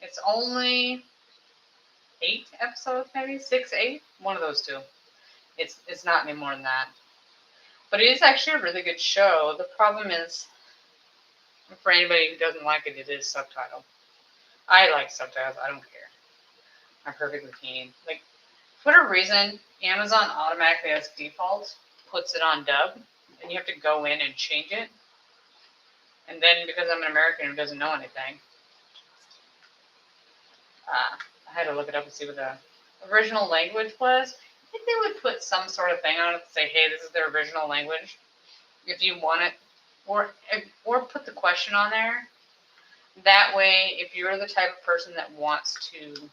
S1: It's only 8 episodes, maybe 6, 8, one of those two. It's not any more than that. But it is actually a really good show. The problem is, for anybody who doesn't like it, it is subtitled. I like subtitles. I don't care. I'm perfectly keen. Like, for whatever reason, Amazon automatically as default puts it on dub, and you have to go in and change it. And then because I'm an American who doesn't know anything, I had to look it up and see what the original language was. I think they would put some sort of thing on it to say, hey, this is their original language. If you want it, or put the question on there. That way, if you're the type of person that wants to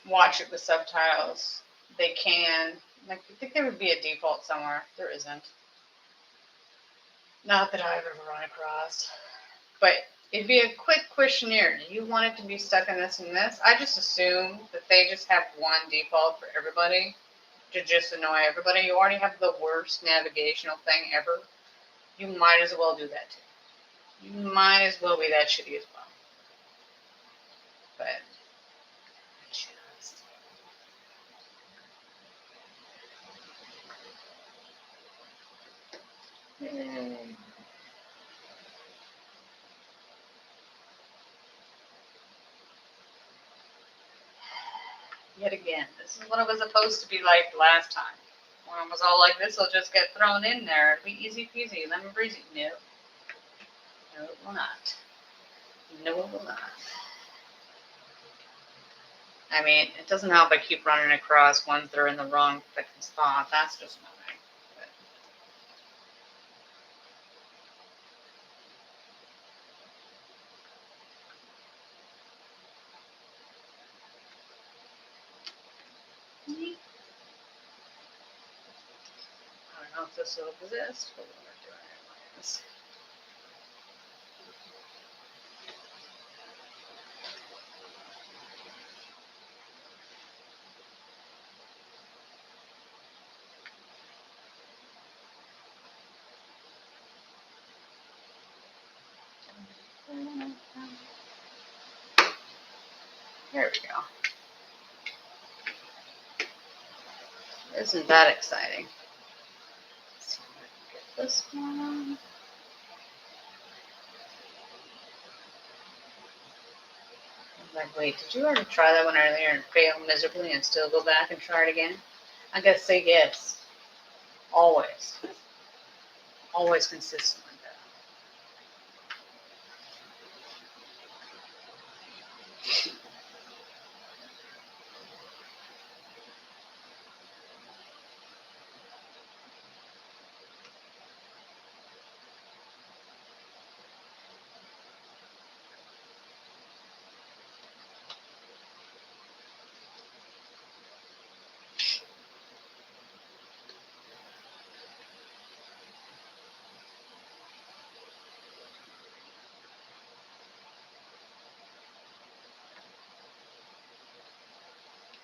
S1: watch it with subtitles, they can. Like, I think there would be a default somewhere. There isn't. Not that I've ever run across. But it'd be a quick questionnaire. Do you want it to be stuck in this and this? I just assume that they just have one default for everybody to just annoy everybody. You already have the worst navigational thing ever. You might as well do that too. You might as well be that shitty as well. But just yay. Yet again, this is what it was supposed to be like last time. When it was all like, this will just get thrown in there. It'll be easy peasy, lemon breezy. No. No, it will not. No, it will not. I mean, it doesn't help I keep running across ones that are in the wrong fucking spot. That's just annoying. I don't know if this will exist, but we're doing it anyways. There we go. Isn't that exciting? Let's see if I can get this one. Like, wait, did you already try that one earlier and fail miserably and still go back and try it again? I gotta say yes. Always. Always consistent like that.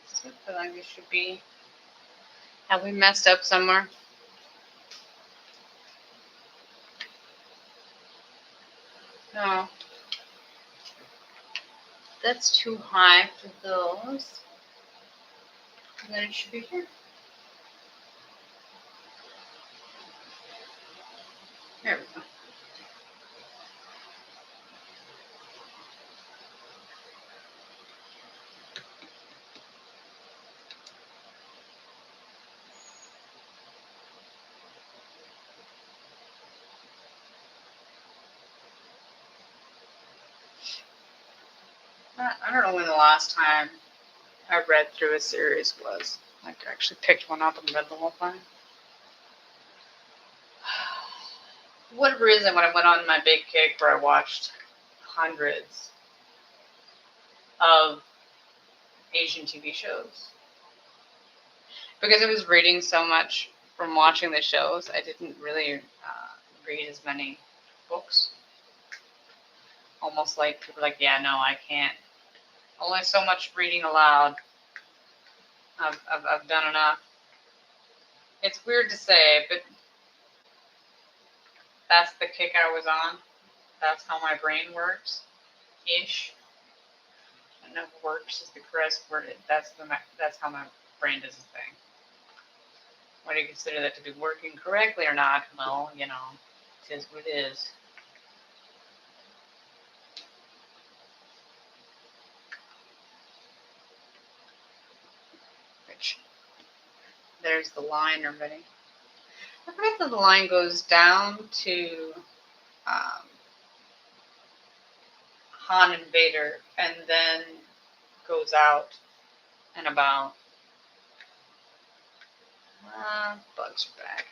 S1: So I feel like this should be. Have we messed up somewhere? No. That's too high for those. And then it should be here. There we go. I don't know when the last time I read through a series was. Like, I actually picked one up and read the whole thing. For whatever reason, when I went on my big kick where I watched hundreds of Asian TV shows, because I was reading so much from watching the shows, I didn't really read as many books. Almost like people are like, yeah, no, I can't. Only so much reading aloud. I've done enough. It's weird to say, but that's the kick I was on. That's how my brain works, ish. I don't know if works is the correct word. That's how my brain does its thing. Whether you consider that to be working correctly or not, well, you know, it is what it is. Which, there's the line already. I forget that the line goes down to Han and Vader, and then goes out and about. Bugs are back.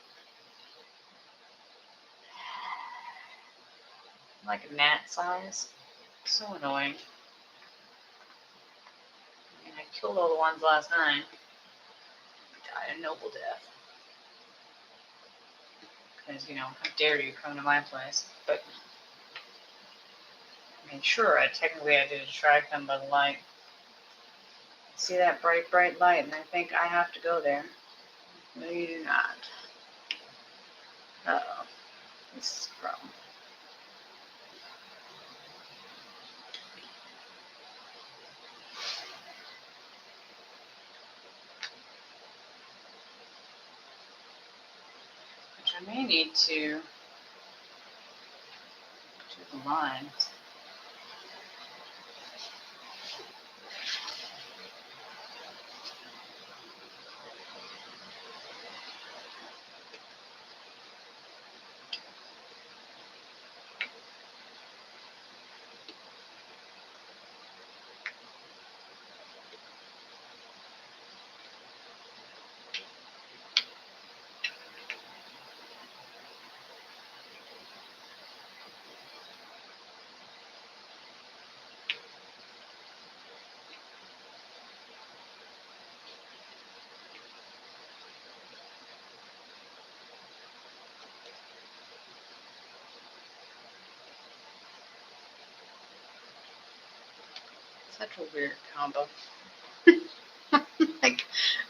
S1: Like a gnat size. So annoying. I mean, I killed all the ones last night. Died a noble death. Because, you know, how dare you come to my place. But, I mean, sure, technically I did attract them by the light. See that bright, bright light, and I think I have to go there. No, you do not. Uh-oh. This is a problem. Which I may need to do the lines. Such a weird combo.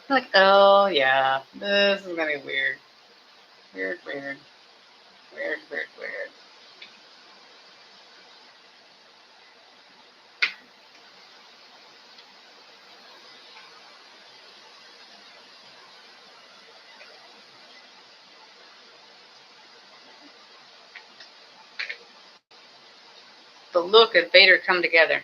S1: like, oh yeah, this is gonna be weird. Weird, weird. Weird, weird, weird. But look at Vader come together.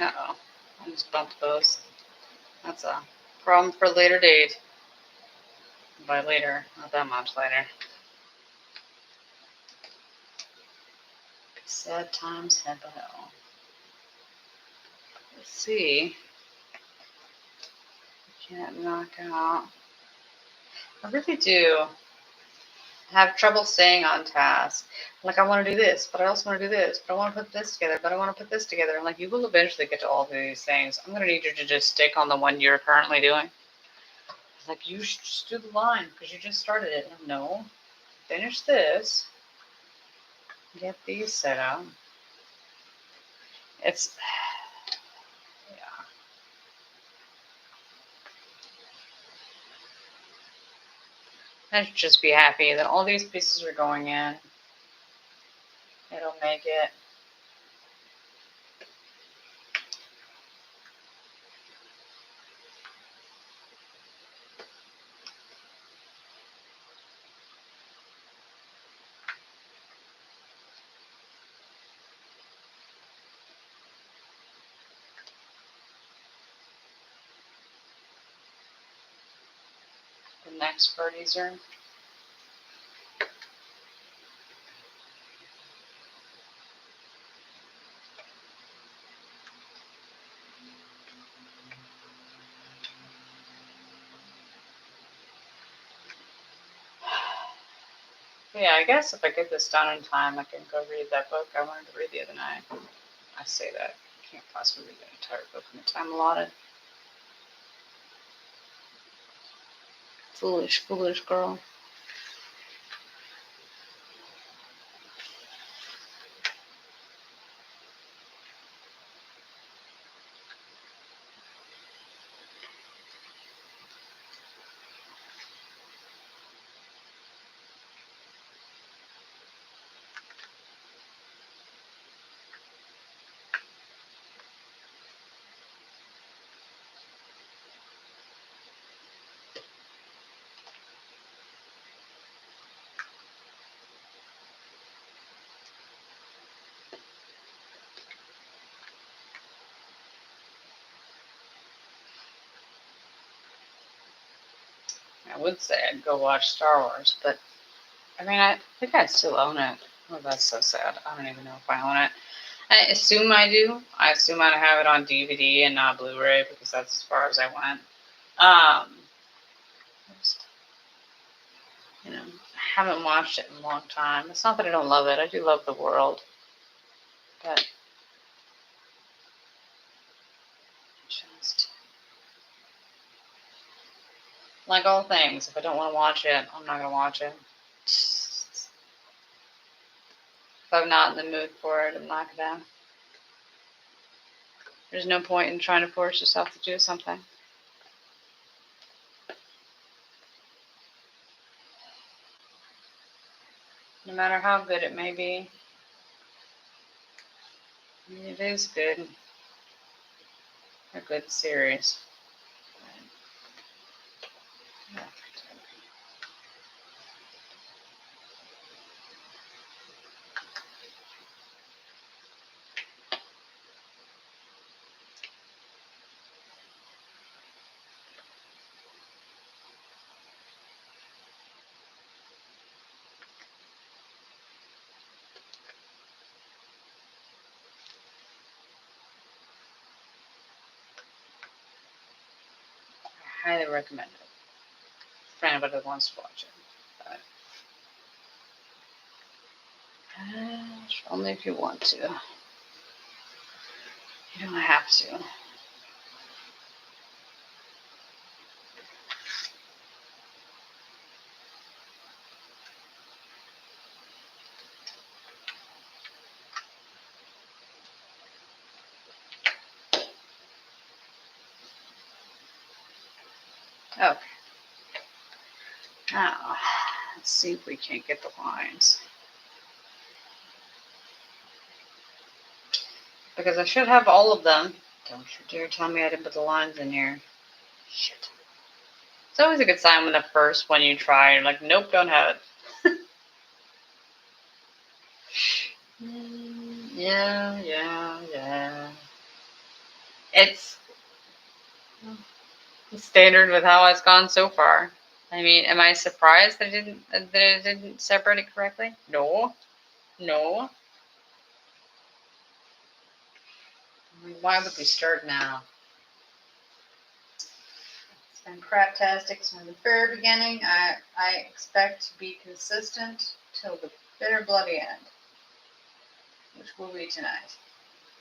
S1: Uh-oh. I just bumped those. That's a problem for a later date. By later, not that much later. Sad times head by hell. Let's see. Can't knock out. I really do have trouble staying on task. Like, I want to do this, but I also want to do this, but I want to put this together, but I want to put this together. And like, you will eventually get to all of these things. I'm going to need you to just stick on the one you're currently doing. Like, you should just do the line because you just started it. No, finish this. Get these set up. It's, yeah. I should just be happy that all these pieces are going in. It'll make it. The next part easier. Yeah, I guess if I get this done in time, I can go read that book I wanted to read the other night. I say that. I can't possibly read the entire book in the time allotted. Foolish, foolish girl. I would say I'd go watch Star Wars, but I mean, I think I still own it. Oh, that's so sad. I don't even know if I own it. I assume I do. I assume I have it on DVD and not Blu-ray because that's as far as I went. Just, I haven't watched it in a long time. It's not that I don't love it. I do love the world, but just like all things, if I don't want to watch it, I'm not gonna watch it. If I'm not in the mood for it, I'm not gonna. There's no point in trying to force yourself to do something. No matter how good it may be. I mean, it is good. A good series. I highly recommend it for anybody that wants to watch it. But, only if you want to. You don't have to. Okay. Now, let's see if we can't get the lines. Because I should have all of them. Don't you dare tell me I didn't put the lines in here. Shit. It's always a good sign when the first one you try, you're like, nope, don't have it. Yeah. It's standard with how it's gone so far. I mean, am I surprised that it didn't separate it correctly? No, no. I mean, why would we start now? It's been craptastic from the very beginning. I expect to be consistent till the bitter bloody end, which will be tonight,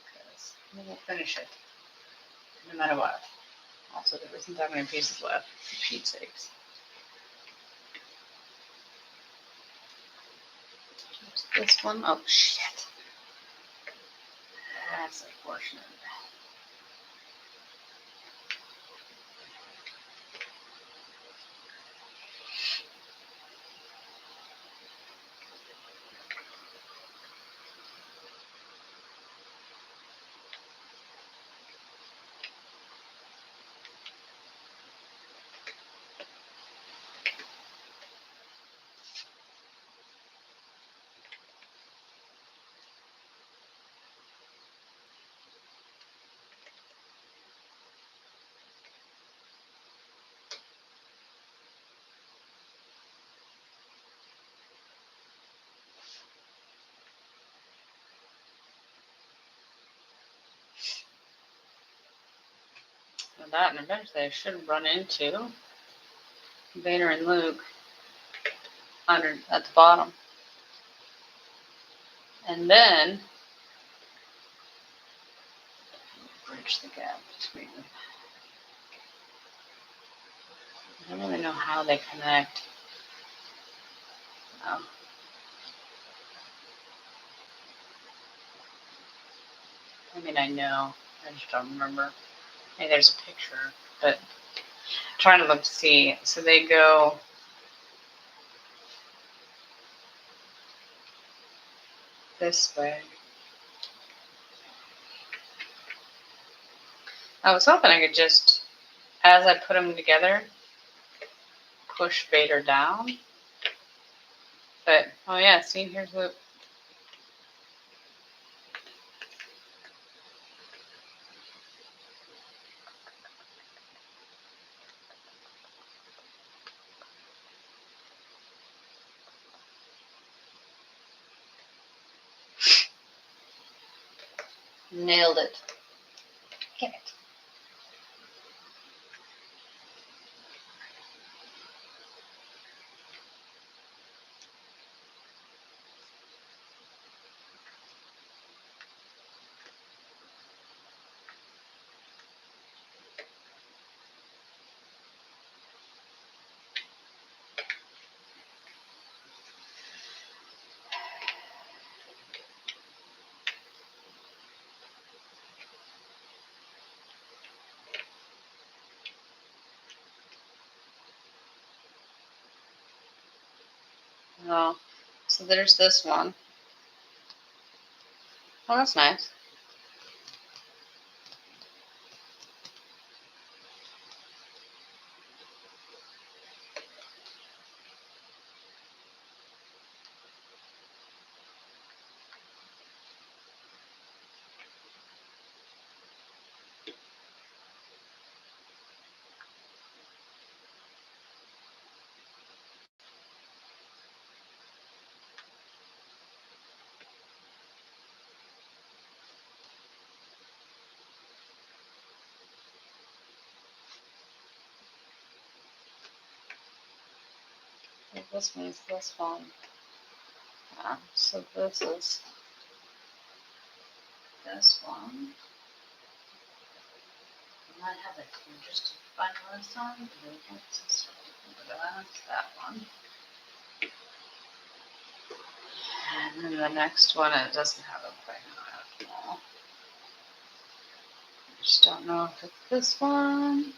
S1: because we will finish it no matter what. Also, there isn't that many pieces left, for Pete's sakes. There's this one. Oh, shit. That's unfortunate. And that, and eventually I should run into Vader and Luke under at the bottom. And then bridge the gap between them. I don't really know how they connect. I mean, I know. I just don't remember. Hey, there's a picture, but I'm trying to look to see. So they go this way. I was hoping I could just, as I put them together, push Vader down. But, oh yeah, see, here's Luke. Nailed it. Get it. Oh, so there's this one. Oh, that's nice. This means this one. So this is this one. I might have it here just to find this one. That's that one. And then the next one, it doesn't have a thing on it at all. I just don't know if it's this one.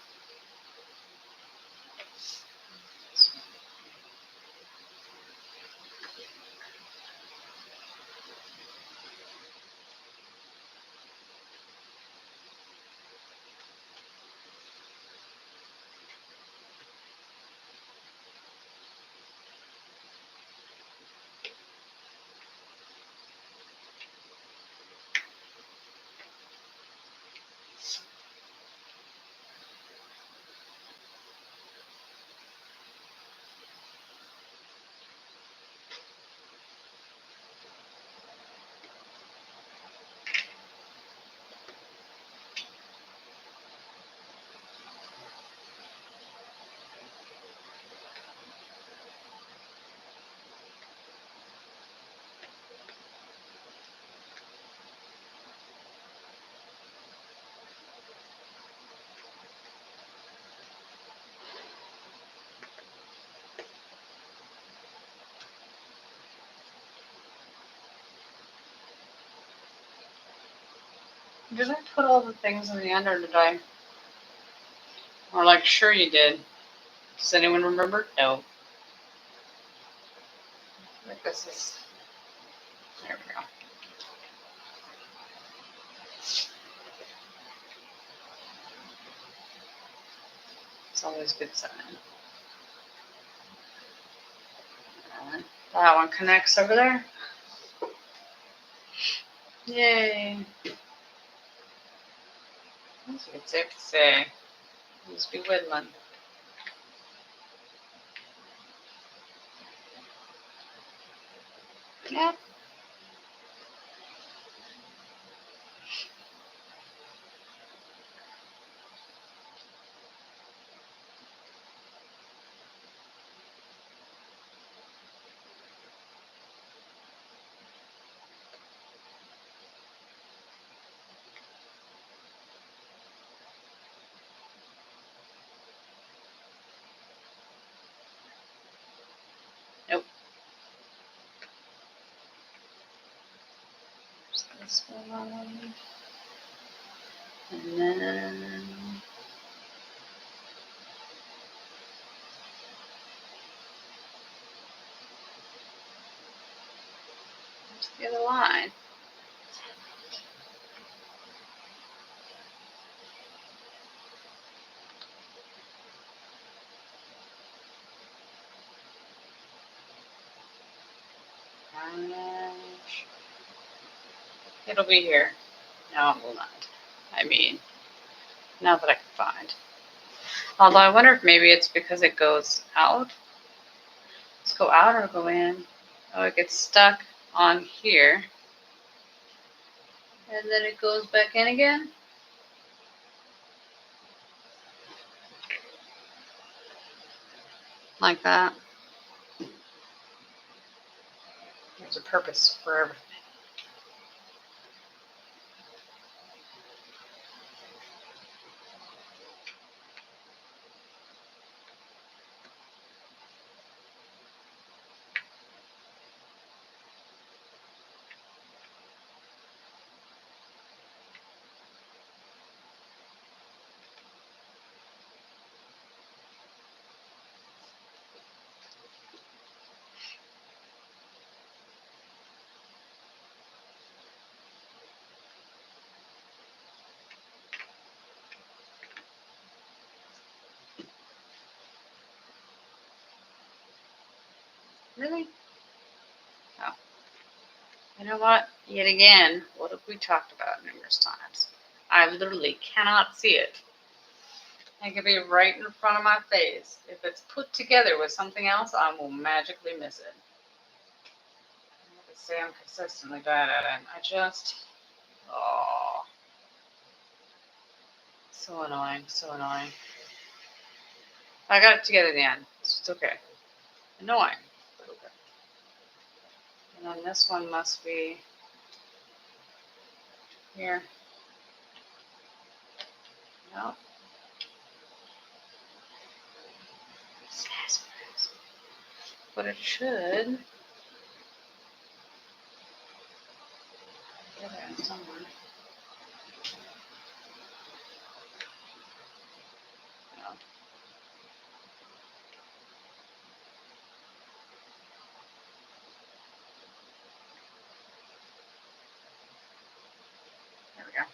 S1: Did I put all the things in the end, or did I? Or like, sure you did. Does anyone remember? No. I think this is. There we go. It's always a good sign. That one connects over there. Yay. It's safe to say. Must be Woodland. Yeah. Nope. This one. And then. Where's the other line? It'll be here. No, it will not. I mean, not that I can find. Although I wonder if maybe it's because it goes out. Let's go out or go in. Oh, it gets stuck on here. And then it goes back in again. Like that. There's a purpose for everything. Really? Oh. You know what? Yet again, what have we talked about numerous times? I literally cannot see it. It could be right in front of my face. If it's put together with something else, I will magically miss it. I have to say I'm consistently bad at it. Oh. So annoying, so annoying. I got it together in the end. It's okay. Annoying, but okay. And then this one must be here. No. But it should. Get it somewhere. No. There we go.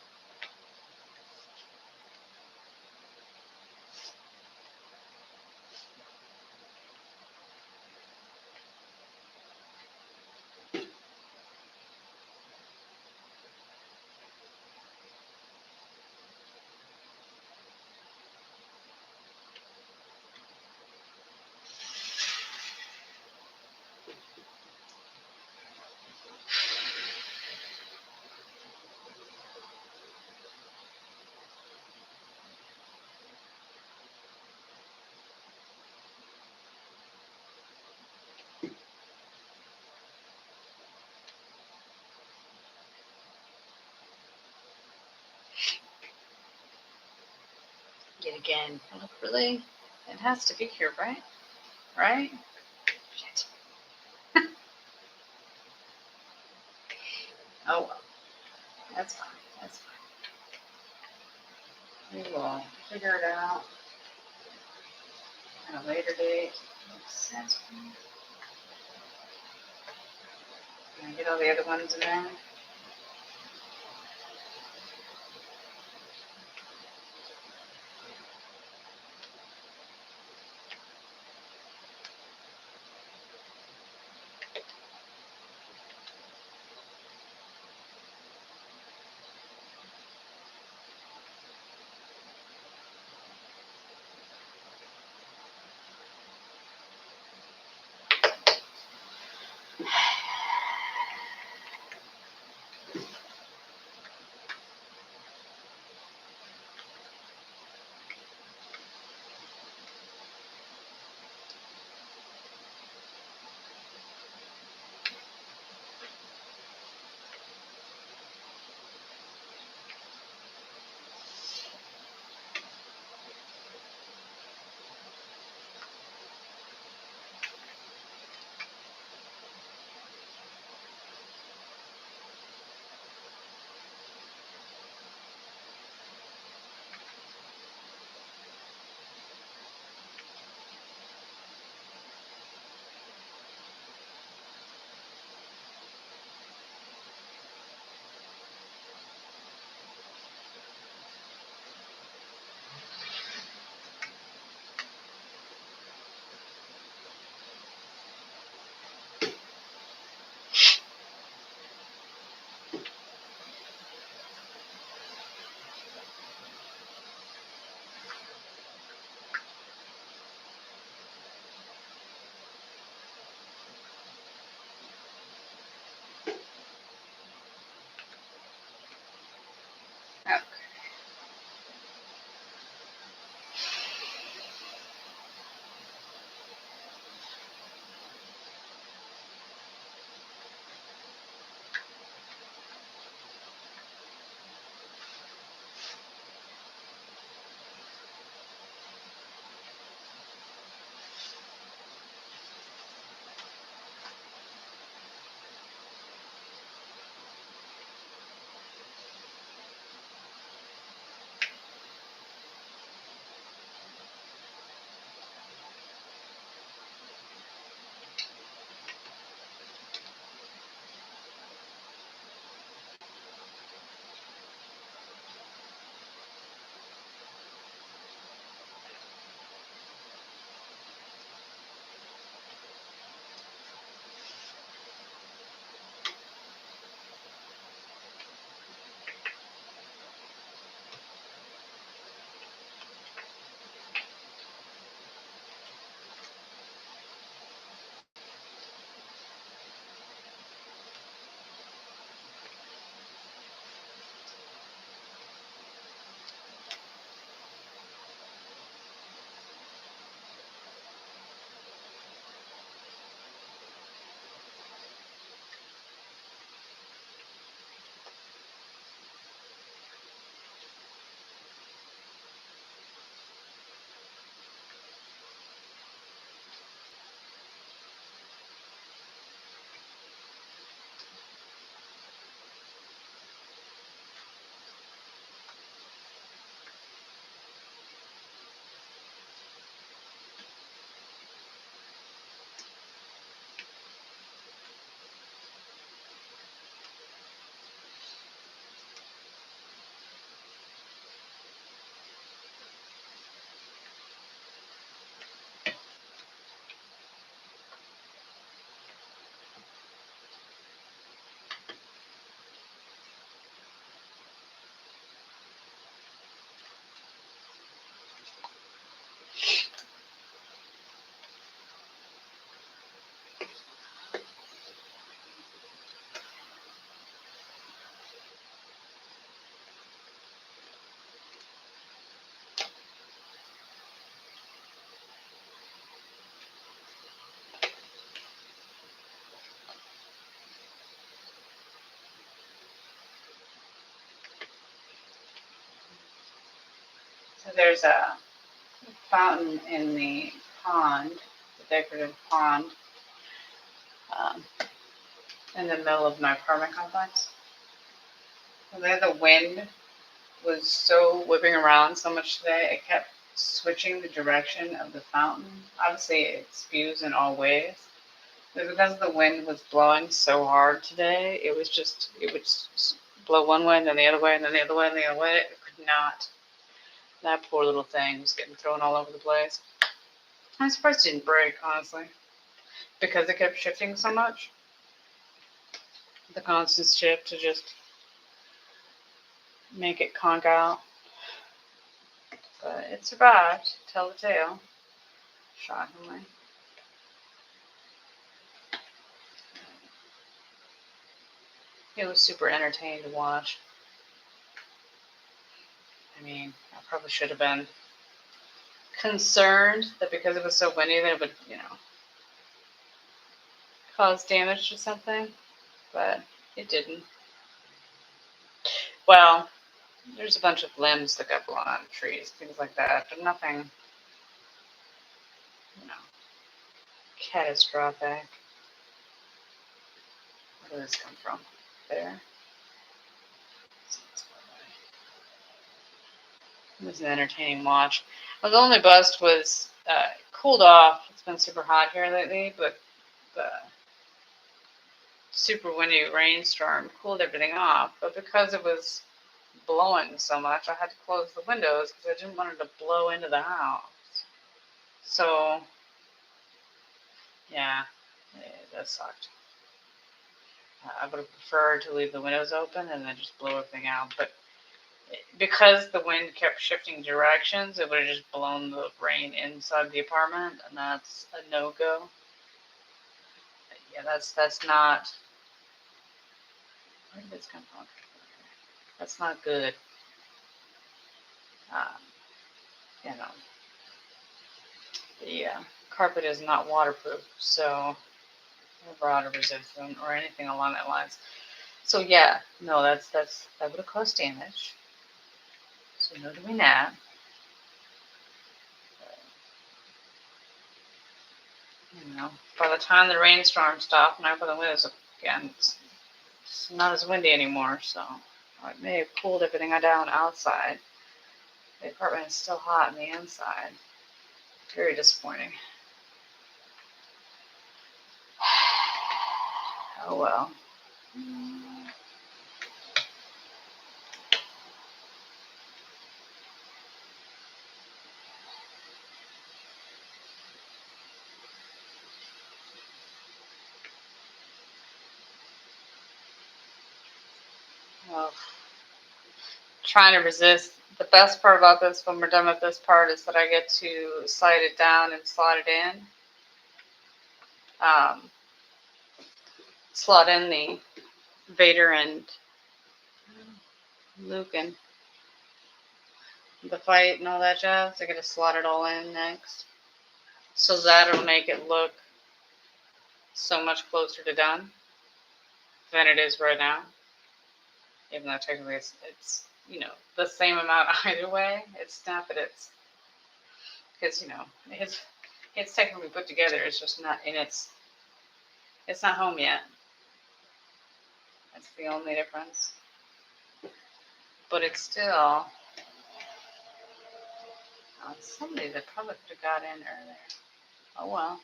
S1: Yet again. Look, really? It has to be here, right? Right? Shit. Oh well. That's fine. That's fine. We will figure it out at a later date. Makes sense. Can I get all the other ones in there? Okay. So there's a fountain in the pond, the decorative pond, um, in the middle of my apartment complex. So there's the wind was so whipping around so much today. It kept switching the direction of the fountain. Obviously, it spews in all ways. But because the wind was blowing so hard today, it would blow one way and then the other way and then the other way and the other way. It could not. That poor little thing was getting thrown all over the place. I'm surprised it didn't break, honestly, because it kept shifting so much. The constant shift to just make it conk out. But it survived, to tell the tale, shockingly. It was super entertaining to watch. I mean, I probably should have been concerned that because it was so windy that it would, cause damage to something, but it didn't. Well, there's a bunch of limbs that got blown out of trees, things like that, but nothing, catastrophic. Where did this come from? There. It was an entertaining watch. Well, the only bust was cooled off. It's been super hot here lately, but the super windy rainstorm cooled everything off. But because it was blowing so much, I had to close the windows because I didn't want it to blow into the house. So, yeah, that sucked. I would have preferred to leave the windows open and then just blow everything out. But because the wind kept shifting directions, it would have just blown the rain inside the apartment, and that's a no-go. Yeah, that's not. Where did this come from? That's not good. Um, the carpet is not waterproof, so or water resistant or anything along that lines. So yeah, no, that would have caused damage. So no doing that. By the time the rainstorm stopped and I opened the windows again, it's not as windy anymore, so it may have cooled everything down outside. The apartment is still hot on the inside. Very disappointing. Oh well. Well, trying to resist. The best part about this, when we're done with this part, is that I get to slide it down and slot it in. Slot in the Vader and Luke and the fight and all that jazz. I get to slot it all in next. So that'll make it look so much closer to done than it is right now. Even though technically it's the same amount either way. It's not that it's because it's technically put together. It's just not in it's not home yet. That's the only difference. But it's still somebody that probably could have got in earlier. Oh well.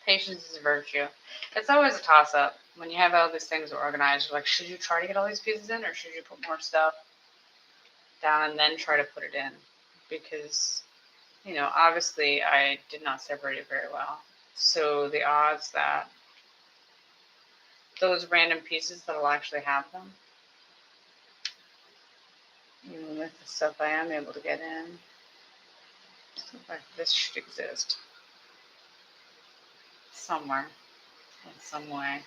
S1: Patience is a virtue. It's always a toss-up when you have all these things organized. You're like, should you try to get all these pieces in, or should you put more stuff down and then try to put it in? Because obviously I did not separate it very well. So the odds that those random pieces that'll actually have them, even with the stuff I am able to get in, stuff like this should exist somewhere in some way.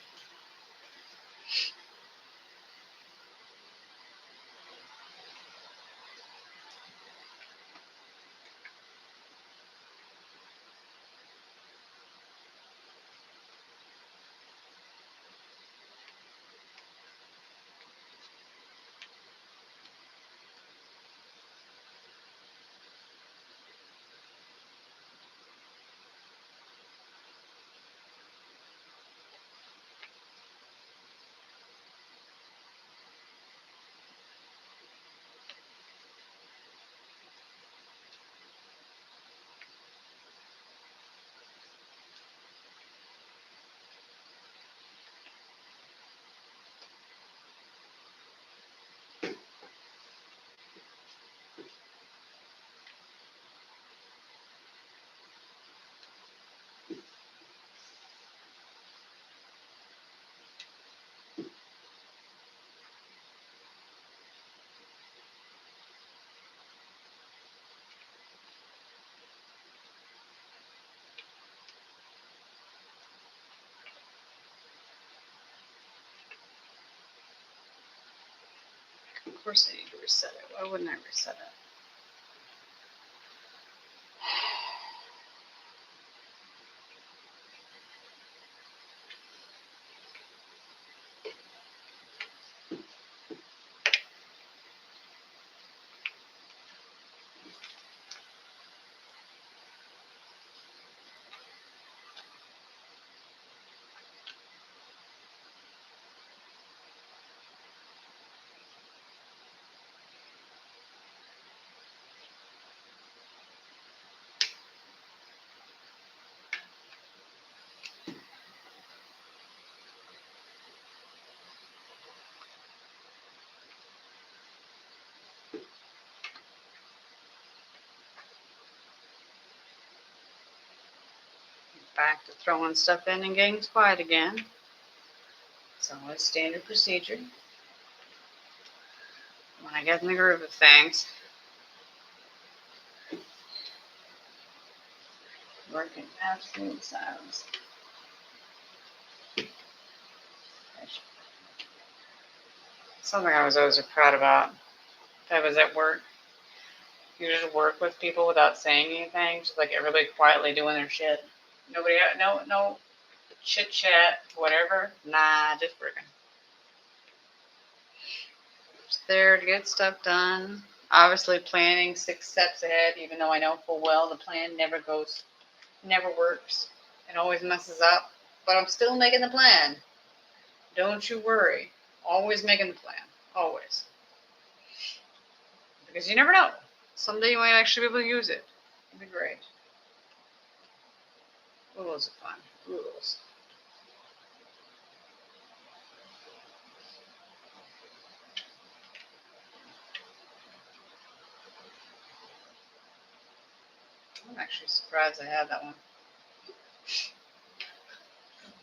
S1: Of course I need to reset it. Why wouldn't I reset it? Back to throwing stuff in and getting quiet again. It's always standard procedure. When I get in the groove of things, work in absolute silence. Something I was always proud about. If I was at work, you just work with people without saying anything, just like everybody quietly doing their shit. Nobody, no chit chat, whatever. Nah, just working. Just there to get stuff done. Obviously, planning 6 steps ahead, even though I know full well the plan never works. It always messes up. But I'm still making the plan. Don't you worry. Always making the plan. Always. Because you never know. Someday you might actually be able to use it. It'd be great. Rules are fun. Rules. I'm actually surprised I had that one.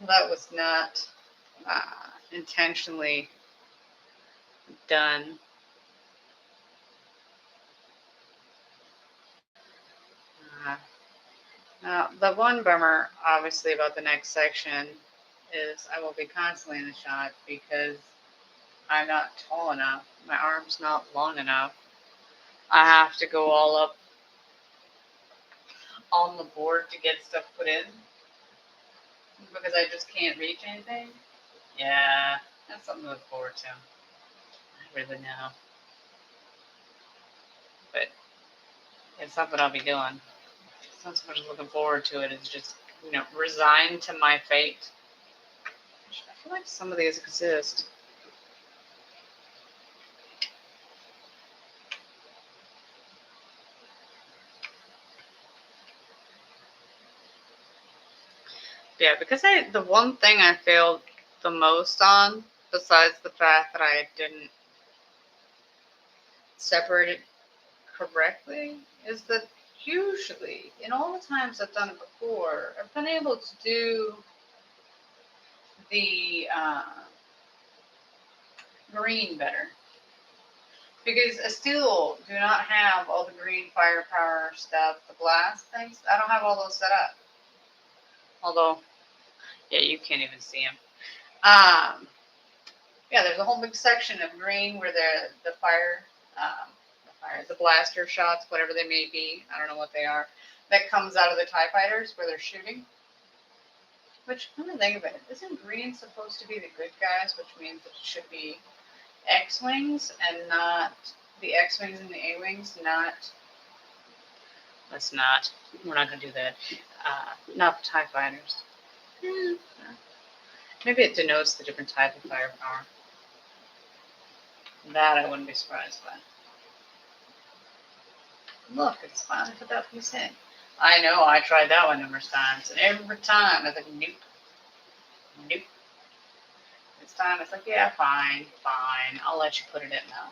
S1: That was not intentionally done. Now, the one bummer, obviously, about the next section is I will be constantly in the shot because I'm not tall enough. My arm's not long enough. I have to go all up on the board to get stuff put in because I just can't reach anything. Yeah, that's something to look forward to. I really know. But it's something I'll be doing. It's not so much looking forward to it. It's just, resigned to my fate. I feel like some of these exist. Yeah, because the one thing I failed the most on, besides the fact that I didn't separate it correctly, is that usually, in all the times I've done it before, I've been able to do the green better. Because I still do not have all the green firepower stuff, the blast things. I don't have all those set up. Although, yeah, you can't even see them. Yeah, there's a whole big section of green where the blaster shots, whatever they may be, I don't know what they are, that comes out of the TIE fighters where they're shooting. Which, come to think of it, isn't green supposed to be the good guys, which means that it should be X-Wings and not the X-Wings and the A-Wings, not... Let's not. We're not going to do that. Not the TIE fighters. Maybe it denotes the different type of firepower. That I wouldn't be surprised by. Look, it's finally put that piece in. I know, I tried that one numerous times, and every time I was like, nope. Nope. This time it's like, yeah, fine, I'll let you put it in now.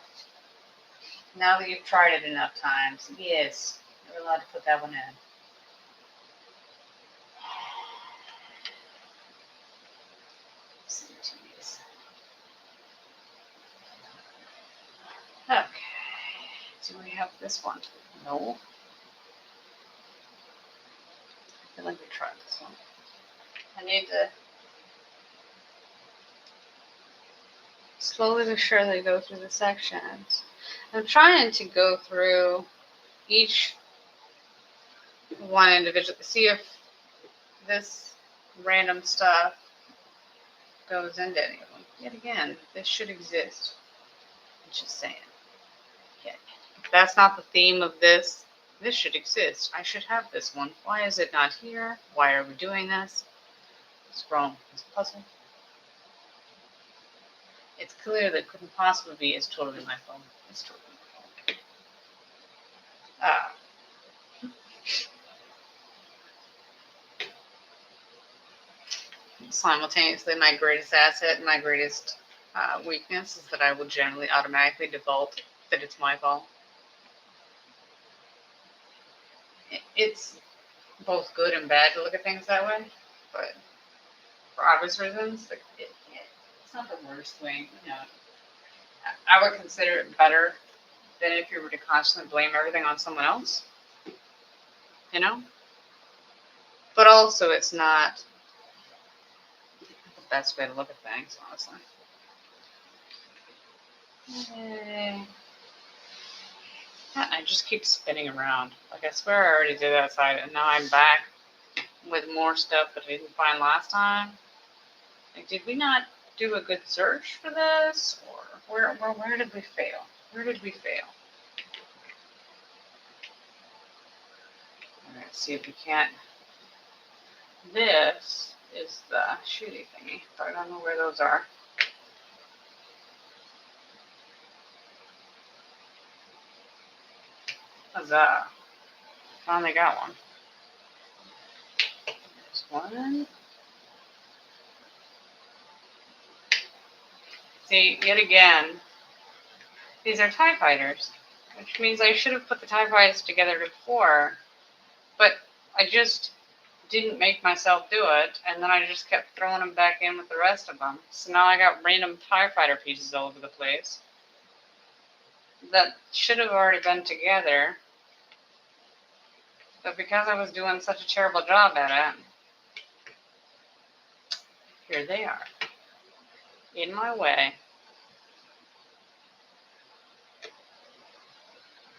S1: Now that you've tried it enough times, yes, you're allowed to put that one in. Okay. Do we have this one? No. I feel like we tried this one. I need to slowly but surely go through the sections. I'm trying to go through each one individually, see if this random stuff goes into any of them. Yet again, this should exist. I'm just saying. Yeah. If that's not the theme of this, this should exist. I should have this one. Why is it not here? Why are we doing this? What's wrong with this puzzle? It's clear that it couldn't possibly be. It's totally my fault. It's totally my fault. Simultaneously, my greatest asset and my greatest weakness is that I will generally automatically default that it's my fault. It's both good and bad to look at things that way, but for obvious reasons, like it's not the worst way. You know, I would consider it better than if you were to constantly blame everything on someone else. You know, but also it's not the best way to look at things, honestly. I just keep spinning around. Like, I swear I already did that side, and now I'm back with more stuff that I didn't find last time. Like, did we not do a good search for this? Or where did we fail? Where did we fail? Alright, see if we can't. This is the shooty thingy, but I don't know where those are. Huzzah. Finally got one. There's one. See, yet again, these are TIE fighters, which means I should have put the TIE fighters together before, but I just didn't make myself do it, and then I just kept throwing them back in with the rest of them. So now I got random TIE fighter pieces all over the place that should have already been together, but because I was doing such a terrible job at it, here they are, in my way.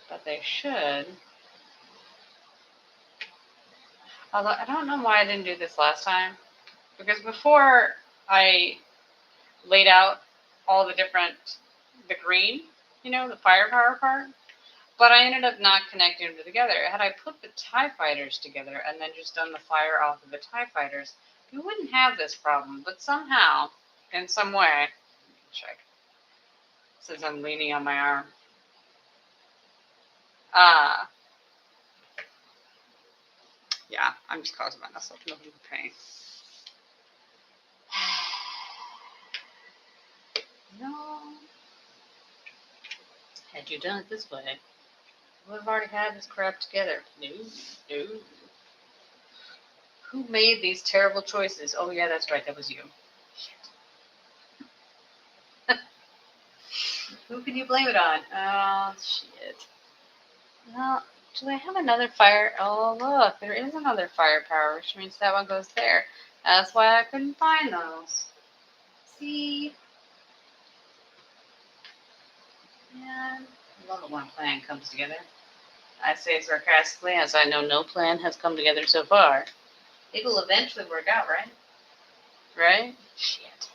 S1: But they should. Although I don't know why I didn't do this last time, because before I laid out all the green, the firepower part, but I ended up not connecting them together. Had I put the TIE fighters together and then just done the fire off of the TIE fighters, we wouldn't have this problem. But somehow, in some way, check, since I'm leaning on my arm, yeah, I'm just causing myself no pain. No. Had you done it this way, we would have already had this crap together. No. Who made these terrible choices? Oh, yeah, that's right. That was you. Shit. Who can you blame it on? Oh, shit. Well, do I have another fire? Oh, look. There is another firepower, which means that one goes there. That's why I couldn't find those. See? Yeah. I love it when a plan comes together. I say sarcastically, as I know no plan has come together so far. It will eventually work out, right? Right? Shit.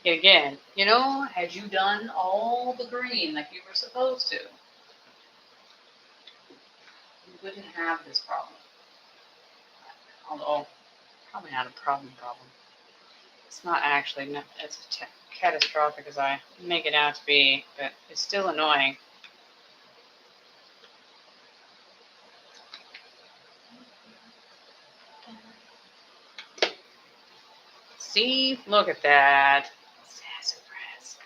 S1: Again, had you done all the green like you were supposed to, you wouldn't have this problem. Although, probably not a problem. It's not actually as catastrophic as I make it out to be, but it's still annoying. See? Look at that. Sassafras.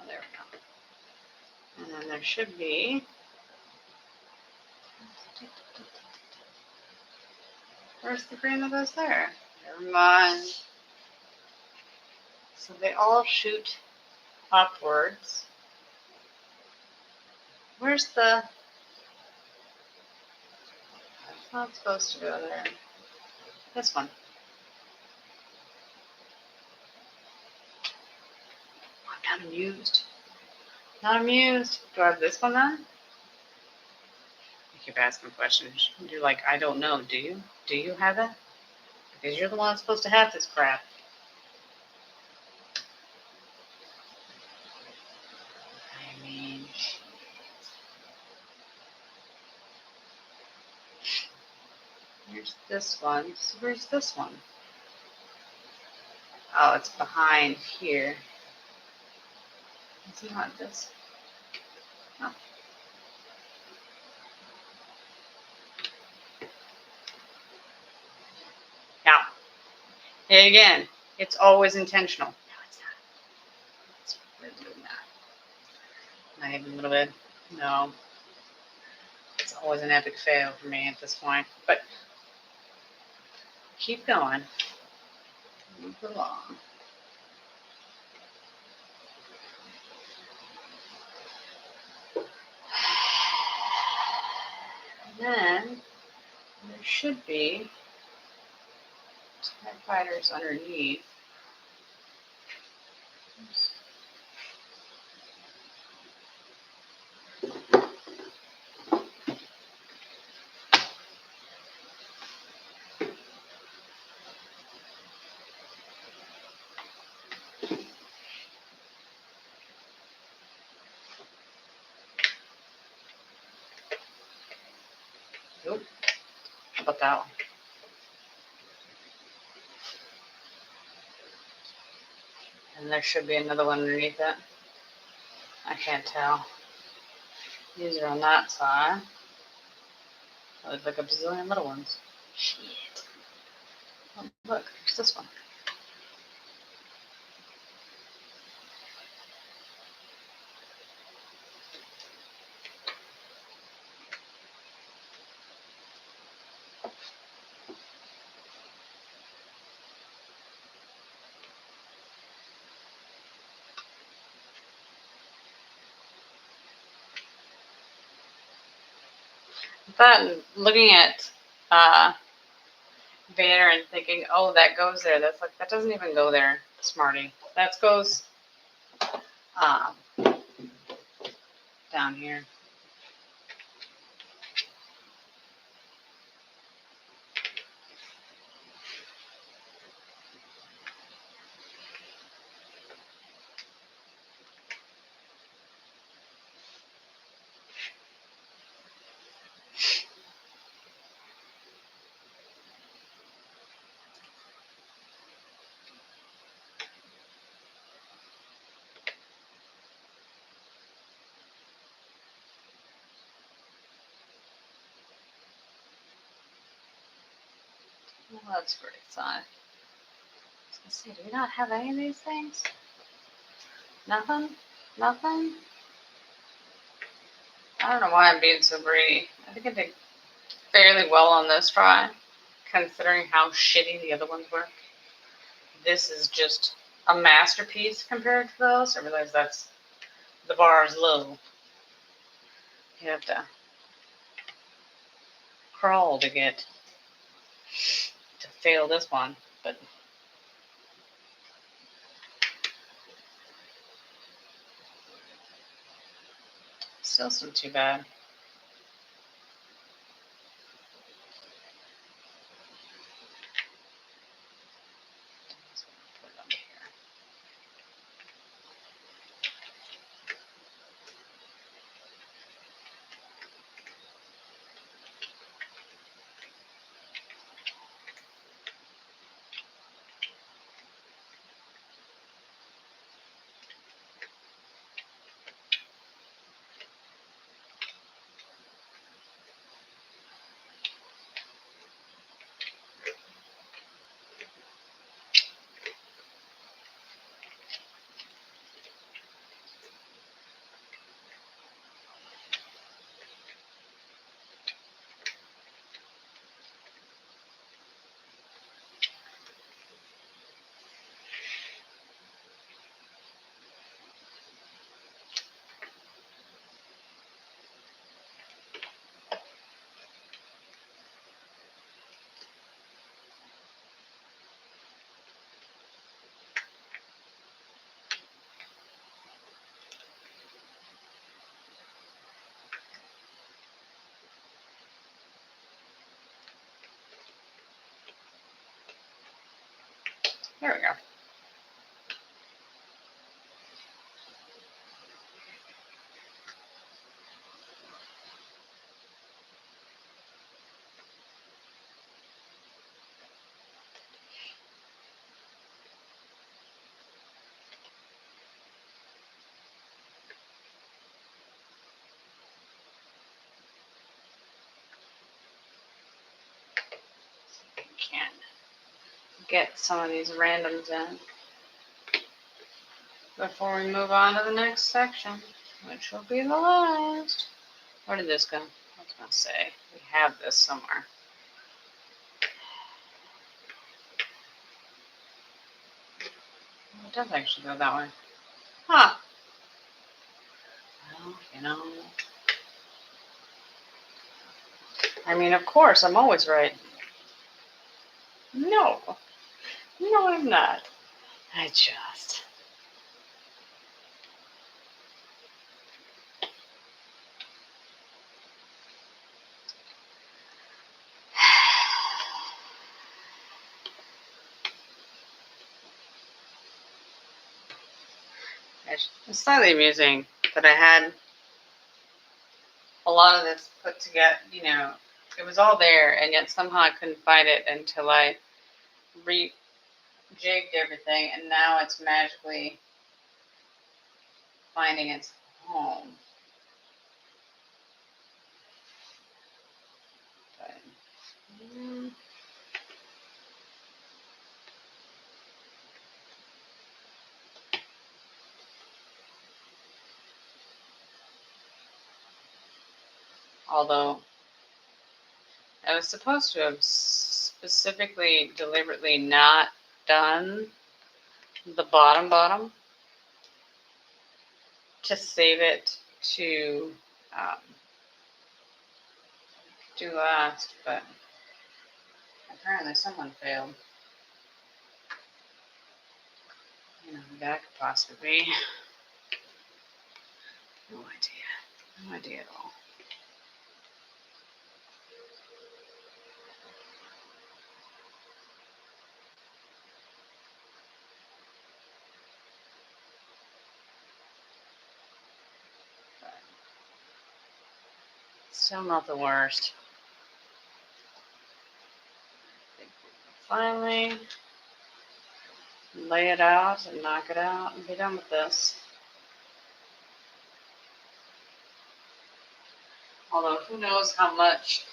S1: Oh, there we go. And then there should be. Where's the green that was there? Never mind. So they all shoot upwards. Where's the... It's not supposed to go there. This one. I'm not amused. Not amused. Do I have this one then? You keep asking questions. You're like, I don't know. Do you? Do you have it? Because you're the one that's supposed to have this crap. I mean... Here's this one. So where's this one? Oh, it's behind here. It's not this. Oh. Now, here again, it's always intentional. No, it's not. It's really not. Not even a little bit. No. It's always an epic fail for me at this point. But keep going. Move along. And then there should be TIE fighters underneath. Nope. How about that one? And there should be another one underneath it. I can't tell. These are on that side. They look like a bazillion little ones. Shit. Oh, look, there's this one. But looking at Vader and thinking, oh, that goes there. That's like, that doesn't even go there, smarty. That goes down here. Well, that's a great sign. Let's see, do we not have any of these things? Nothing? Nothing? I don't know why I'm being so greedy. I think I did fairly well on this try, considering how shitty the other ones were. This is just a masterpiece compared to those. I realize that's the bar is low. You have to crawl to fail this one, but still some too bad. There we go. Can't get some of these randoms in before we move on to the next section, which will be the last. Where did this go? I was going to say, we have this somewhere. It does actually go that way. Huh. Well, you know. I mean, of course, I'm always right. No. No, I'm not. I just. It's slightly amusing that I had a lot of this put together, you know, it was all there, and yet somehow I couldn't find it until I rejigged everything, and now it's magically finding its home. But, although I was supposed to have specifically, deliberately not done the bottom to save it to do last, but apparently someone failed. You know who that could possibly be. No idea. No idea at all. Still not the worst. Finally, lay it out and knock it out and be done with this. Although, who knows how much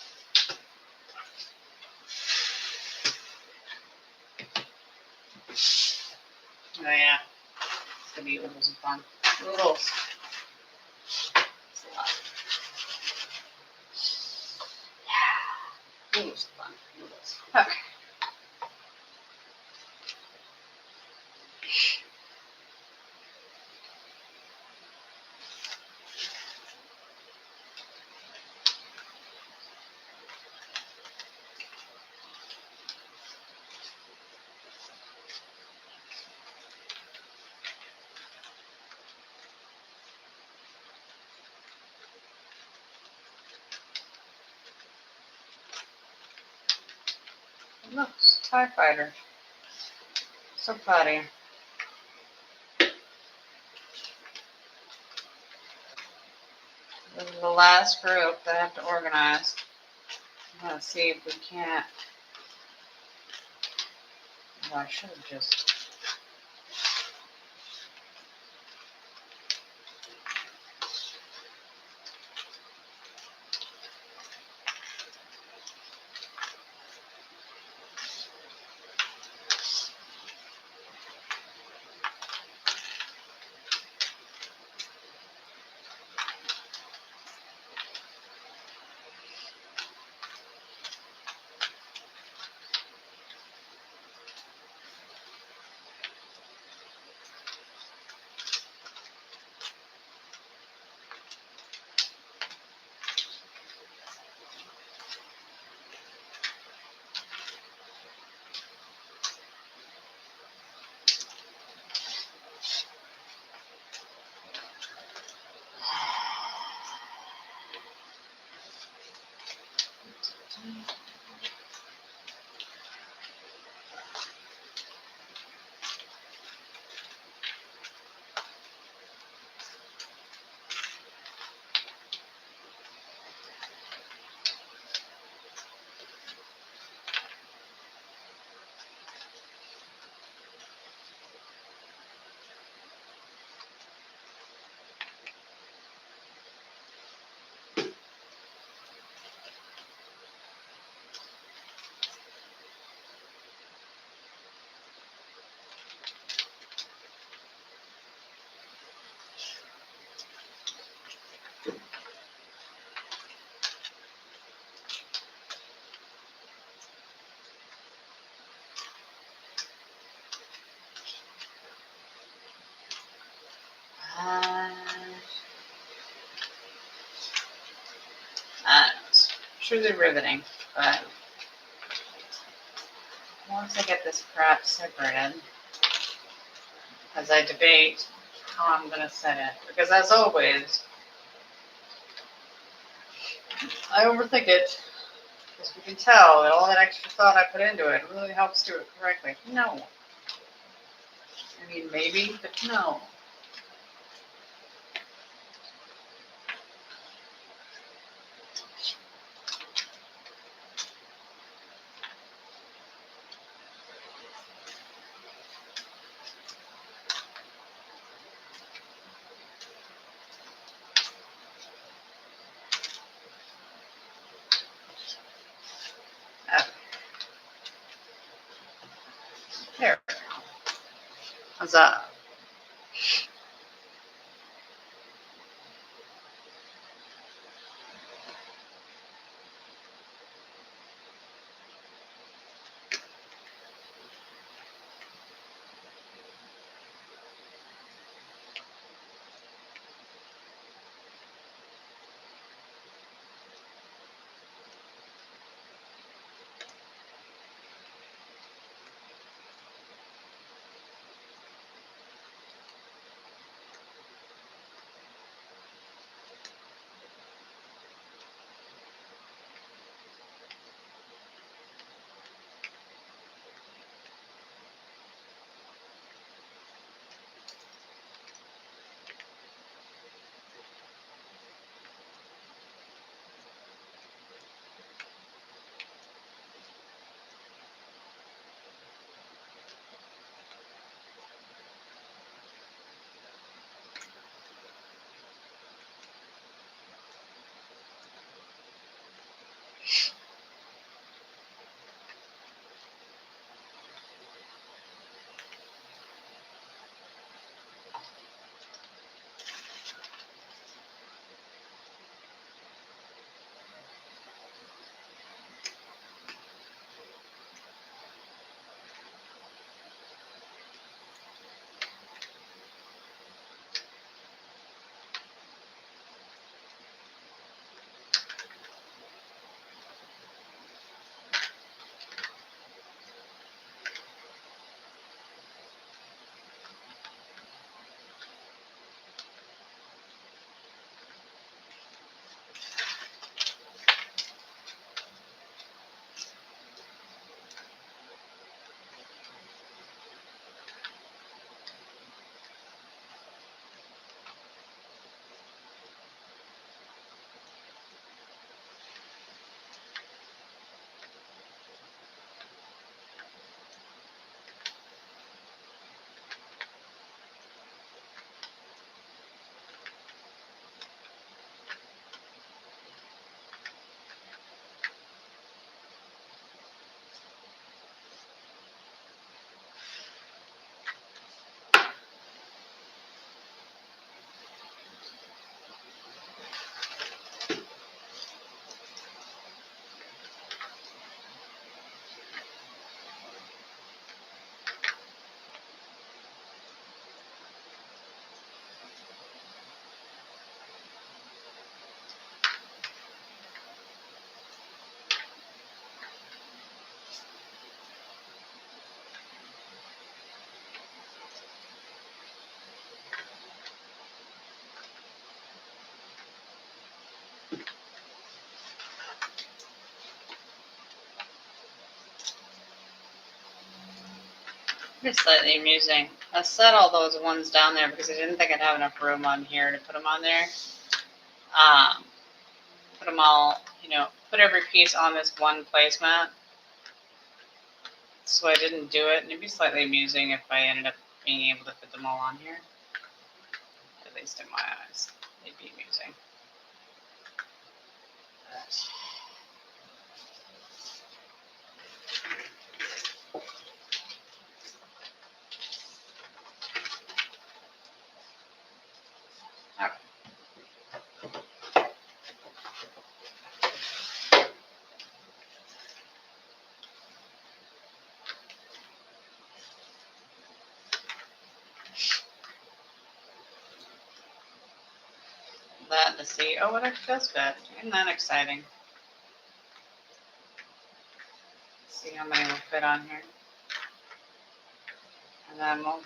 S1: oh yeah, it's gonna be oodles of fun. Oodles. It's a lot. Yeah. Oodles of fun. Oodles. Okay. Look, it's a TIE fighter. So proud of you. This is the last group that I have to organize. I'm gonna see if we can't. Well, I should have just. truly riveting, but once I get this crap separated, as I debate how I'm going to set it, because as always, I overthink it, because you can tell that all that extra thought I put into it really helps do it correctly. No. I mean, maybe, but no. There. How's that? It's slightly amusing. I set all those ones down there because I didn't think I'd have enough room on here to put them on there. Put them all, put every piece on this one placemat. So I didn't do it, and it'd be slightly amusing if I ended up being able to fit them all on here. At least in my eyes, it'd be amusing. But that to see. Oh, what a does fit. Isn't that exciting? See how many will fit on here. And then we'll.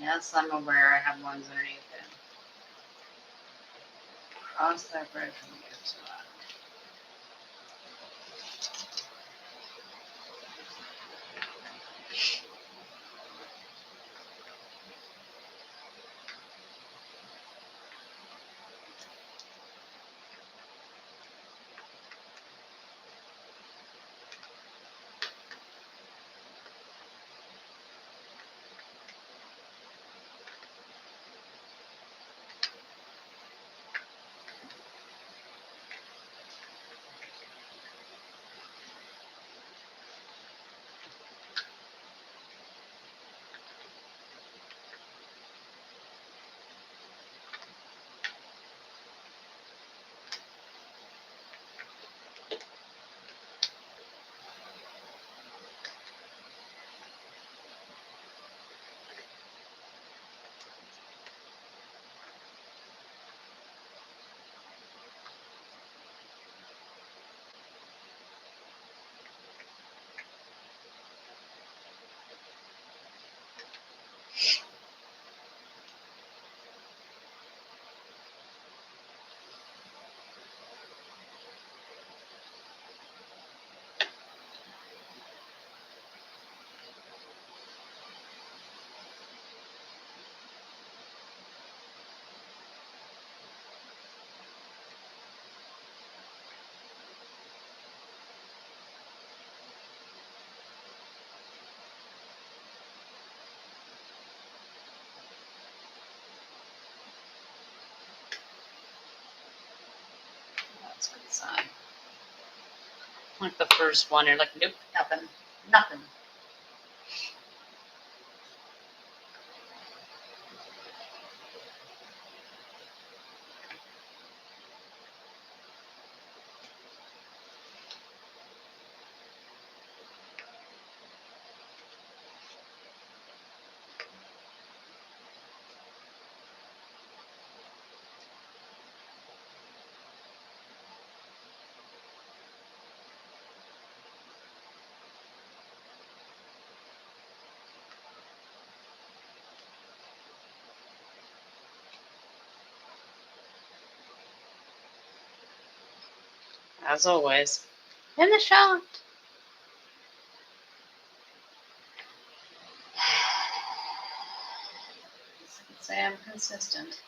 S1: Yes, I'm aware I have ones underneath it. Cross that bridge when we get to that. That's a good sign. Like the first one, you're like, nope, nothing, nothing. As always, in the shot. Let's say I'm consistent.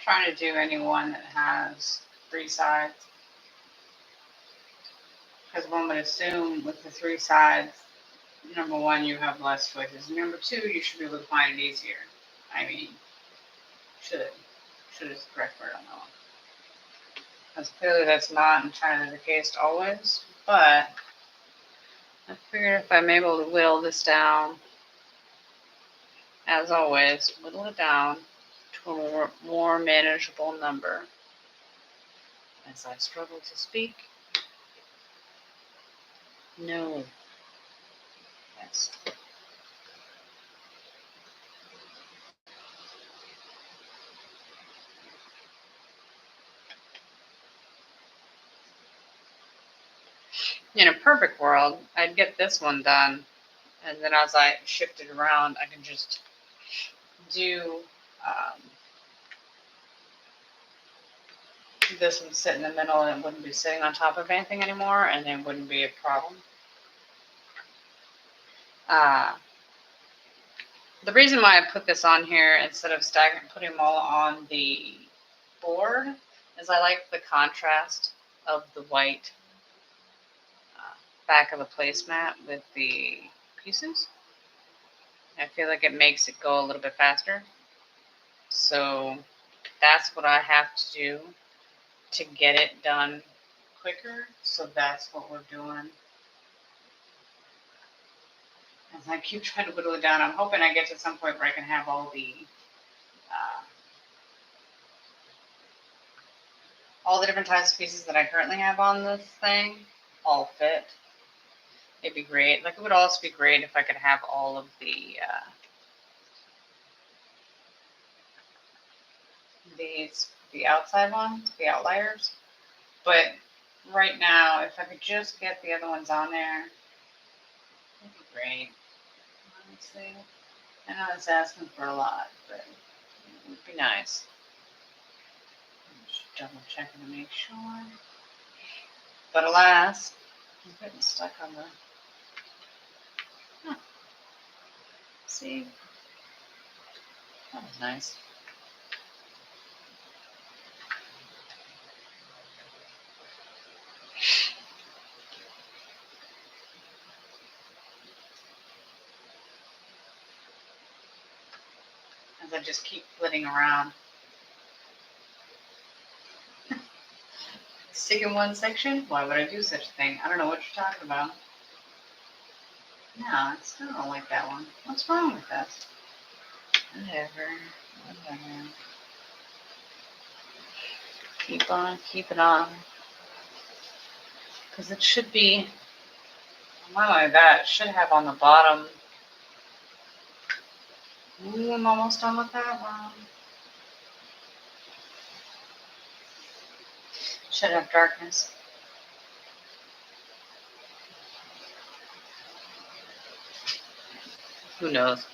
S1: trying to do any one that has 3 sides. Because one would assume with the 3 sides, number 1, you have less choices. Number 2, you should be able to find it easier. I mean, should. Should is the correct word on that one. Because clearly that's not entirely the case always. But I figured if I'm able to whittle this down, as always, whittle it down to a more manageable number. As I struggle to speak. No. Yes. In a perfect world, I'd get this one done, and then as I shift it around, I can just do this one sit in the middle, and it wouldn't be sitting on top of anything anymore, and it wouldn't be a problem. The reason why I put this on here instead of putting them all on the board is I like the contrast of the white back of the placemat with the pieces. I feel like it makes it go a little bit faster. So that's what I have to do to get it done quicker. So that's what we're doing. As I keep trying to whittle it down, I'm hoping I get to some point where I can have all the different types of pieces that I currently have on this thing all fit. It'd be great. Like, it would also be great if I could have all of the outside ones, the outliers. But right now, if I could just get the other ones on there, it'd be great. Honestly, I know it's asking for a lot, but it would be nice. Just double checking to make sure. But alas, I'm getting stuck on the. Huh. See, that was nice. As I just keep flitting around. Stick in one section? Why would I do such a thing? I don't know what you're talking about. No, I still don't like that one. What's wrong with that? Whatever. Keep on, keep it on. Because it should be, not only that, it should have on the bottom. Ooh, I'm almost done with that one. Should have darkness. Who knows?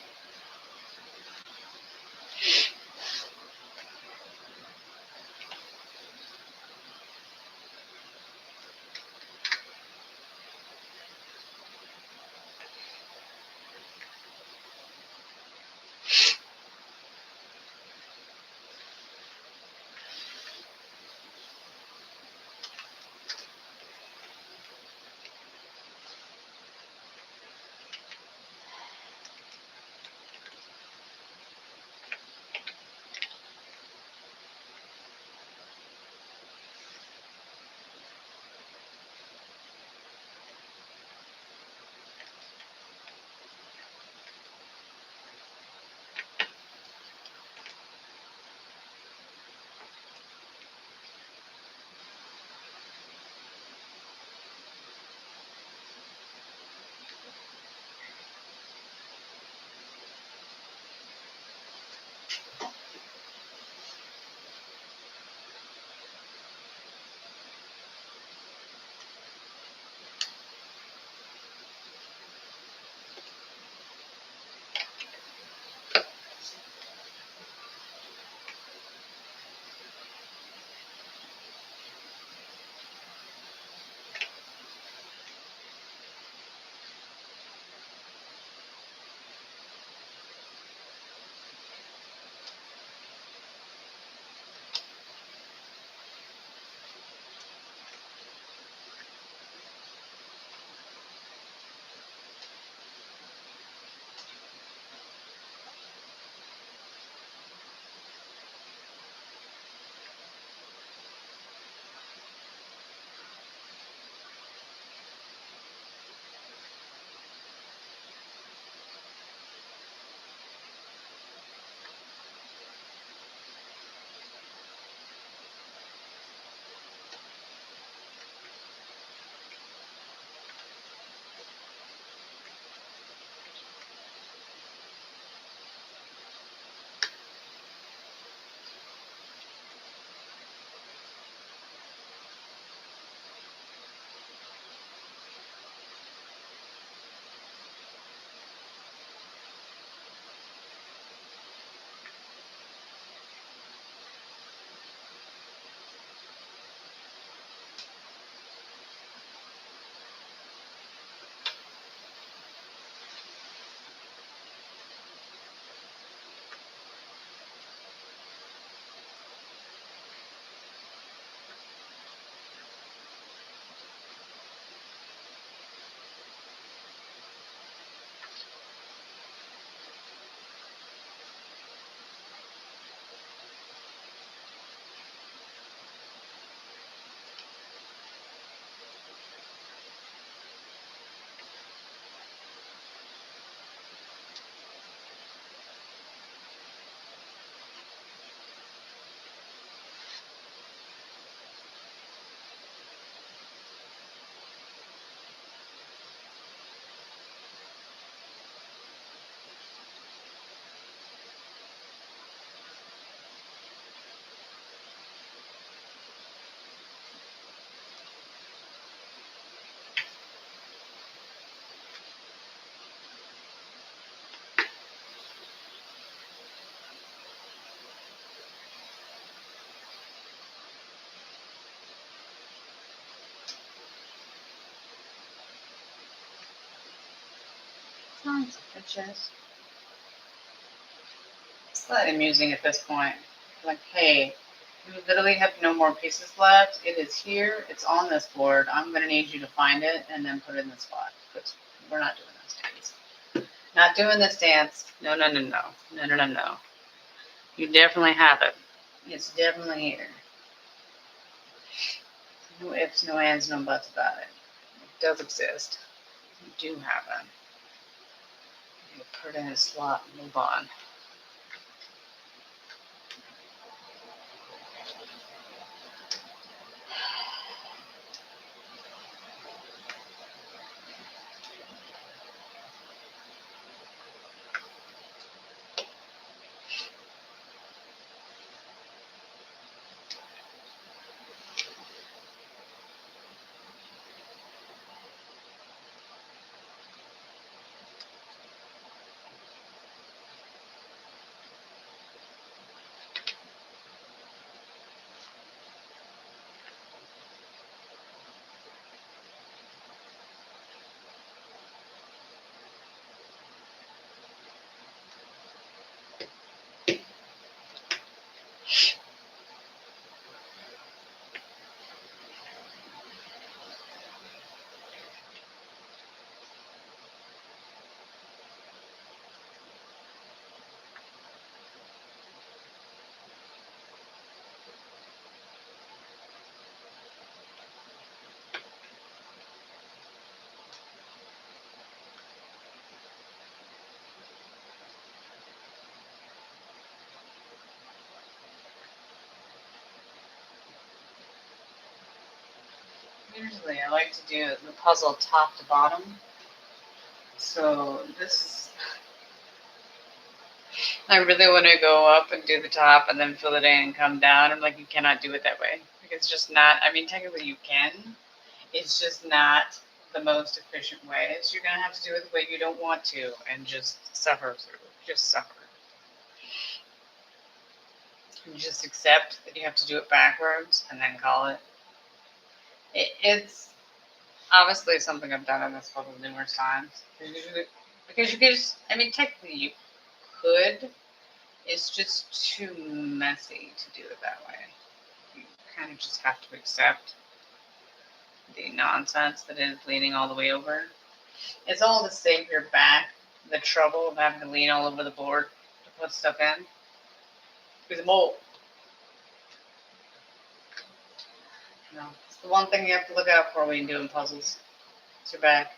S1: Sons of bitches. It's slightly amusing at this point. Like, hey, you literally have no more pieces left. It is here. It's on this board. I'm going to need you to find it and then put it in the spot. Because we're not doing this dance. Not doing this dance. No, no, no, no. No, no, no, no. You definitely have it. It's definitely here. No ifs, no ands, no buts about it. It does exist. You do have it. You put it in a slot and move on. Usually I like to do the puzzle top to bottom. So this is, I really want to go up and do the top and then fill it in and come down. I'm like, you cannot do it that way. Like, it's just not, I mean, technically you can. It's just not the most efficient way. So you're going to have to do it the way you don't want to and just suffer through. Just suffer. You just accept that you have to do it backwards and then call it. It's obviously something I've done in this puzzle numerous times. Because you could just, I mean, technically you could. It's just too messy to do it that way. You kind of just have to accept the nonsense that is leaning all the way over. It's all to save your back the trouble of having to lean all over the board to put stuff in. Because the mold. No, it's the one thing you have to look out for when you're doing puzzles. It's your back.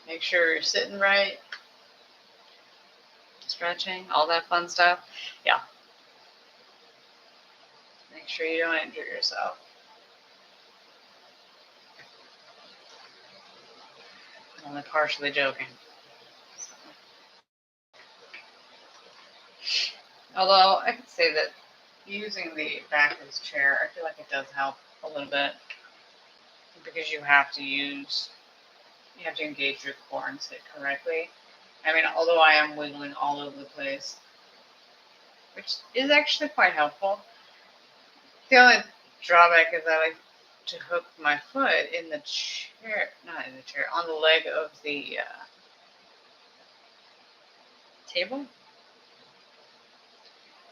S1: Make sure you're sitting right. Stretching, all that fun stuff. Yeah. Make sure you don't injure yourself. I'm only partially joking. Although I could say that using the backwards chair, I feel like it does help a little bit because you have to engage your core and sit correctly. I mean, although I am wiggling all over the place, which is actually quite helpful. The only drawback is that I like to hook my foot in the chair, not in the chair, on the leg of the table,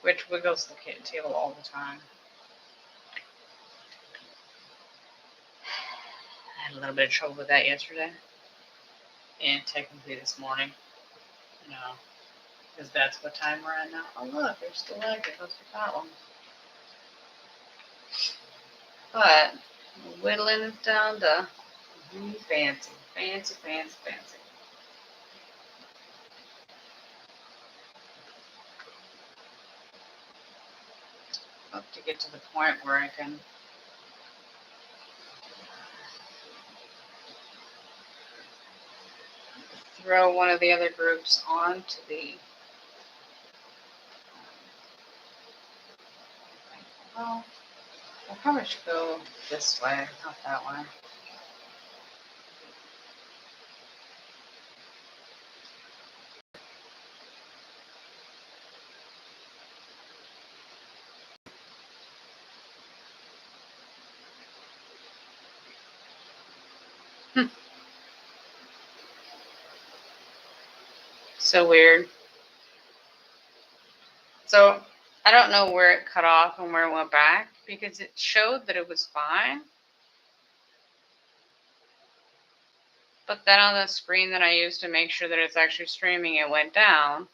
S1: which wiggles the table all the time. I had a little bit of trouble with that yesterday, and technically this morning. No, because that's what time we're at now. Oh look, there's the leg that goes with that one. But whittling it down to fancy, fancy, fancy, fancy. Hope to get to the point where I can throw one of the other groups onto the. Well, I probably should go this way, not that way. So weird. So I don't know where it cut off and where it went back because it showed that it was fine. But then on the screen that I used to make sure that it's actually streaming, it went down.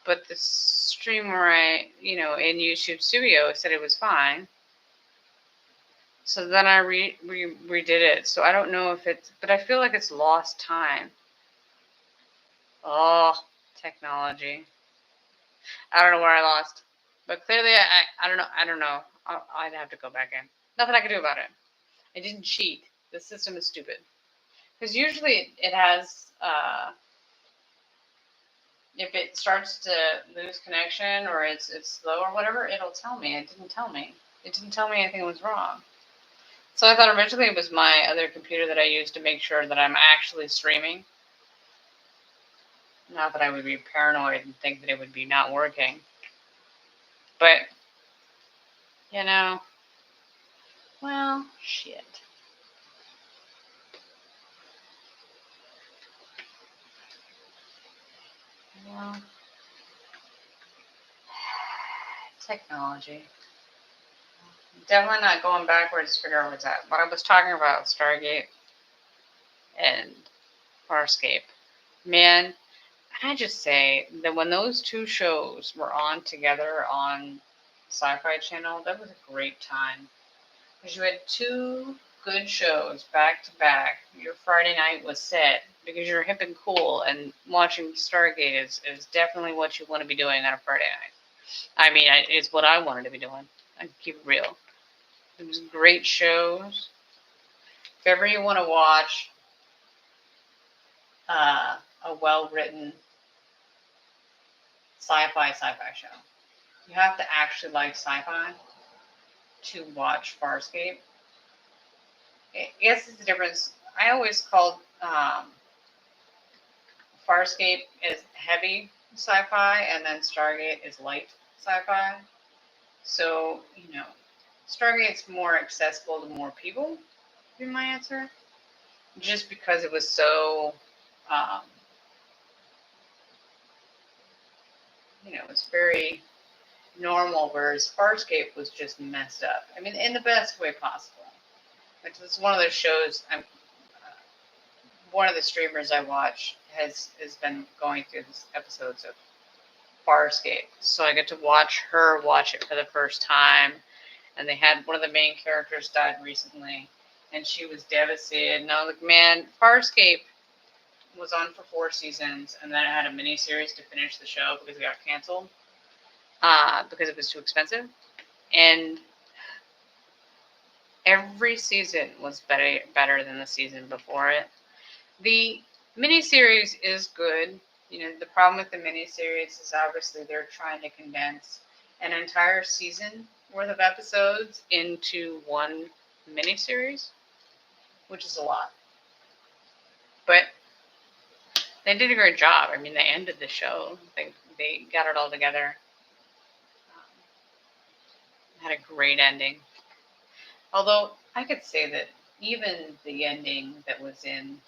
S1: But the stream where in YouTube Studio said it was fine. So then I redid it. So I don't know if it's, but I feel like it's lost time. Oh, technology. I don't know where I lost. But clearly, I don't know. I don't know. I'd have to go back in. Nothing I can do about it. I didn't cheat. The system is stupid. Because usually it has, if it starts to lose connection or it's slow or whatever, it'll tell me. It didn't tell me. It didn't tell me anything was wrong. So I thought originally it was my other computer that I used to make sure that I'm actually streaming. Not that I would be paranoid and think that it would be not working. But, well, shit. Well, technology. Definitely not going backwards to figure out what's at. But I was talking about Stargate and Farscape. Man, can I just say that when those two shows were on together on Sci-Fi Channel, that was a great time. Because you had two good shows back to back. Your Friday night was set because you're hip and cool, and watching Stargate is definitely what you want to be doing on a Friday night. I mean, it's what I wanted to be doing. I keep it real. It was great shows. If ever you want to watch a well-written sci-fi show, you have to actually like sci-fi to watch Farscape. I guess it's the difference. I always called Farscape is heavy sci-fi, and then Stargate is light sci-fi. So, Stargate's more accessible to more people, would be my answer. Just because it was so, it's very normal, whereas Farscape was just messed up. I mean, in the best way possible. Like, it's one of those shows. One of the streamers I watch has been going through these episodes of Farscape, so I get to watch her watch it for the first time. And they had one of the main characters died recently, and she was devastated. And I was like, man, Farscape was on for 4 seasons, and then it had a mini series to finish the show because it got canceled because it was too expensive. And every season was better than the season before it. The miniseries is good. The problem with the miniseries is obviously they're trying to condense an entire season worth of episodes into one miniseries, which is a lot. But they did a great job. I mean, they ended the show. They got it all together. Had a great ending. Although I could say that even the ending that was in,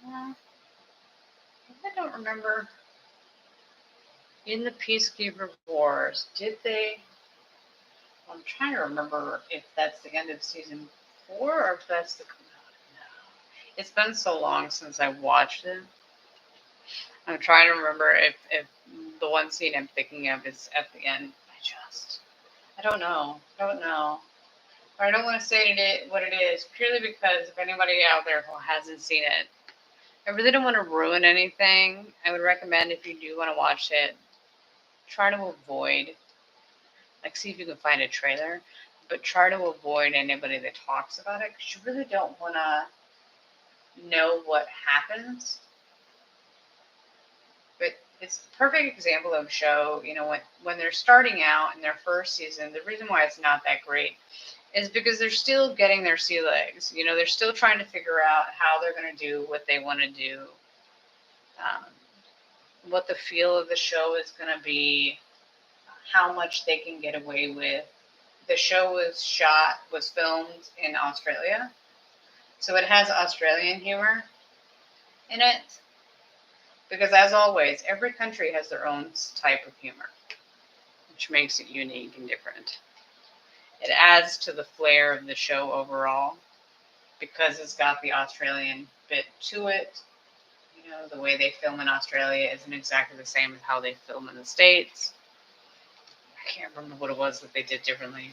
S1: I don't remember, in the Peacekeeper Wars, did they? I'm trying to remember if that's the end of season 4 or if that's the. No. It's been so long since I watched it. I'm trying to remember if the one scene I'm thinking of is at the end. I don't know. I don't want to say what it is, purely because if anybody out there who hasn't seen it, I really don't want to ruin anything. I would recommend, if you do want to watch it, try to avoid, see if you can find a trailer, but try to avoid anybody that talks about it, because you really don't want to know what happens. But it's a perfect example of a show, when they're starting out in their first season, the reason why it's not that great is because they're still getting their sea legs. They're still trying to figure out how they're going to do what they want to do, what the feel of the show is going to be, how much they can get away with. The show was filmed in Australia, so it has Australian humor in it. Because as always, every country has their own type of humor, which makes it unique and different. It adds to the flair of the show overall because it's got the Australian bit to it. You know, the way they film in Australia isn't exactly the same as how they film in the States. I can't remember what it was that they did differently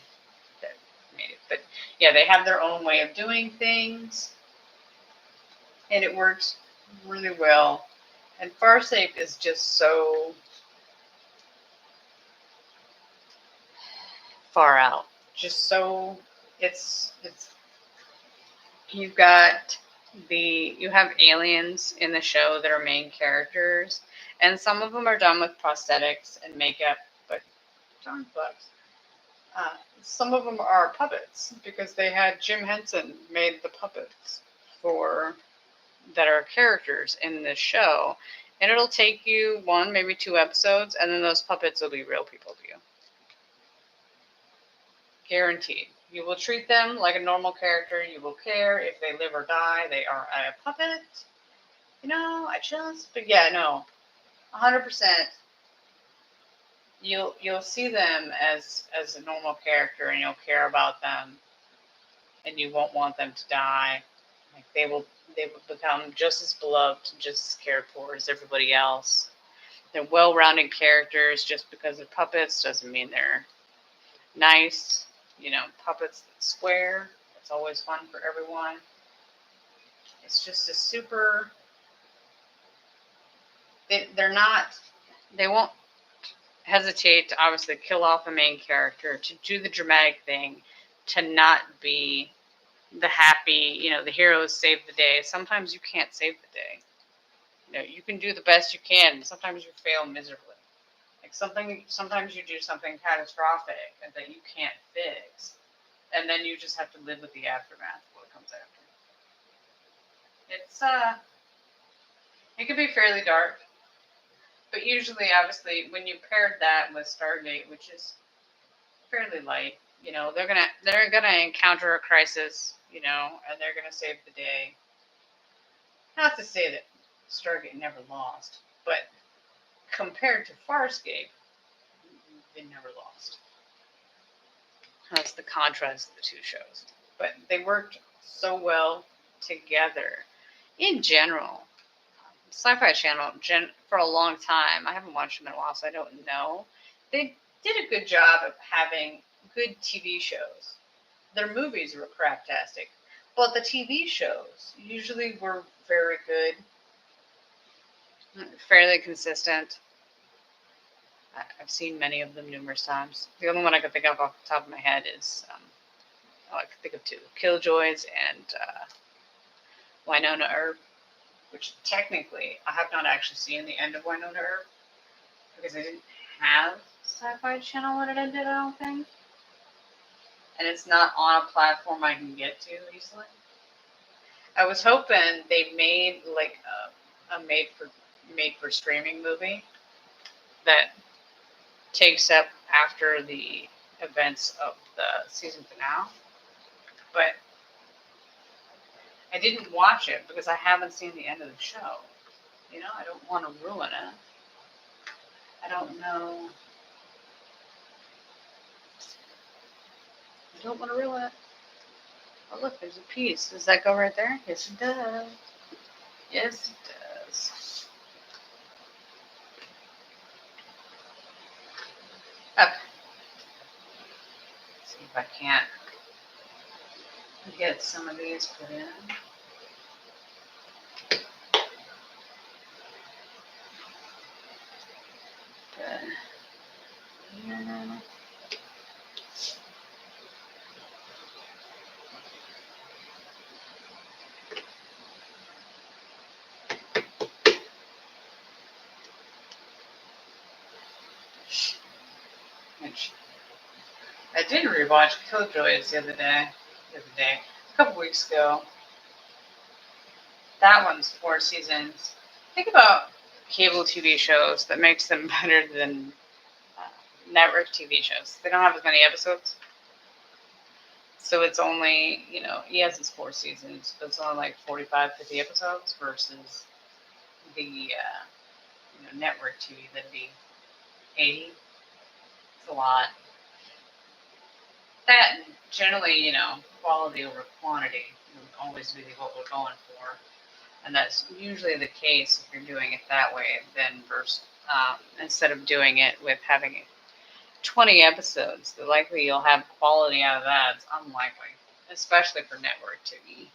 S1: that made it. But yeah, they have their own way of doing things. And it works really well. And Farscape is just so far out. Just so it's you've got you have aliens in the show that are main characters, and some of them are done with prosthetics and makeup, but darn bucks. Some of them are puppets because they had Jim Henson made the puppets for that are characters in this show, and it'll take you one, maybe two episodes, and then those puppets will be real people to you. Guaranteed. You will treat them like a normal character. You will care if they live or die. They are a puppet. You know, but yeah, no, 100%. You'll see them as a normal character, and you'll care about them, and you won't want them to die. Like they will become just as beloved, just as cared for as everybody else. They're well-rounded characters. Just because they're puppets doesn't mean they're nice. You know, puppets that swear. It's always fun for everyone. It's just a super. They're not. They won't hesitate to obviously kill off a main character, to do the dramatic thing, to not be the happy. You know, the heroes save the day. Sometimes you can't save the day. You know, you can do the best you can. Sometimes you fail miserably. Like sometimes you do something catastrophic that you can't fix, and then you just have to live with the aftermath of what comes after. It's it can be fairly dark, but usually, obviously, when you paired that with Stargate, which is fairly light, you know, they're gonna encounter a crisis, you know, and they're gonna save the day. Not to say that Stargate never lost, but compared to Farscape, they never lost. That's the contrast of the two shows. But they worked so well together. In general, Sci-Fi Channel, for a long time, I haven't watched them in a while, so I don't know. They did a good job of having good TV shows. Their movies were craptastic, but the TV shows usually were very good, fairly consistent. I've seen many of them numerous times. The only one I can think of off the top of my head is, I can think of two, Killjoys and Winona Earp, which technically I have not actually seen the end of Winona Earp because I didn't have Sci-Fi Channel when it ended, I don't think. And it's not on a platform I can get to easily. I was hoping they made like a made for streaming movie that takes up after the events of the season finale. But I didn't watch it because I haven't seen the end of the show. You know, I don't want to ruin it. I don't know. I don't want to ruin it. Oh, look, there's a piece. Does that go right there? Yes, it does. Yes, it does. Okay. Let's see if I can't get some of these put in. Good. Yeah. I did rewatch Killjoys the other day, a couple weeks ago. That one's 4 seasons. Think about cable TV shows that makes them better than network TV shows. They don't have as many episodes. So it's only, you know, yes, it's 4 seasons, but it's only like 45, 50 episodes versus the network TV, that'd be 80. It's a lot. That generally, quality over quantity would always be what we're going for. And that's usually the case if you're doing it that way, then versus instead of doing it with having 20 episodes, the likely you'll have quality out of that is unlikely, especially for network TV.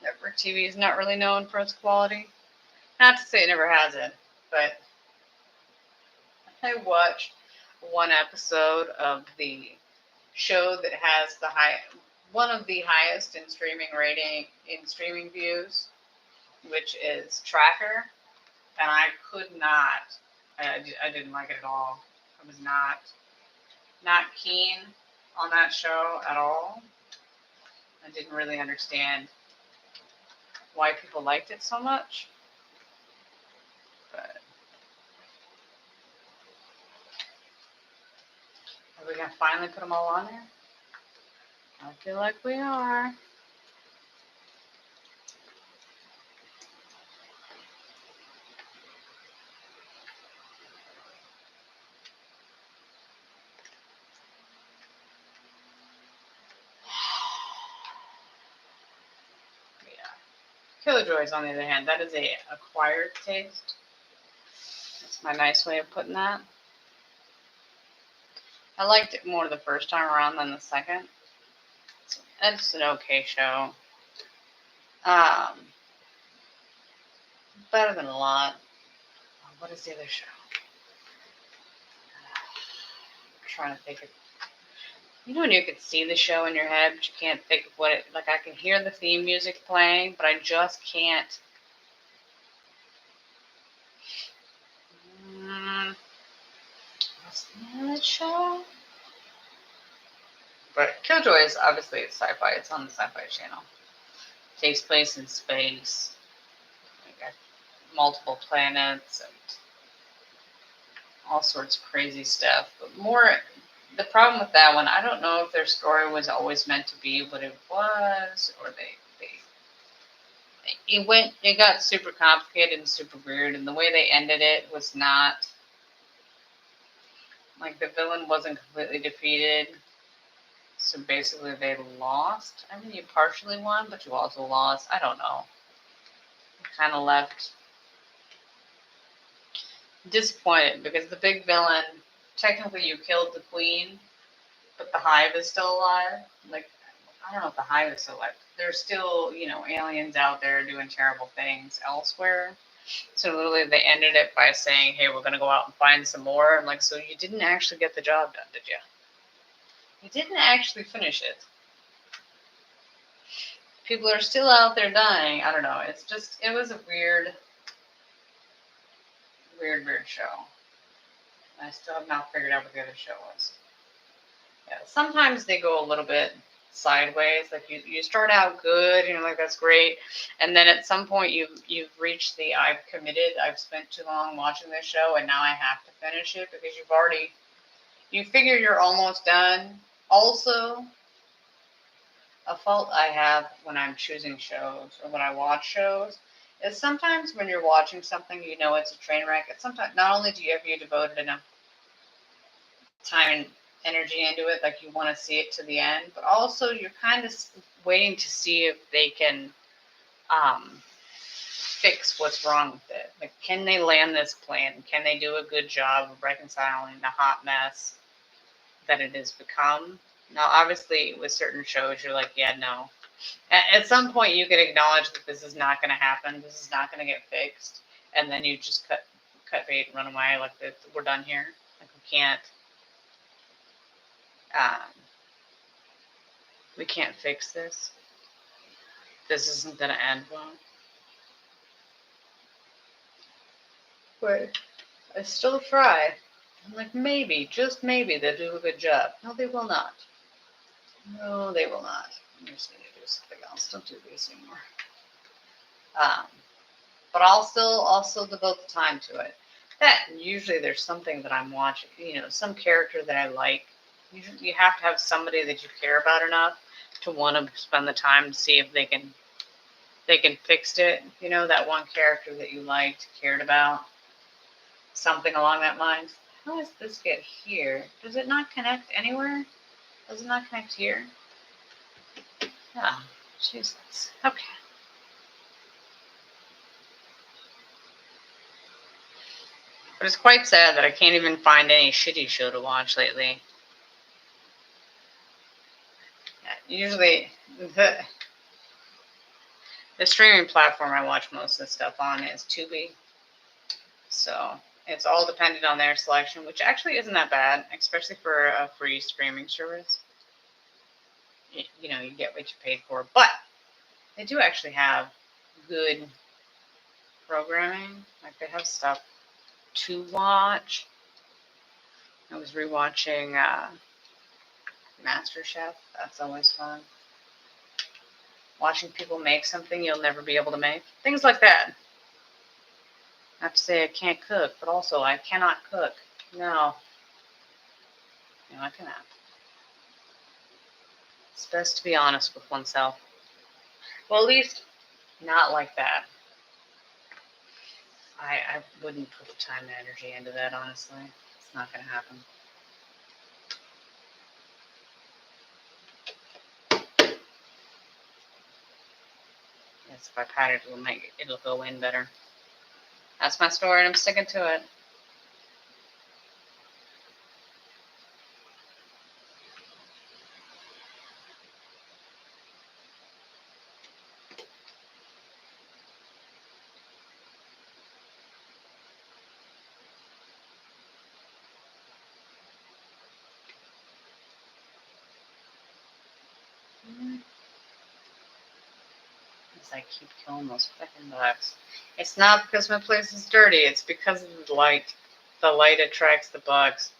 S1: Network TV is not really known for its quality. Not to say it never has it, but I watched one episode of the show that has one of the highest in streaming views, which is Tracker, and I could not. I didn't like it at all. I was not keen on that show at all. I didn't really understand why people liked it so much. But are we gonna finally put them all on there? I feel like we are. Killjoys, on the other hand, that is a acquired taste. That's my nice way of putting that. I liked it more the first time around than the second. It's an okay show. Better than a lot. What is the other show? I'm trying to think of. When you could see the show in your head, but you can't think of what it. Like, I can hear the theme music playing, but I just can't. What's the name of that show? But Killjoys, obviously, it's sci-fi. It's on the Sci-Fi Channel. It takes place in space. We got multiple planets and all sorts of crazy stuff. But the problem with that one, I don't know if their story was always meant to be what it was, or it got super complicated and super weird, and the way they ended it was not, like, the villain wasn't completely defeated. So basically they lost. I mean, you partially won, but you also lost. I don't know. Kind of left disappointed because the big villain, technically you killed the queen, but the hive is still alive. Like, I don't know if the hive is still alive. There's still, aliens out there doing terrible things elsewhere. So literally they ended it by saying, hey, we're going to go out and find some more. I'm like, so you didn't actually get the job done, did you? You didn't actually finish it. People are still out there dying. I don't know. It was a weird show. I still have not figured out what the other show was. Yeah, sometimes they go a little bit sideways. Like you start out good, and you're like, that's great, and then at some point you've reached the I've committed. I've spent too long watching this show, and now I have to finish it because you figure you're almost done. Also, a fault I have when I'm choosing shows or when I watch shows is sometimes when you're watching something, it's a train wreck. It's sometimes not only do you have devoted enough time and energy into it, like you want to see it to the end, but also you're kind of waiting to see if they can fix what's wrong with it. Like, can they land this plan? Can they do a good job of reconciling the hot mess that it has become? Now, obviously, with certain shows, you're like, yeah, no. At some point, you can acknowledge that this is not going to happen. This is not going to get fixed. And then you just cut bait and run away. Like, we're done here. Like, we can't fix this. This isn't going to end well. But I still try. I'm like, maybe, just maybe, they'll do a good job. No, they will not. No, they will not. I'm just going to do something else. Don't do these anymore. But I'll still devote the time to it. That usually there's something that I'm watching, some character that I like. You have to have somebody that you care about enough to want to spend the time to see if they can fix it. That one character that you liked, cared about. something along that lines. How does this get here? Does it not connect anywhere? Does it not connect here? Yeah, Jesus. Okay. But it's quite sad that I can't even find any shitty show to watch lately. Usually, the streaming platform I watch most of the stuff on is Tubi. So it's all dependent on their selection, which actually isn't that bad, especially for a free streaming service. You know, you get what you paid for. But they do actually have good programming. Like, they have stuff to watch. I was rewatching MasterChef. That's always fun. Watching people make something you'll never be able to make. Things like that. Not to say I can't cook, but also I cannot cook. No. No, I cannot. It's best to be honest with oneself. Well, at least not like that. I wouldn't put the time and energy into that, honestly. It's not going to happen. Yes, if I pat it, it'll go in better. That's my story, and I'm sticking to it. As I keep killing those fucking bugs. It's not because my place is dirty. It's because of the light. The light attracts the bugs.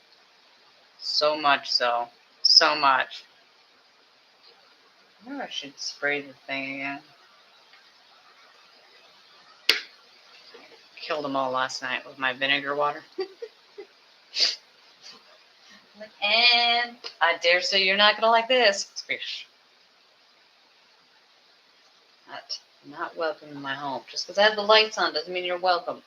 S1: So much so. So much. I wonder if I should spray the thing again. Killed them all last night with my vinegar water. And I dare say you're not gonna like this. Squish. Not welcome in my home. Just because I have the lights on doesn't mean you're welcome.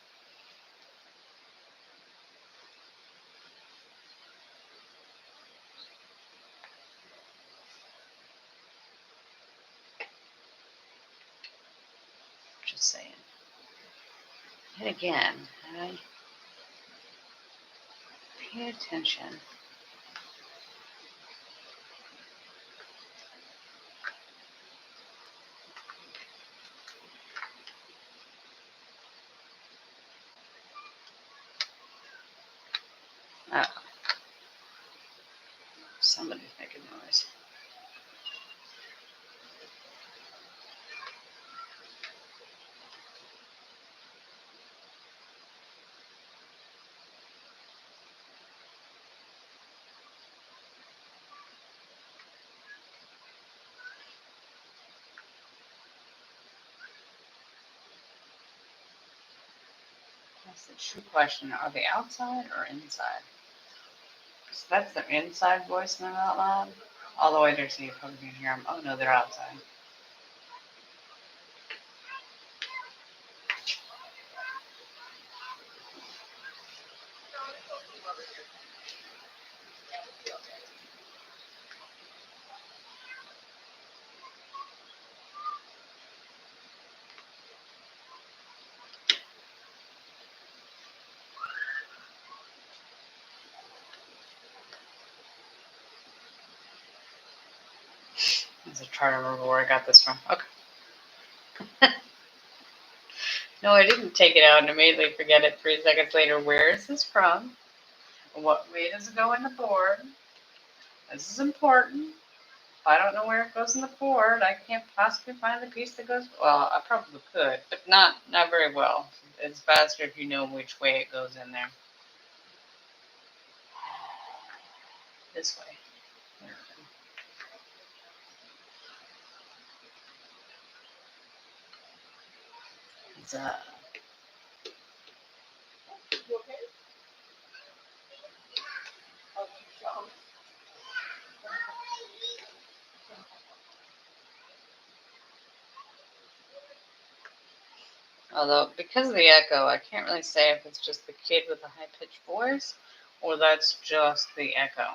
S1: Just saying. And again, I pay attention. Somebody's making noise. That's the true question. Are they outside or inside? So that's their inside voice and they're out loud. Although I dare say you probably can hear them. Oh no, they're outside. Let's try to remember where I got this from. Okay. No, I didn't take it out and immediately forget it 3 seconds later. Where is this from? What way does it go in the board? This is important. If I don't know where it goes in the board, I can't possibly find the piece that goes. Well, I probably could, but not very well. It's faster if you know which way it goes in there. This way. There we go. It's Although, because of the echo, I can't really say if it's just the kid with the high-pitched voice or that's just the echo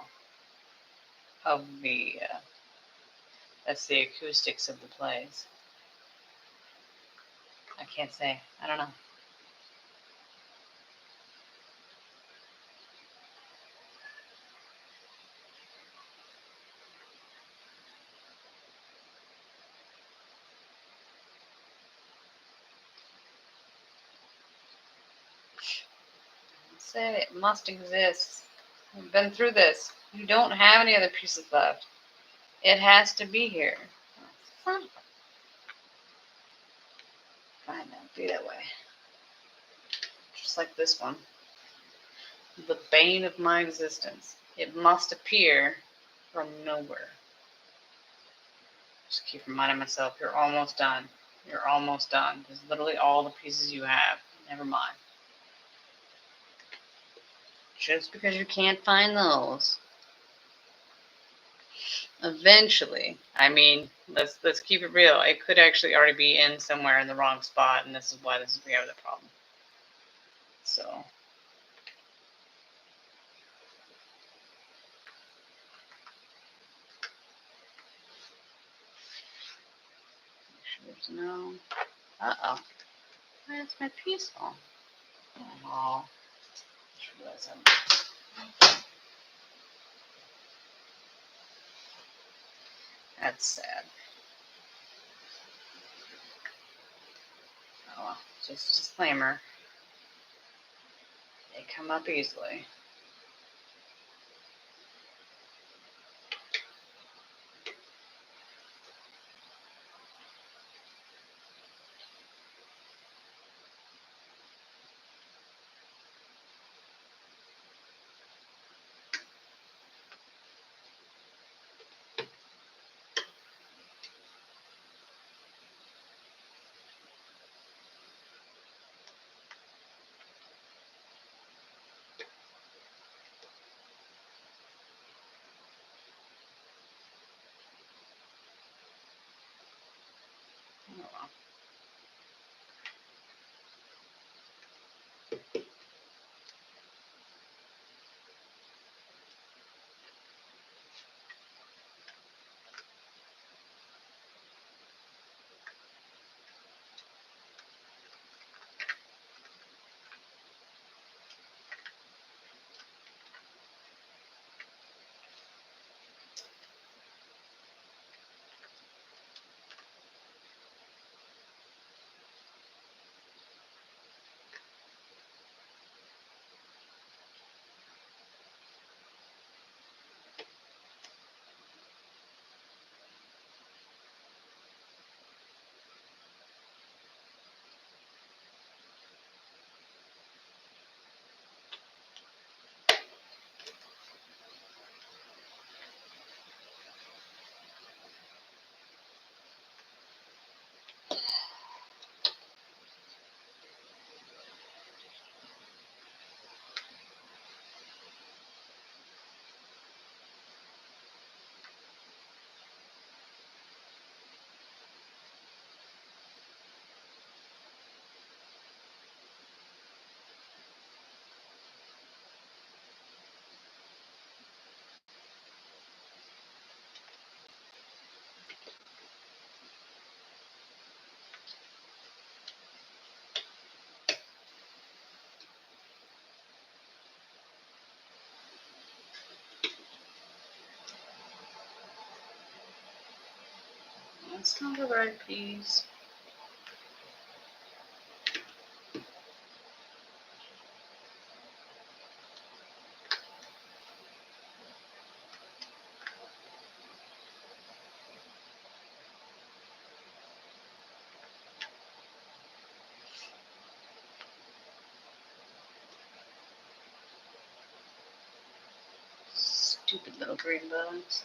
S1: of the, that's the acoustics of the plays. I can't say. I don't know. Say it must exist. We've been through this. You don't have any other pieces left. It has to be here. Fine, now, be that way. Just like this one. The bane of my existence. It must appear from nowhere. Just keep reminding myself, you're almost done. You're almost done. There's literally all the pieces you have. Never mind. Just because you can't find those. Eventually, I mean, let's keep it real. It could actually already be in somewhere in the wrong spot, and this is why we have the problem. So make sure there's no. Uh-oh. Where's my piece on? Oh, just realized that's sad. Oh well, just disclaimer. They come up easily. Oh well. That's not the right piece. Stupid little green bugs.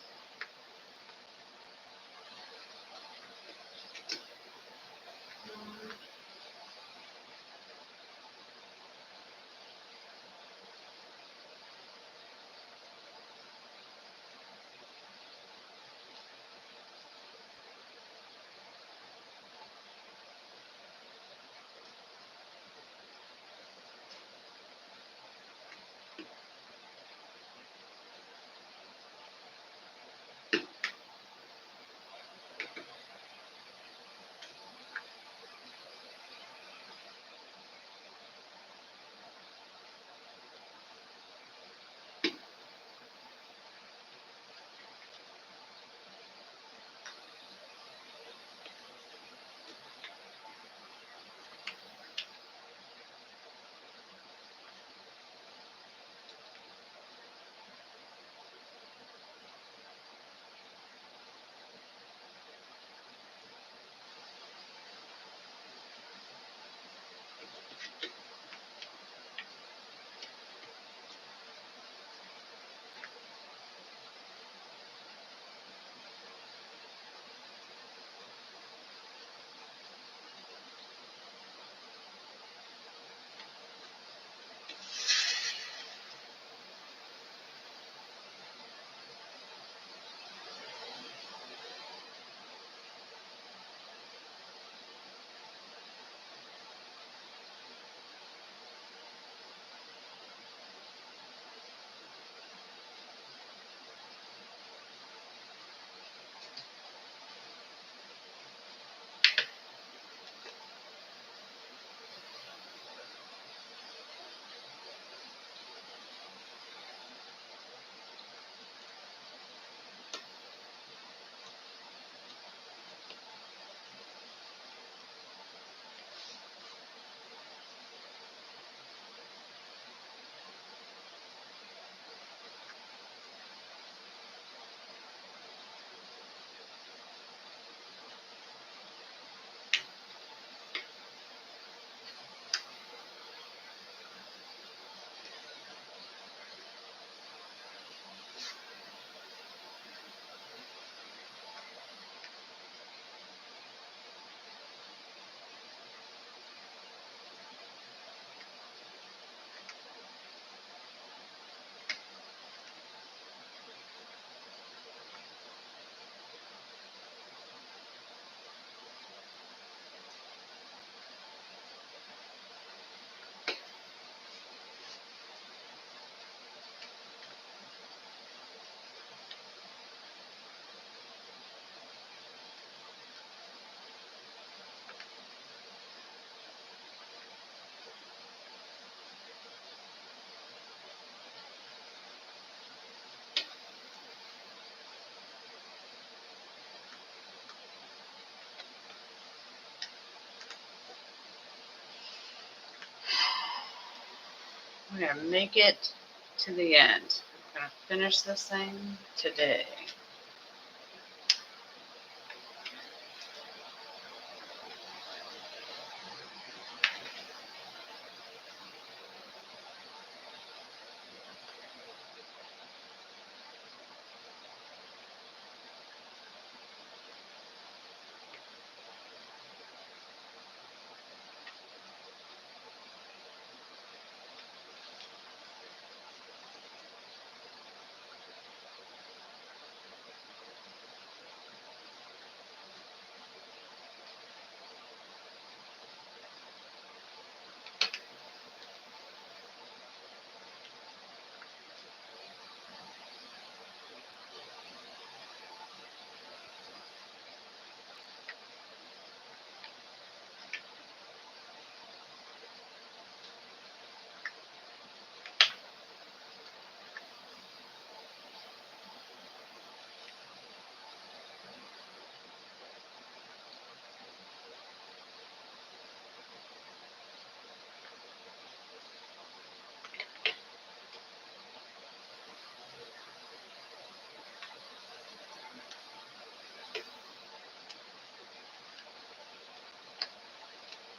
S1: We're going to make it to the end. I'm going to finish this thing today.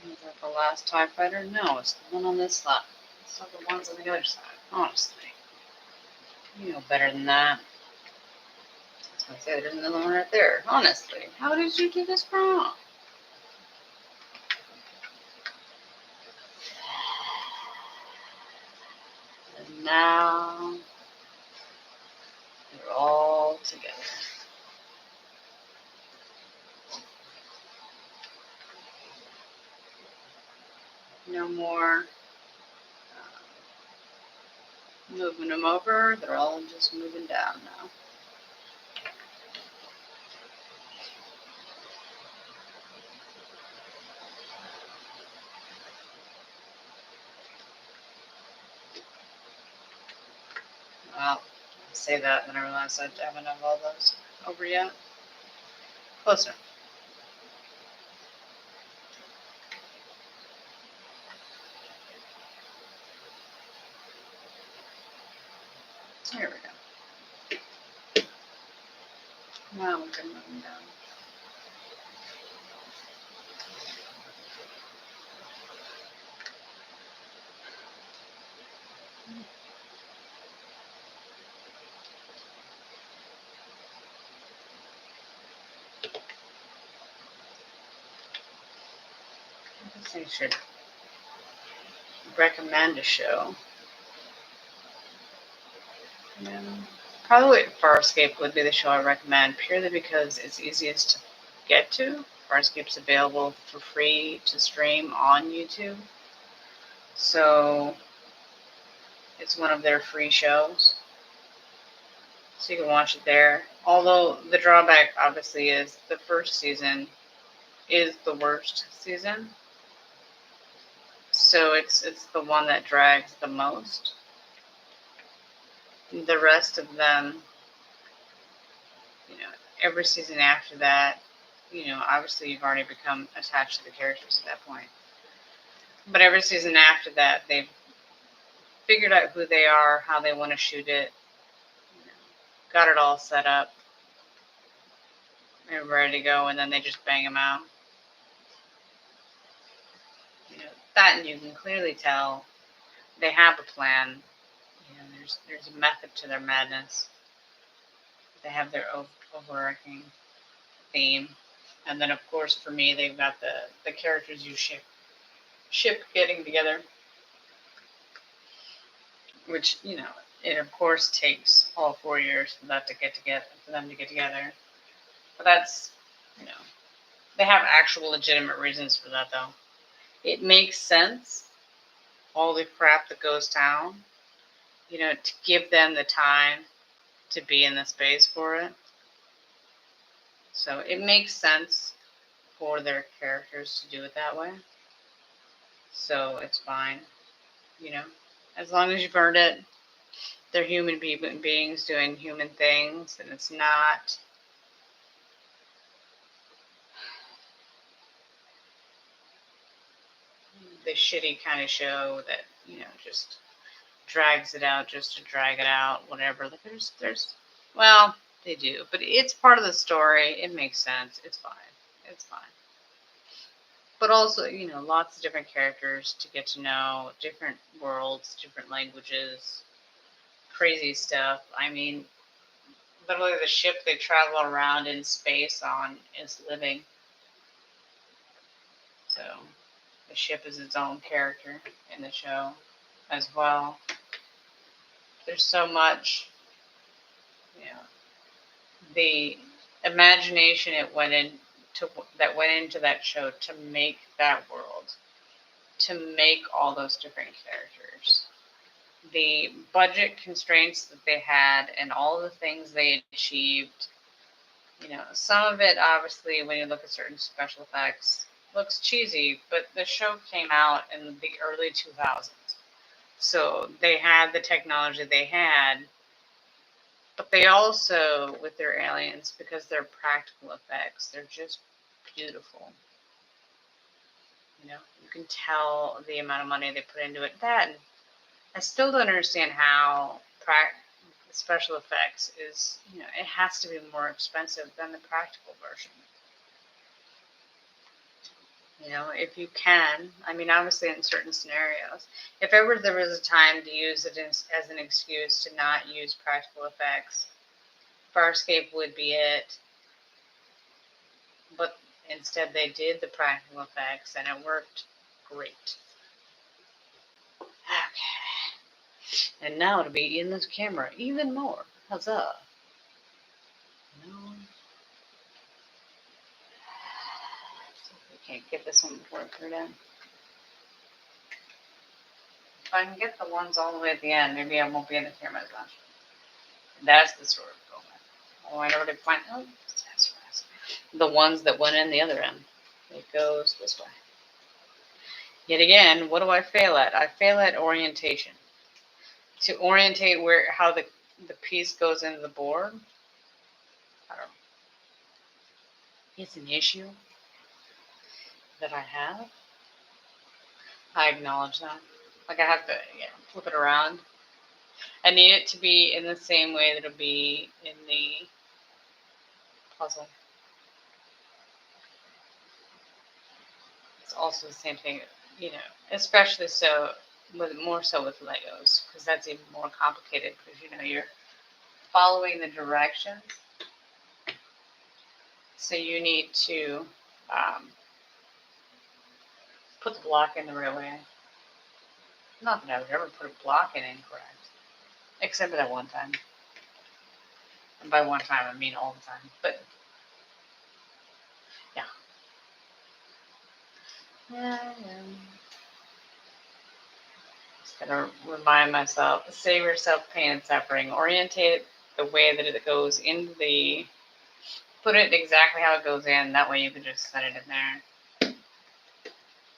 S1: Is that the last TIE fighter? No, it's the one on this side. It's not the ones on the other side, honestly. You know better than that. I was going to say there's another one right there. Honestly, how did you do this wrong? And now they're all together. No more moving them over. They're all just moving down now. Well, I say that, and then I realize I haven't have all those over yet. Closer. There we go. Now we can move them down. I guess I should recommend a show. Probably Farscape would be the show I recommend, purely because it's easiest to get to. Farscape's available for free to stream on YouTube. So it's one of their free shows. So you can watch it there. Although the drawback obviously is the first season is the worst season. So it's the one that drags the most. The rest of them, every season after that, obviously you've already become attached to the characters at that point. But every season after that, they've figured out who they are, how they want to shoot it, got it all set up, and ready to go, and then they just bang them out. That, and you can clearly tell they have a plan. There's a method to their madness. They have their overarching theme, and then of course for me they've got the characters you ship getting together, which it of course takes all 4 years for them to get together. But that's they have actual legitimate reasons for that though. It makes sense, all the crap that goes down, to give them the time to be in the space for it. So it makes sense for their characters to do it that way. So it's fine, as long as you've earned it. They're human beings doing human things, and it's not the shitty kind of show that, just drags it out just to drag it out, whatever. Like well, they do, but it's part of the story. It makes sense. It's fine. It's fine. But also, lots of different characters to get to know, different worlds, different languages, crazy stuff. I mean, literally the ship they travel around in space on is living. So the ship is its own character in the show as well. There's so much, the imagination that went into that show to make that world, to make all those different characters. The budget constraints that they had and all the things they achieved, some of it obviously when you look at certain special effects looks cheesy, but the show came out in the early 2000s. So they had the technology they had, but they also, with their aliens, because they're practical effects, they're just beautiful. You can tell the amount of money they put into it. That, I still don't understand how special effects is, it has to be more expensive than the practical version. If you can, I mean, obviously in certain scenarios, if ever there was a time to use it as an excuse to not use practical effects, Farscape would be it. But instead they did the practical effects and it worked great. Okay. And now it'll be in this camera even more. Huzzah. No. Can't get this one before I put it in. If I can get the ones all the way at the end, maybe I won't be in the camera as much. That's the story we're going with. Oh, I already find that's fast. The ones that went in the other end. It goes this way. Yet again, what do I fail at? I fail at orientation. To orientate how the piece goes into the board, I don't know. It's an issue that I have. I acknowledge that. Like I have to flip it around. I need it to be in the same way that it'll be in the puzzle. It's also the same thing, especially more so with Legos, because that's even more complicated because you're following the directions. So you need to put the block in the right way. Not that I would ever put a block in incorrect. Except for that one time. And by one time, I mean all the time. But, yeah. Just gotta remind myself, save yourself pain and suffering. Orientate it the way that it goes into put it exactly how it goes in. That way you can just set it in there.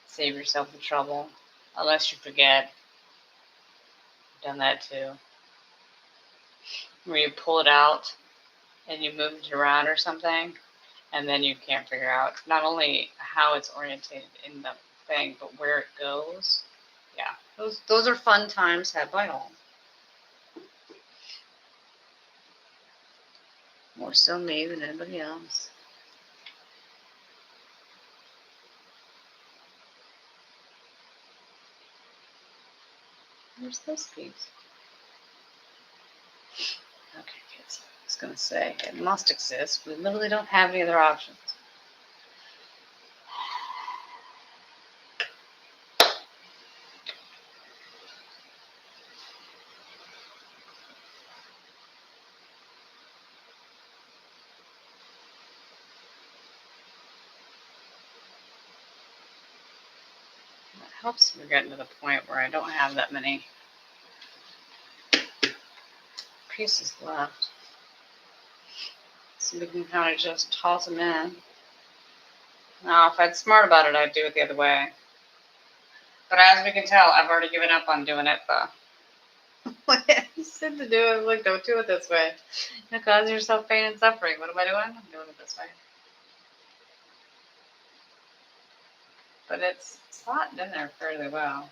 S1: Save yourself the trouble. Unless you forget. I've done that too. Where you pull it out and you move it around or something, and then you can't figure out not only how it's orientated in the thing, but where it goes. Yeah, those are fun times had by all. More so me than anybody else. Where's this piece? Okay, kids. I was going to say, it must exist. We literally don't have any other options. It helps we're getting to the point where I don't have that many pieces left. So we can kind of just toss them in. Now, if I'd smart about it, I'd do it the other way. But as we can tell, I've already given up on doing it I said to do it, like, don't do it this way. You'll cause yourself pain and suffering. What am I doing? I'm doing it this way. But it's slotted in there fairly well.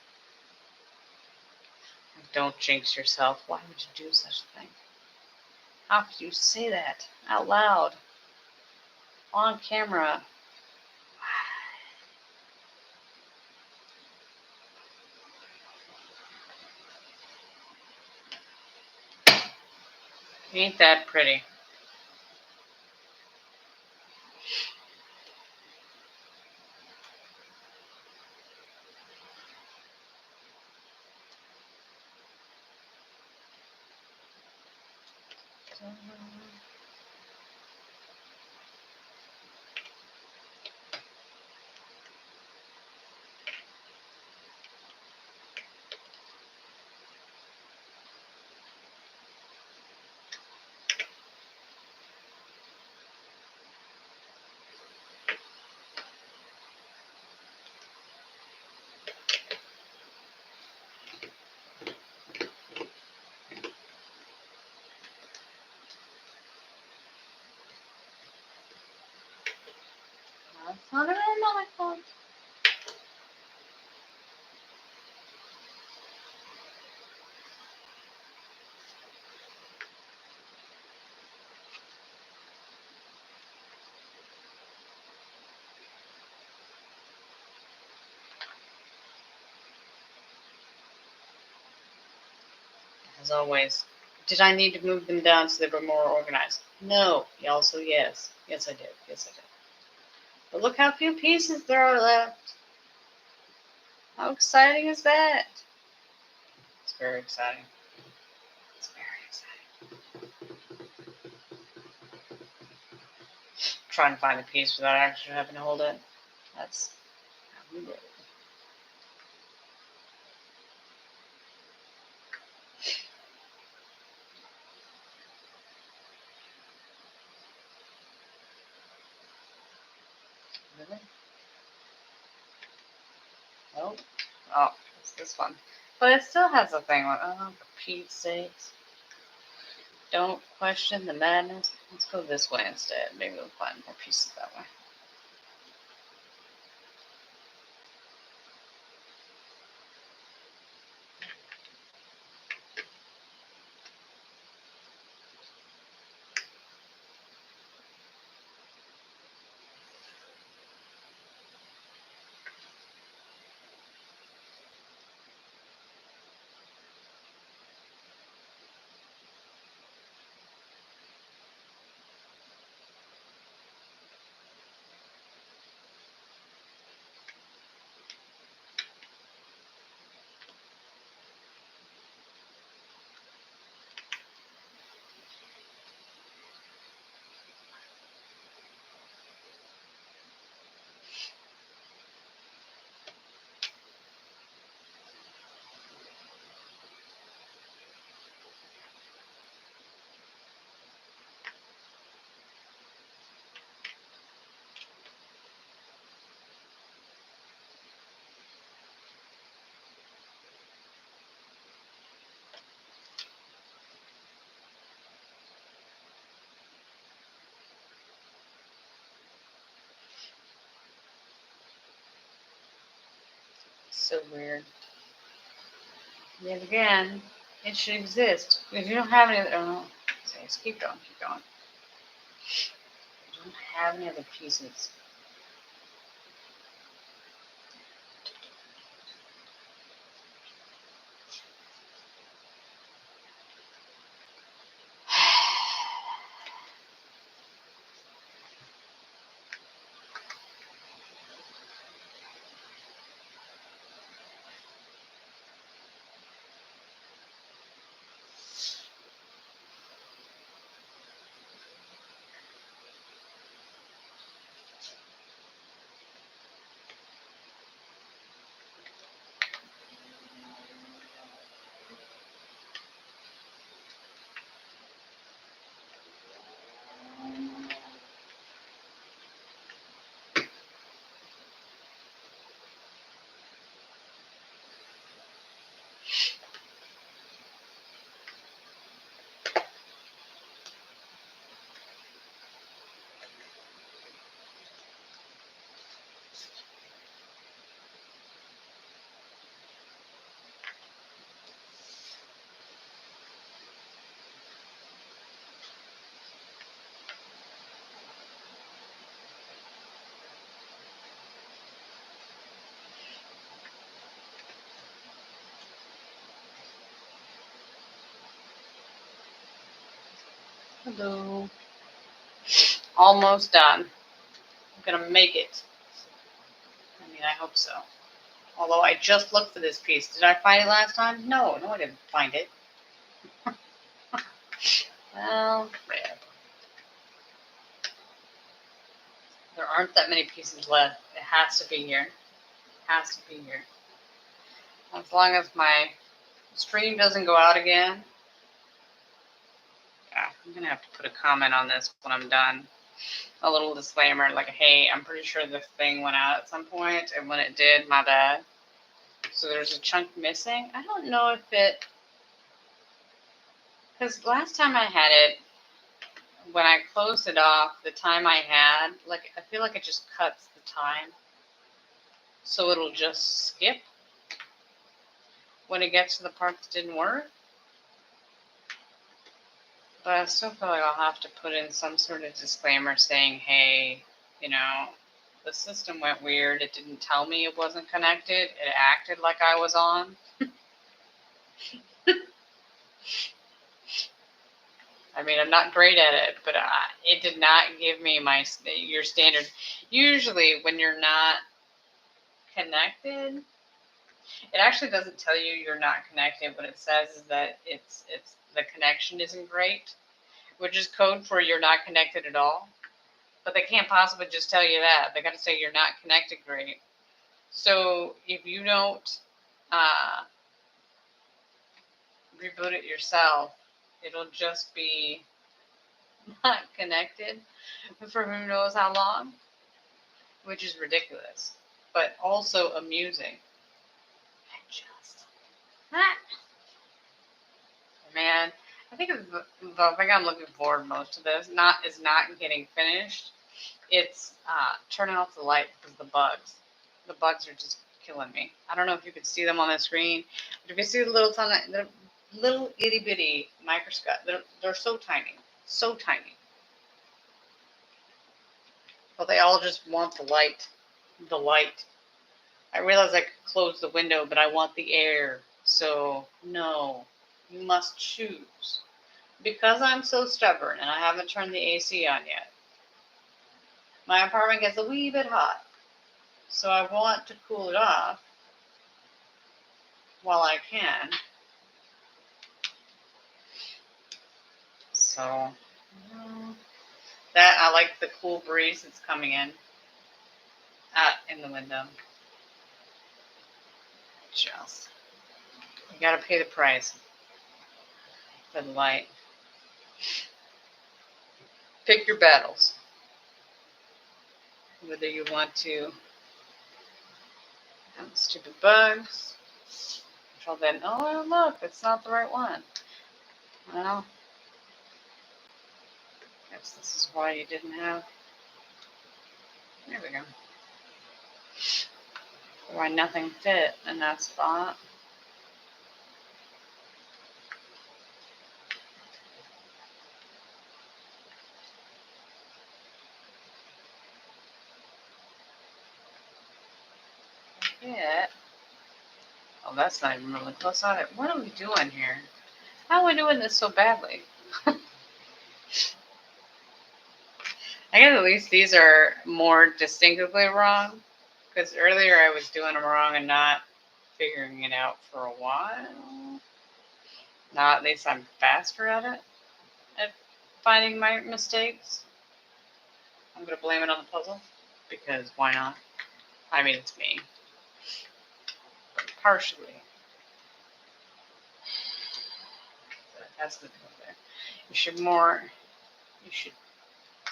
S1: Don't jinx yourself. Why would you do such a thing? How could you say that out loud? On camera? Ain't that pretty? That's not even my fault. As always. Did I need to move them down so they were more organized? No. Also, yes. Yes, I did. Yes, I did. But look how few pieces there are left. How exciting is that? It's very exciting. It's very exciting. Trying to find a piece without actually having to hold it. That's how we do it. Really? Nope. Oh, it's this one. But it still has a thing on. Oh, for Pete's sakes. Don't question the madness. Let's go this way instead. Maybe we'll find more pieces that way. So weird. Yet again, it should exist. If you don't have any other, oh, just keep going, keep going. You don't have any other pieces. Hello. Almost done. I'm gonna make it. I mean, I hope so. Although I just looked for this piece. Did I find it last time? No, I didn't find it. Well, crap. There aren't that many pieces left. It has to be here. Has to be here. As long as my stream doesn't go out again. Yeah, I'm gonna have to put a comment on this when I'm done. A little disclaimer, like, hey, I'm pretty sure this thing went out at some point, and when it did, my bad. So there's a chunk missing. I don't know if it, because last time I had it, when I closed it off, the time I had, like, I feel like it just cuts the time. So it'll just skip when it gets to the part that didn't work. But I still feel like I'll have to put in some sort of disclaimer saying, hey, you know, the system went weird. It didn't tell me it wasn't connected. It acted like I was on. I mean, I'm not great at it, but it did not give me your standard. Usually when you're not connected, it actually doesn't tell you you're not connected. What it says is that it's the connection isn't great, which is code for you're not connected at all. But they can't possibly just tell you that. They got to say you're not connected great. So if you don't reboot it yourself, it'll just be not connected for who knows how long, which is ridiculous, but also amusing. Man, I think the thing I'm looking forward most to this is not getting finished. It's turning off the light because the bugs. The bugs are just killing me. I don't know if you can see them on the screen, but if you see the little itty bitty microscope, they're so tiny, so tiny. But they all just want the light. The light. I realize I could close the window, but I want the air. So, no, you must choose. Because I'm so stubborn and I haven't turned the AC on yet, my apartment gets a wee bit hot. So I want to cool it off while I can. So, that I like the cool breeze that's coming in the window. Just, you gotta pay the price for the light. Pick your battles. Whether you want to have stupid bugs, until then, oh look, it's not the right one. Well, I guess this is why you didn't have. There we go. Why nothing fit in that spot. Yeah. Oh, that's not even really close on it. What are we doing here? How are we doing this so badly? I guess at least these are more distinctively wrong. Because earlier I was doing them wrong and not figuring it out for a while. Now at least I'm faster at it. At finding my mistakes. I'm going to blame it on the puzzle. Because why not? I mean, it's me. Partially. That's the thing there. You should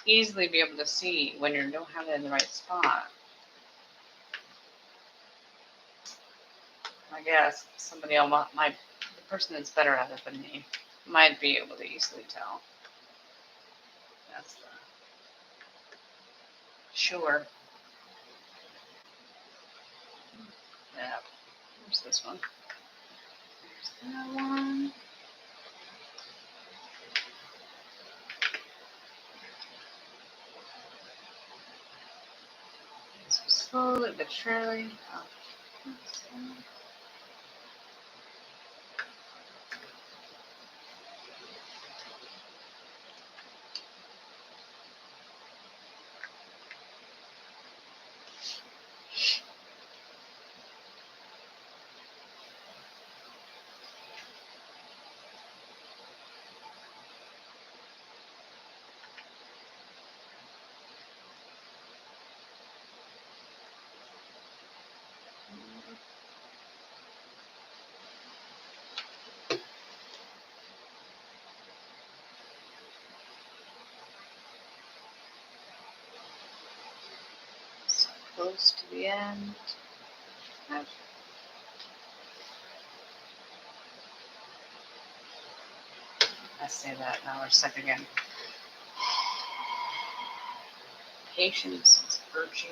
S1: easily be able to see when you don't have it in the right spot. I guess somebody else the person that's better at it than me, might be able to easily tell. That's the sure. Yeah. Where's this one? There's that one. Slowly but surely. Oh. close to the end. I say that, now we're stuck again. Patience is virtue.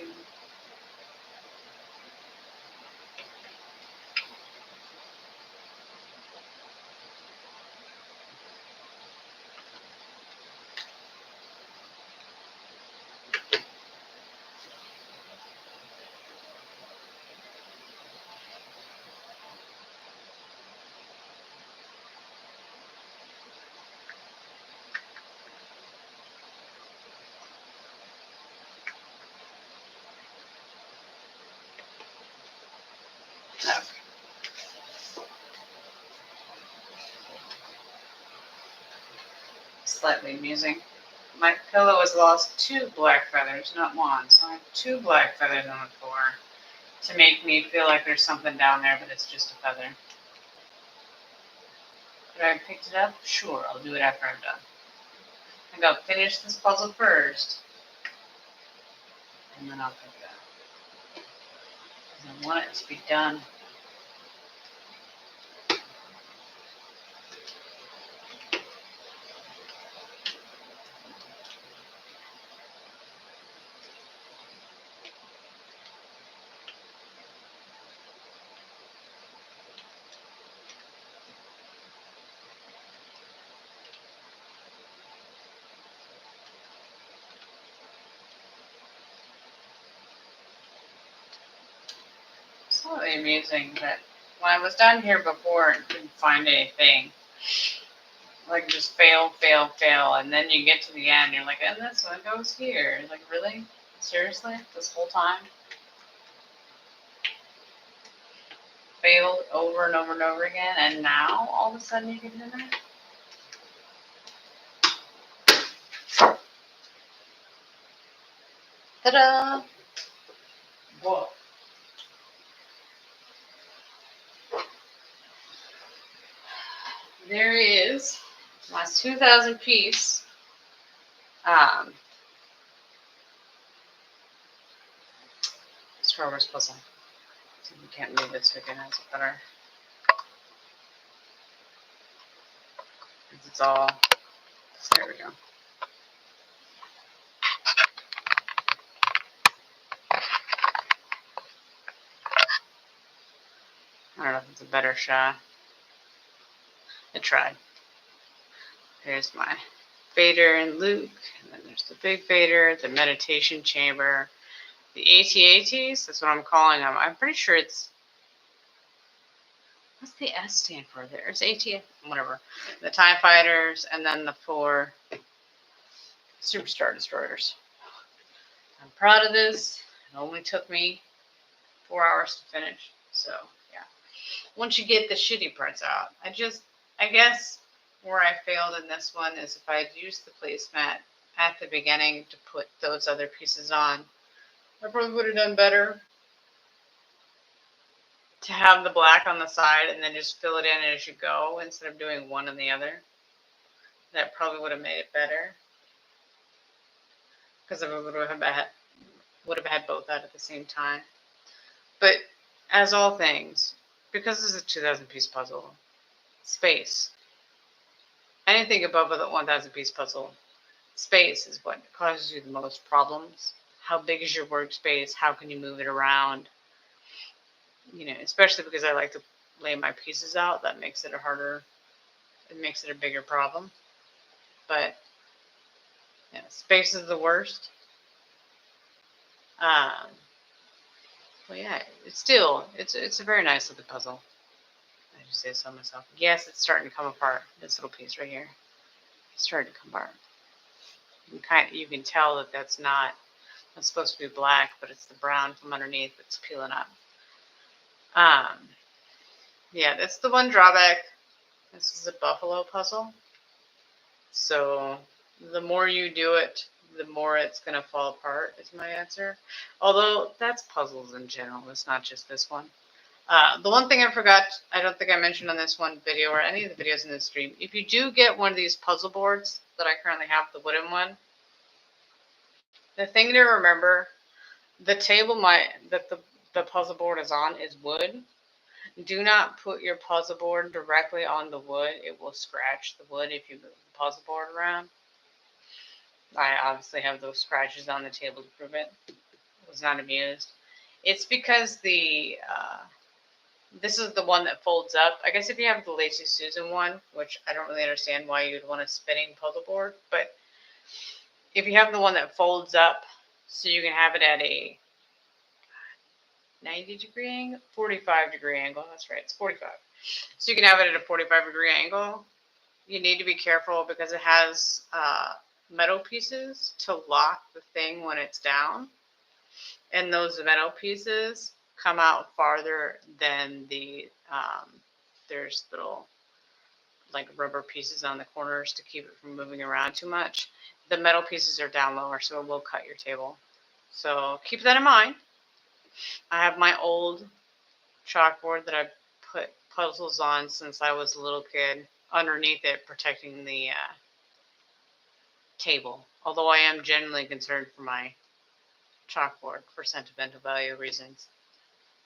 S1: Okay. Slightly amusing. My pillow has lost 2 black feathers, not 1. So I have 2 black feathers on the floor to make me feel like there's something down there, but it's just a feather. Could I have picked it up? Sure, I'll do it after I'm done. I think I'll finish this puzzle first, and then I'll pick it up. I want it to be done. Slightly amusing that when I was down here before and couldn't find anything, like just fail, fail, fail, and then you get to the end, you're like, and this one goes here. Like, really? Seriously? This whole time? Failed over and over and over again, and now all of a sudden you get in there? Ta-da! Whoa. There is my 2,000 piece Star Wars puzzle. So you can't move it so you can have it better. It's all, there we go. I don't know if it's a better shot. I tried. There's my Vader and Luke, and then there's the big Vader, the meditation chamber, the AT-ATs, that's what I'm calling them. I'm pretty sure it's, what's the S stand for? There's AT, whatever. The TIE fighters, and then the 4 Superstar Destroyers. I'm proud of this. It only took me 4 hours to finish, so yeah. Once you get the shitty parts out, I guess where I failed in this one is if I had used the placemat at the beginning to put those other pieces on, I probably would have done better to have the black on the side and then just fill it in as you go instead of doing one and the other. That probably would have made it better because I would have had both out at the same time. But as all things, because this is a 2,000 piece puzzle, space. Anything above the 1,000 piece puzzle, space is what causes you the most problems. How big is your workspace? How can you move it around? You know, especially because I like to lay my pieces out. That makes it a bigger problem. But yeah, space is the worst. Well, yeah, it's a very nice looking puzzle. I just say so myself. Yes, it's starting to come apart. This little piece right here, it's starting to come apart. You can tell that that's supposed to be black, but it's the brown from underneath that's peeling up. Yeah, that's the one drawback. This is a buffalo puzzle. So the more you do it, the more it's going to fall apart is my answer. Although that's puzzles in general. It's not just this one. The one thing I forgot, I don't think I mentioned on this one video or any of the videos in this stream, if you do get one of these puzzle boards that I currently have, the wooden one, the thing to remember The table that the puzzle board is on is wood. Do not put your puzzle board directly on the wood. It will scratch the wood if you move the puzzle board around. I obviously have those scratches on the table to prove it. I was not amused. It's because this is the one that folds up. I guess if you have the Lazy Susan one, which I don't really understand why you'd want a spinning puzzle board, but if you have the one that folds up so you can have it at a 90-degree angle, 45-degree angle, that's right, it's 45. So you can have it at a 45-degree angle. You need to be careful because it has metal pieces to lock the thing when it's down. And those metal pieces come out farther than there's little like rubber pieces on the corners to keep it from moving around too much. The metal pieces are down lower, so it will cut your table. So keep that in mind. I have my old chalkboard that I've put puzzles on since I was a little kid underneath it, protecting the table. Although I am genuinely concerned for my chalkboard for sentimental value reasons.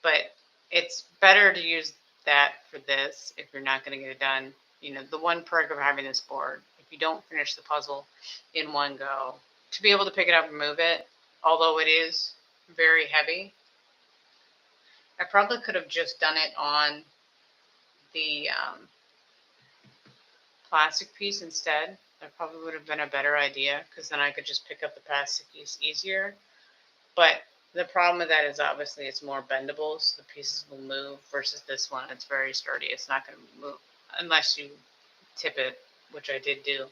S1: But it's better to use that for this if you're not going to get it done. You know, the one perk of having this board, if you don't finish the puzzle in one go, to be able to pick it up and move it, although it is very heavy, I probably could have just done it on the plastic piece instead. That probably would have been a better idea because then I could just pick up the plastic piece easier. But the problem with that is obviously it's more bendable, so the pieces will move versus this one. It's very sturdy. It's not going to move unless you tip it, which I did do.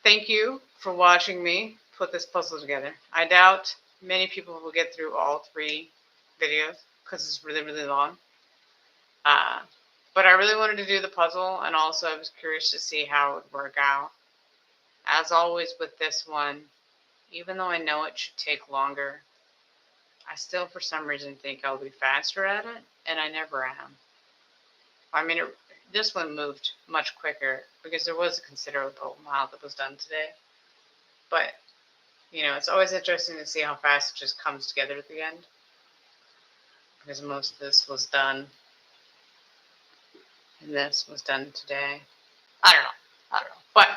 S1: Thank you for watching me put this puzzle together. I doubt many people will get through all 3 videos because it's really, really long. But I really wanted to do the puzzle, and also I was curious to see how it would work out. As always with this one, even though I know it should take longer, I still for some reason think I'll be faster at it, and I never am. I mean, this one moved much quicker because there was a considerable amount that was done today. But, you know, it's always interesting to see how fast it just comes together at the end. Because most of this was done, and this was done today. I don't know. But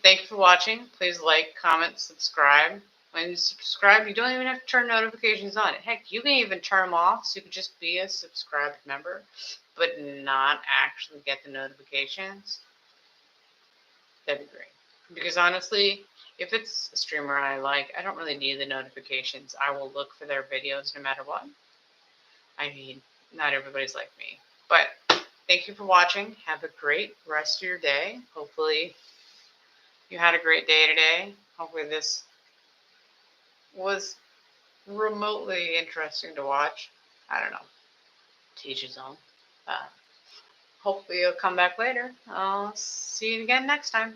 S1: thank you for watching. Please like, comment, subscribe. When you subscribe, you don't even have to turn notifications on. Heck, you can even turn them off so you can just be a subscribed member, but not actually get the notifications. That'd be great. Because honestly, if it's a streamer I like, I don't really need the notifications. I will look for their videos no matter what. I mean, not everybody's like me. But thank you for watching. Have a great rest of your day. Hopefully you had a great day today. Hopefully this was remotely interesting to watch. I don't know. Teach his own. Hopefully you'll come back later. I'll see you again next time.